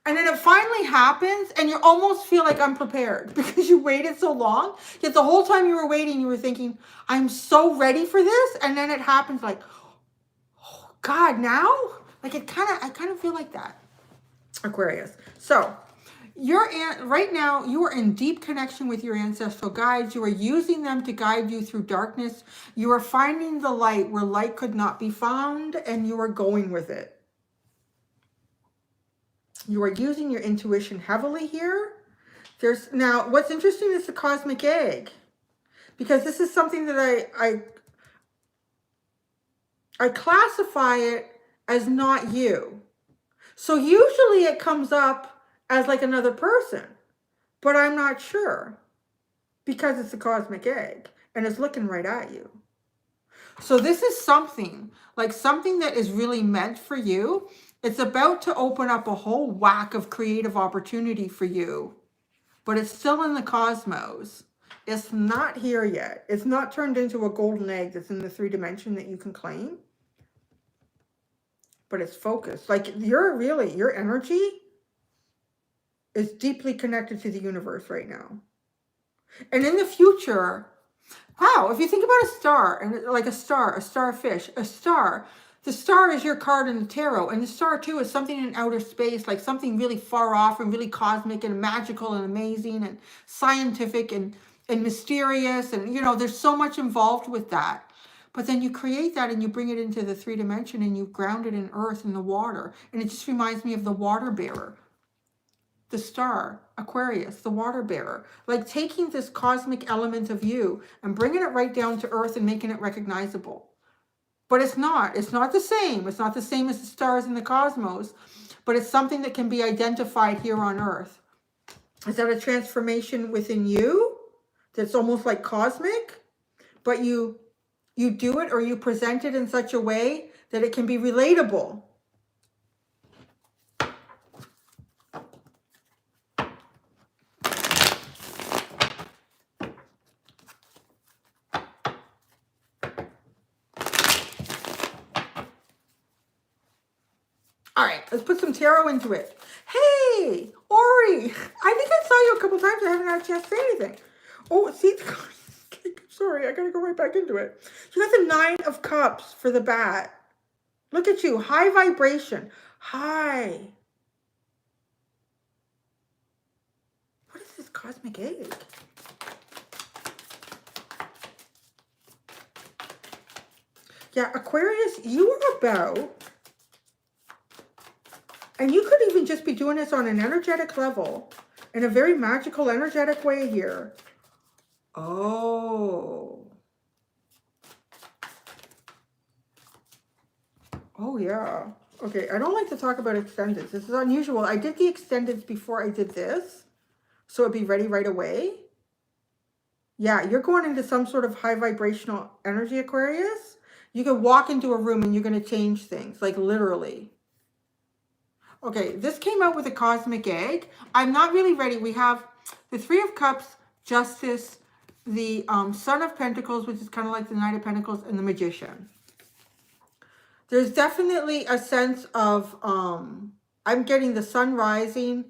And then it finally happens and you almost feel like unprepared because you waited so long. Yet the whole time you were waiting, you were thinking, I'm so ready for this. And then it happens like, oh God, now? Like I kind of feel like that. Aquarius. So right now, you are in deep connection with your ancestral guides. You are using them to guide you through darkness. You are finding the light where light could not be found and you are going with it. You are using your intuition heavily here. Now, what's interesting is the cosmic egg. Because this is something that I classify it as not you. So usually it comes up as like another person. But I'm not sure. Because it's a cosmic egg. And it's looking right at you. So this is something. Like something that is really meant for you. It's about to open up a whole whack of creative opportunity for you, but it's still in the cosmos. It's not here yet. It's not turned into a golden egg that's in the 3D that you can claim, but it's focused. Like your energy is deeply connected to the universe right now. And in the future, wow, if you think about a star, and like a starfish, a star, the star is your card in the tarot, and the star too is something in outer space, like something really far off and really cosmic and magical and amazing and scientific and mysterious. And, you know, there's so much involved with that. But then you create that and you bring it into the 3D and you ground it in earth and the water. And it just reminds me of the water bearer, the star, Aquarius, the water bearer. Like taking this cosmic element of you and bringing it right down to earth and making it recognizable. But it's not the same. It's not the same as the stars in the cosmos, but it's something that can be identified here on earth. Is that a transformation within you that's almost like cosmic, but you do it or you present it in such a way that it can be relatable? right, let's put some tarot into it. Hey, Ori, I think I saw you a couple times. I haven't had a chance to say anything. Oh, see, sorry, I gotta go right back into it. You got the 9 of Cups for the bat. Look at you, high vibration, high. What is this cosmic egg? Yeah, Aquarius, you are about, and you could even just be doing this on an energetic level, in a very magical, energetic way here. Oh. Oh, yeah. Okay, I don't like to talk about extendeds. This is unusual. I did the extendeds before I did this, so it'd be ready right away. Yeah, you're going into some sort of high vibrational energy, Aquarius. You can walk into a room and you're going to change things, like literally. Okay, this came out with a cosmic egg. I'm not really ready. We have the 3 of Cups, Justice, the Son of Pentacles, which is kind of like the Knight of Pentacles, and the Magician. There's definitely a sense of, I'm getting the sun rising,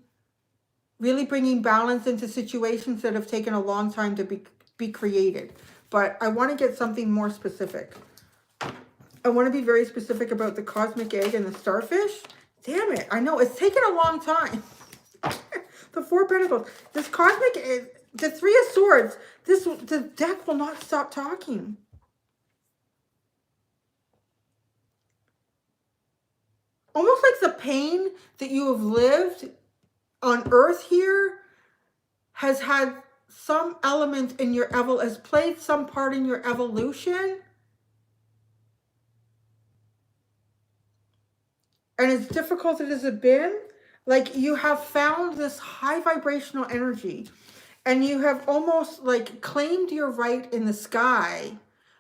really bringing balance into situations that have taken a long time to be created. But I want to get something more specific. I want to be very specific about the cosmic egg and the starfish. Damn it. I know. It's taken a long time. The 4 of Pentacles. This cosmic egg, the 3 of Swords. The deck will not stop talking. Almost like the pain that you have lived on Earth here has had some element in your has played some part in your evolution. And as difficult as it has been, like you have found this high vibrational energy and you have almost like claimed your right in the sky,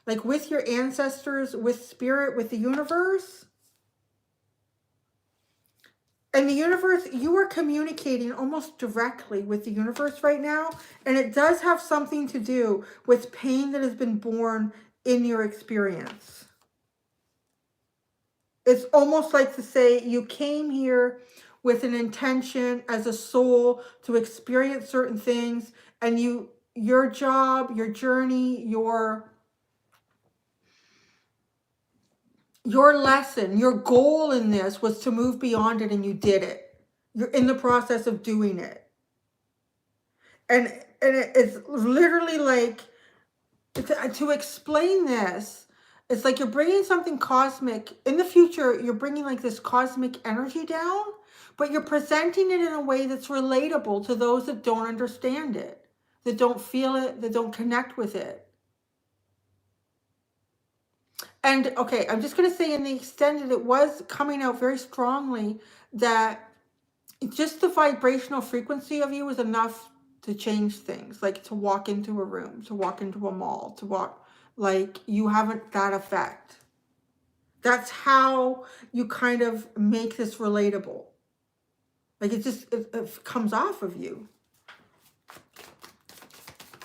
like with your ancestors, with spirit, with the universe. And the universe, you are communicating almost directly with the universe right now. And it does have something to do with pain that has been born in your experience. It's almost like to say you came here with an intention as a soul to experience certain things, and your job, your journey, your lesson, your goal in this was to move beyond it, and you did it. You're in the process of doing it. And it's literally like, to explain this, it's like you're bringing something cosmic. In the future, you're bringing like this cosmic energy down, but you're presenting it in a way that's relatable to those that don't understand it, that don't feel it, that don't connect with it. And okay, I'm just going to say in the extended, it was coming out very strongly that just the vibrational frequency of you was enough to change things, like to walk into a room, to walk into a mall, to walk, like you haven't that effect. That's how you kind of make this relatable. Like it comes off of you.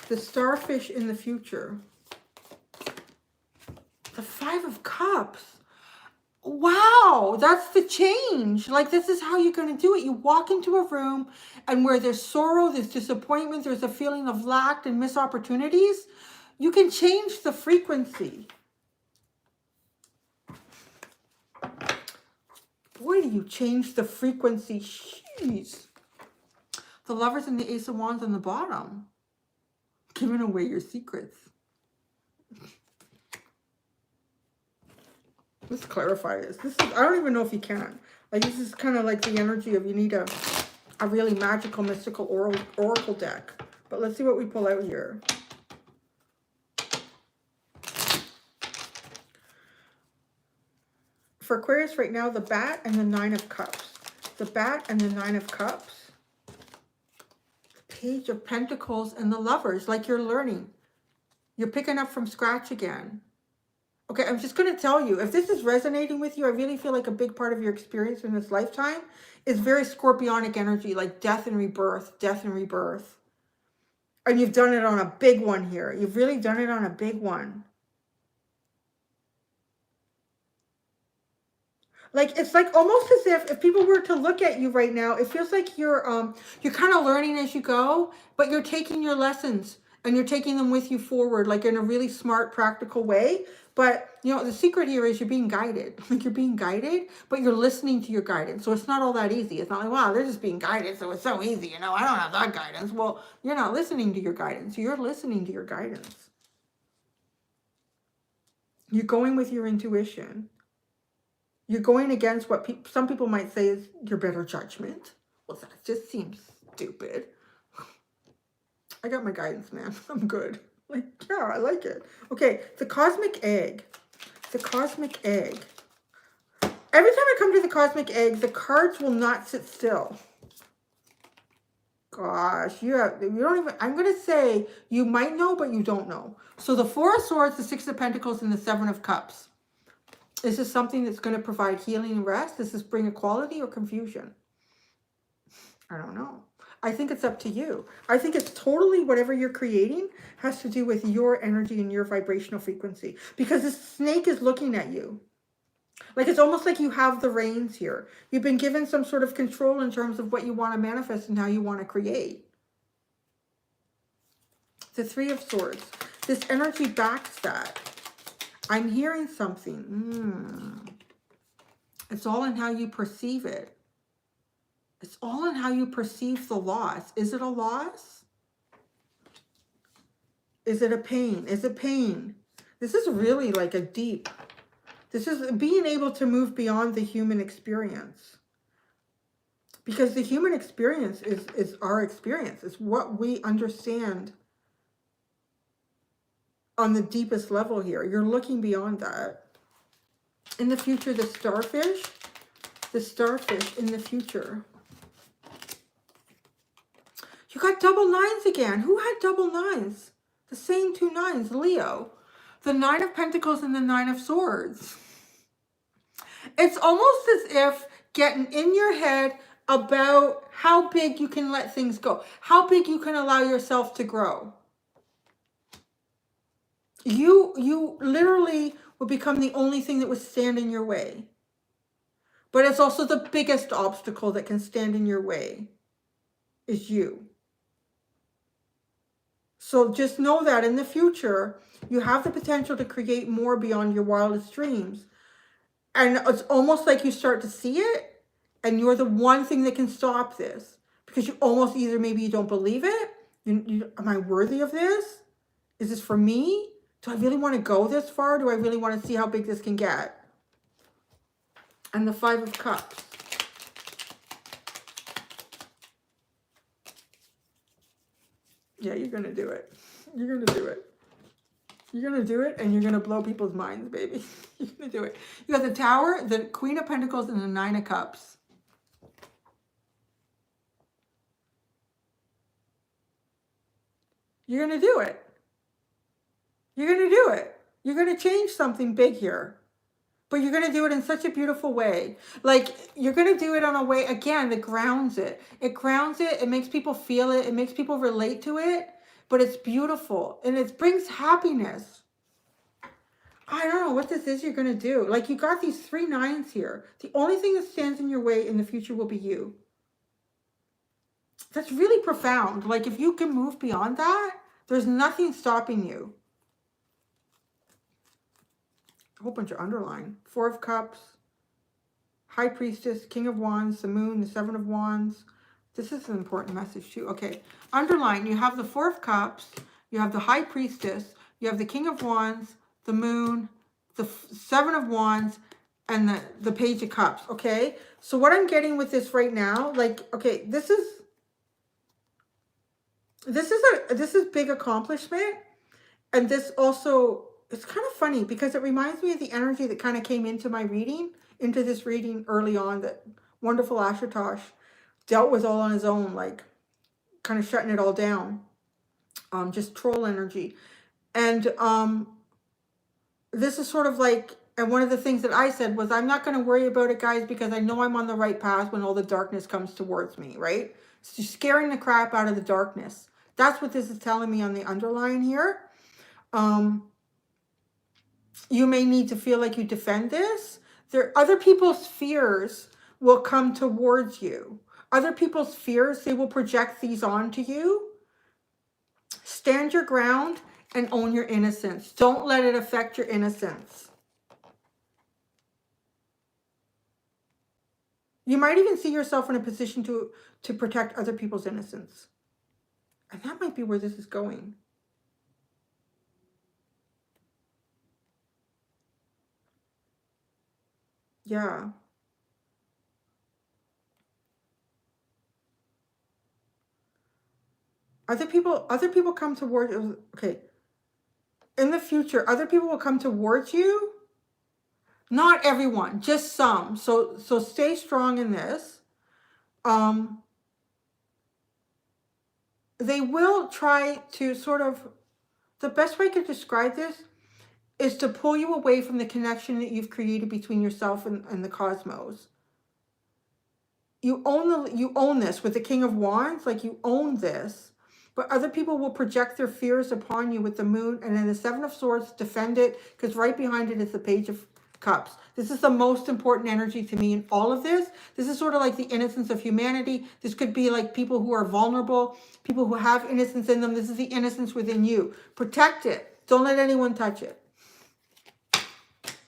The starfish in the future. The 5 of Cups. Wow, that's the change. Like this is how you're going to do it. You walk into a room and where there's sorrow, there's disappointment, there's a feeling of lack and missed opportunities, you can change the frequency. Boy, do you change the frequency. Jeez. The Lovers and the Ace of Wands on the bottom. Giving away your secrets. Let's clarify this. This is, I don't even know if you can. Like this is kind of like the energy of you need a really magical, mystical oracle deck. But let's see what we pull out here. For Aquarius right now, the Bat and the 9 of Cups. The Bat and the 9 of Cups. The Page of Pentacles and the Lovers, like you're learning. You're picking up from scratch again. Okay, I'm just going to tell you, if this is resonating with you, I really feel like a big part of your experience in this lifetime is very scorpionic energy, like death and rebirth, death and rebirth. And you've done it on a big one here. You've really done it on a big one. Like, it's like almost as if people were to look at you right now, it feels like you're kind of learning as you go, but you're taking your lessons and you're taking them with you forward, like in a really smart, practical way. But, you know, the secret here is you're being guided. Like, you're being guided, but you're listening to your guidance. So it's not all that easy. It's not like, wow, they're just being guided, so it's so easy. You know, I don't have that guidance. Well, you're not listening to your guidance. You're listening to your guidance. You're going with your intuition. You're going against what some people might say is your better judgment. Well, that just seems stupid. I got my guidance, man. I'm good. Like, yeah, I like it. Okay, the cosmic egg. The cosmic egg. Every time I come to the cosmic egg, the cards will not sit still. Gosh, you don't even, I'm going to say you might know, but you don't know. So the Four of Swords, the Six of Pentacles, and the Seven of Cups. Is this something that's going to provide healing and rest? Does this bring equality or confusion? I don't know. I think it's up to you. I think it's totally whatever you're creating has to do with your energy and your vibrational frequency. Because this snake is looking at you. Like, it's almost like you have the reins here. You've been given some sort of control in terms of what you want to manifest and how you want to create. The Three of Swords. This energy backs that. I'm hearing something. It's all in how you perceive it. It's all in how you perceive the loss. Is it a loss? Is it a pain? Is it pain? This is really like a deep. This is being able to move beyond the human experience. Because the human experience is our experience. It's what we understand on the deepest level here. You're looking beyond that. In the future, the starfish in the future. You got double nines again. Who had double nines? The same two nines, Leo. The Nine of Pentacles and the Nine of Swords. It's almost as if getting in your head about how big you can let things go. How big you can allow yourself to grow. You literally will become the only thing that would stand in your way. But it's also the biggest obstacle that can stand in your way is you. So just know that in the future, you have the potential to create more beyond your wildest dreams. And it's almost like you start to see it, and you're the one thing that can stop this. Because you almost either, maybe you don't believe it. Am I worthy of this? Is this for me? Do I really want to go this far? Do I really want to see how big this can get? And the Five of Cups. Yeah, you're going to do it. You're going to do it. You're going to do it, and you're going to blow people's minds, baby. You're going to do it. You got the Tower, the Queen of Pentacles, and the Nine of Cups. You're going to do it. You're going to do it. You're going to change something big here. But you're going to do it in such a beautiful way. Like, you're going to do it on a way, again, that grounds it. It grounds it. It makes people feel it. It makes people relate to it. But it's beautiful. And it brings happiness. I don't know what this is you're going to do. Like, you got these three nines here. The only thing that stands in your way in the future will be you. That's really profound. Like, if you can move beyond that, there's nothing stopping you. A whole bunch of underline. Four of Cups, High Priestess, King of Wands, the Moon, the Seven of Wands. This is an important message too. Okay, underline. You have the Four of Cups, you have the High Priestess, you have the King of Wands, the Moon, the Seven of Wands, and the Page of Cups. Okay, so what I'm getting with this right now, like, okay, this is big accomplishment, and this also. It's kind of funny because it reminds me of the energy that kind of came into this reading early on, that wonderful Ashutosh dealt with all on his own, like kind of shutting it all down. Just troll energy. And this is sort of like, and one of the things that I said was, I'm not going to worry about it, guys, because I know I'm on the right path when all the darkness comes towards me, right? It's just scaring the crap out of the darkness. That's what this is telling me on the underline here. You may need to feel like you defend this. Other people's fears will come towards you. Other people's fears, they will project these onto you. Stand your ground and own your innocence. Don't let it affect your innocence. You might even see yourself in a position to protect other people's innocence. And that might be where this is going. Yeah. Other people come towards, okay. In the future, other people will come towards you. Not everyone, just some. So stay strong in this. They will try to sort of, the best way to describe this is to pull you away from the connection that you've created between yourself and the cosmos. You own this with the King of Wands, like you own this. But other people will project their fears upon you with the moon, and then the Seven of Swords, defend it, because right behind it is the Page of Cups. This is the most important energy to me in all of this. This is sort of like the innocence of humanity. This could be like people who are vulnerable, people who have innocence in them. This is the innocence within you. Protect it. Don't let anyone touch it.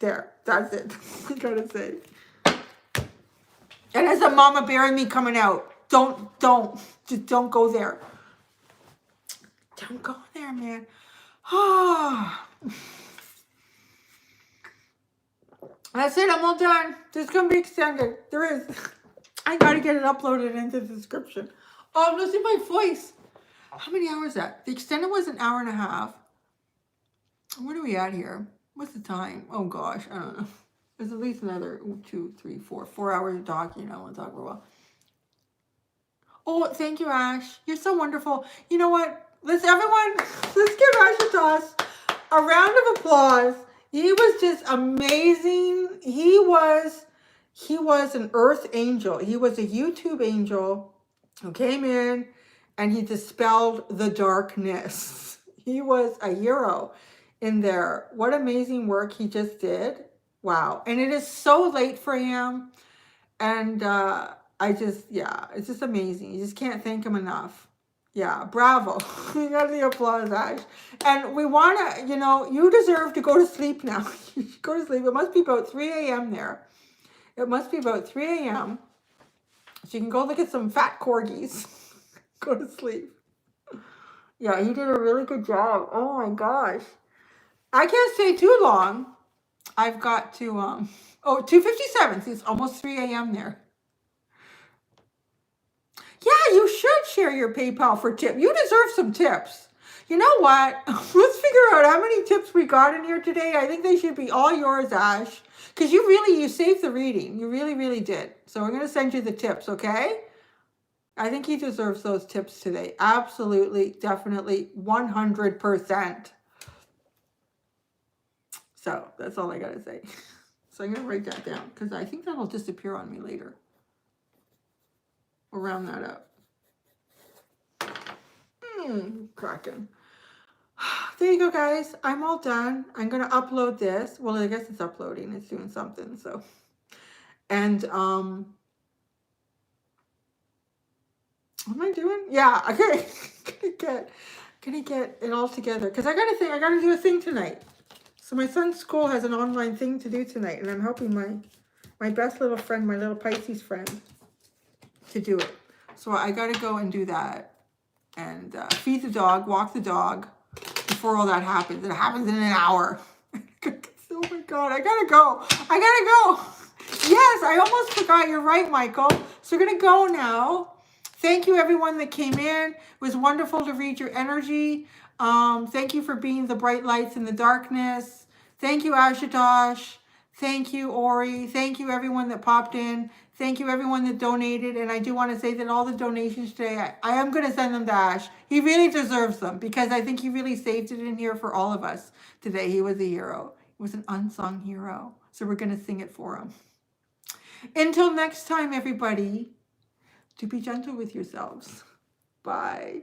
There, that's it. I gotta say. And as a mama bear in me coming out, just don't go there. Don't go there, man. That's it. I'm all done. This is going to be extended. There is. I got to get it uploaded into the description. Oh, listen to my voice. How many hours is that? The extended was an hour and a half. What are we at here? What's the time? Oh, gosh. I don't know. There's at least another 2, 3, 4 hours of talking. I'll talk for a while. Oh, thank you, Ash. You're so wonderful. You know what? Let's give Ash a toss. A round of applause. He was just amazing. He was an earth angel. He was a YouTube angel who came in and he dispelled the darkness. He was a hero in there. What amazing work he just did. Wow. And it is so late for him. And it's just amazing. You just can't thank him enough. Yeah, bravo. You got the applause, Ash. And we want to, you deserve to go to sleep now. You should go to sleep. It must be about 3 a.m. there. It must be about 3 a.m. So you can go look at some fat corgis. Go to sleep. Yeah, he did a really good job. Oh my gosh. I can't stay too long. I've got to, 2:57. See, it's almost 3 a.m. there. Yeah, you should share your PayPal for tip. You deserve some tips. You know what? Let's figure out how many tips we got in here today. I think they should be all yours, Ash. Because you saved the reading. You really, really did. So we're going to send you the tips, okay? I think he deserves those tips today. Absolutely, definitely, 100%. So that's all I got to say. So I'm going to write that down because I think that'll disappear on me later. We'll round that up. Cracking. There you go, guys. I'm all done. I'm going to upload this. Well, I guess it's uploading. It's doing something. So, and, what am I doing? Yeah, okay. Gonna get it all together. Because I got to do a thing tonight. So my son's school has an online thing to do tonight. And I'm helping my best little friend, my little Pisces friend, to do it. So I got to go and do that. And feed the dog, walk the dog before all that happens. It happens in an hour. Oh my God, I gotta go. Yes, I almost forgot. You're right, Michael. So we're gonna go now. Thank you, everyone that came in. It was wonderful to read your energy. Thank you for being the bright lights in the darkness. Thank you, Ashutosh. Thank you, Ori. Thank you, everyone that popped in. Thank you, everyone that donated. And I do want to say that all the donations today, I am going to send them to Ash. He really deserves them because I think he really saved it in here for all of us today. He was a hero. He was an unsung hero. So we're going to sing it for him. Until next time, everybody, do be gentle with yourselves. Bye.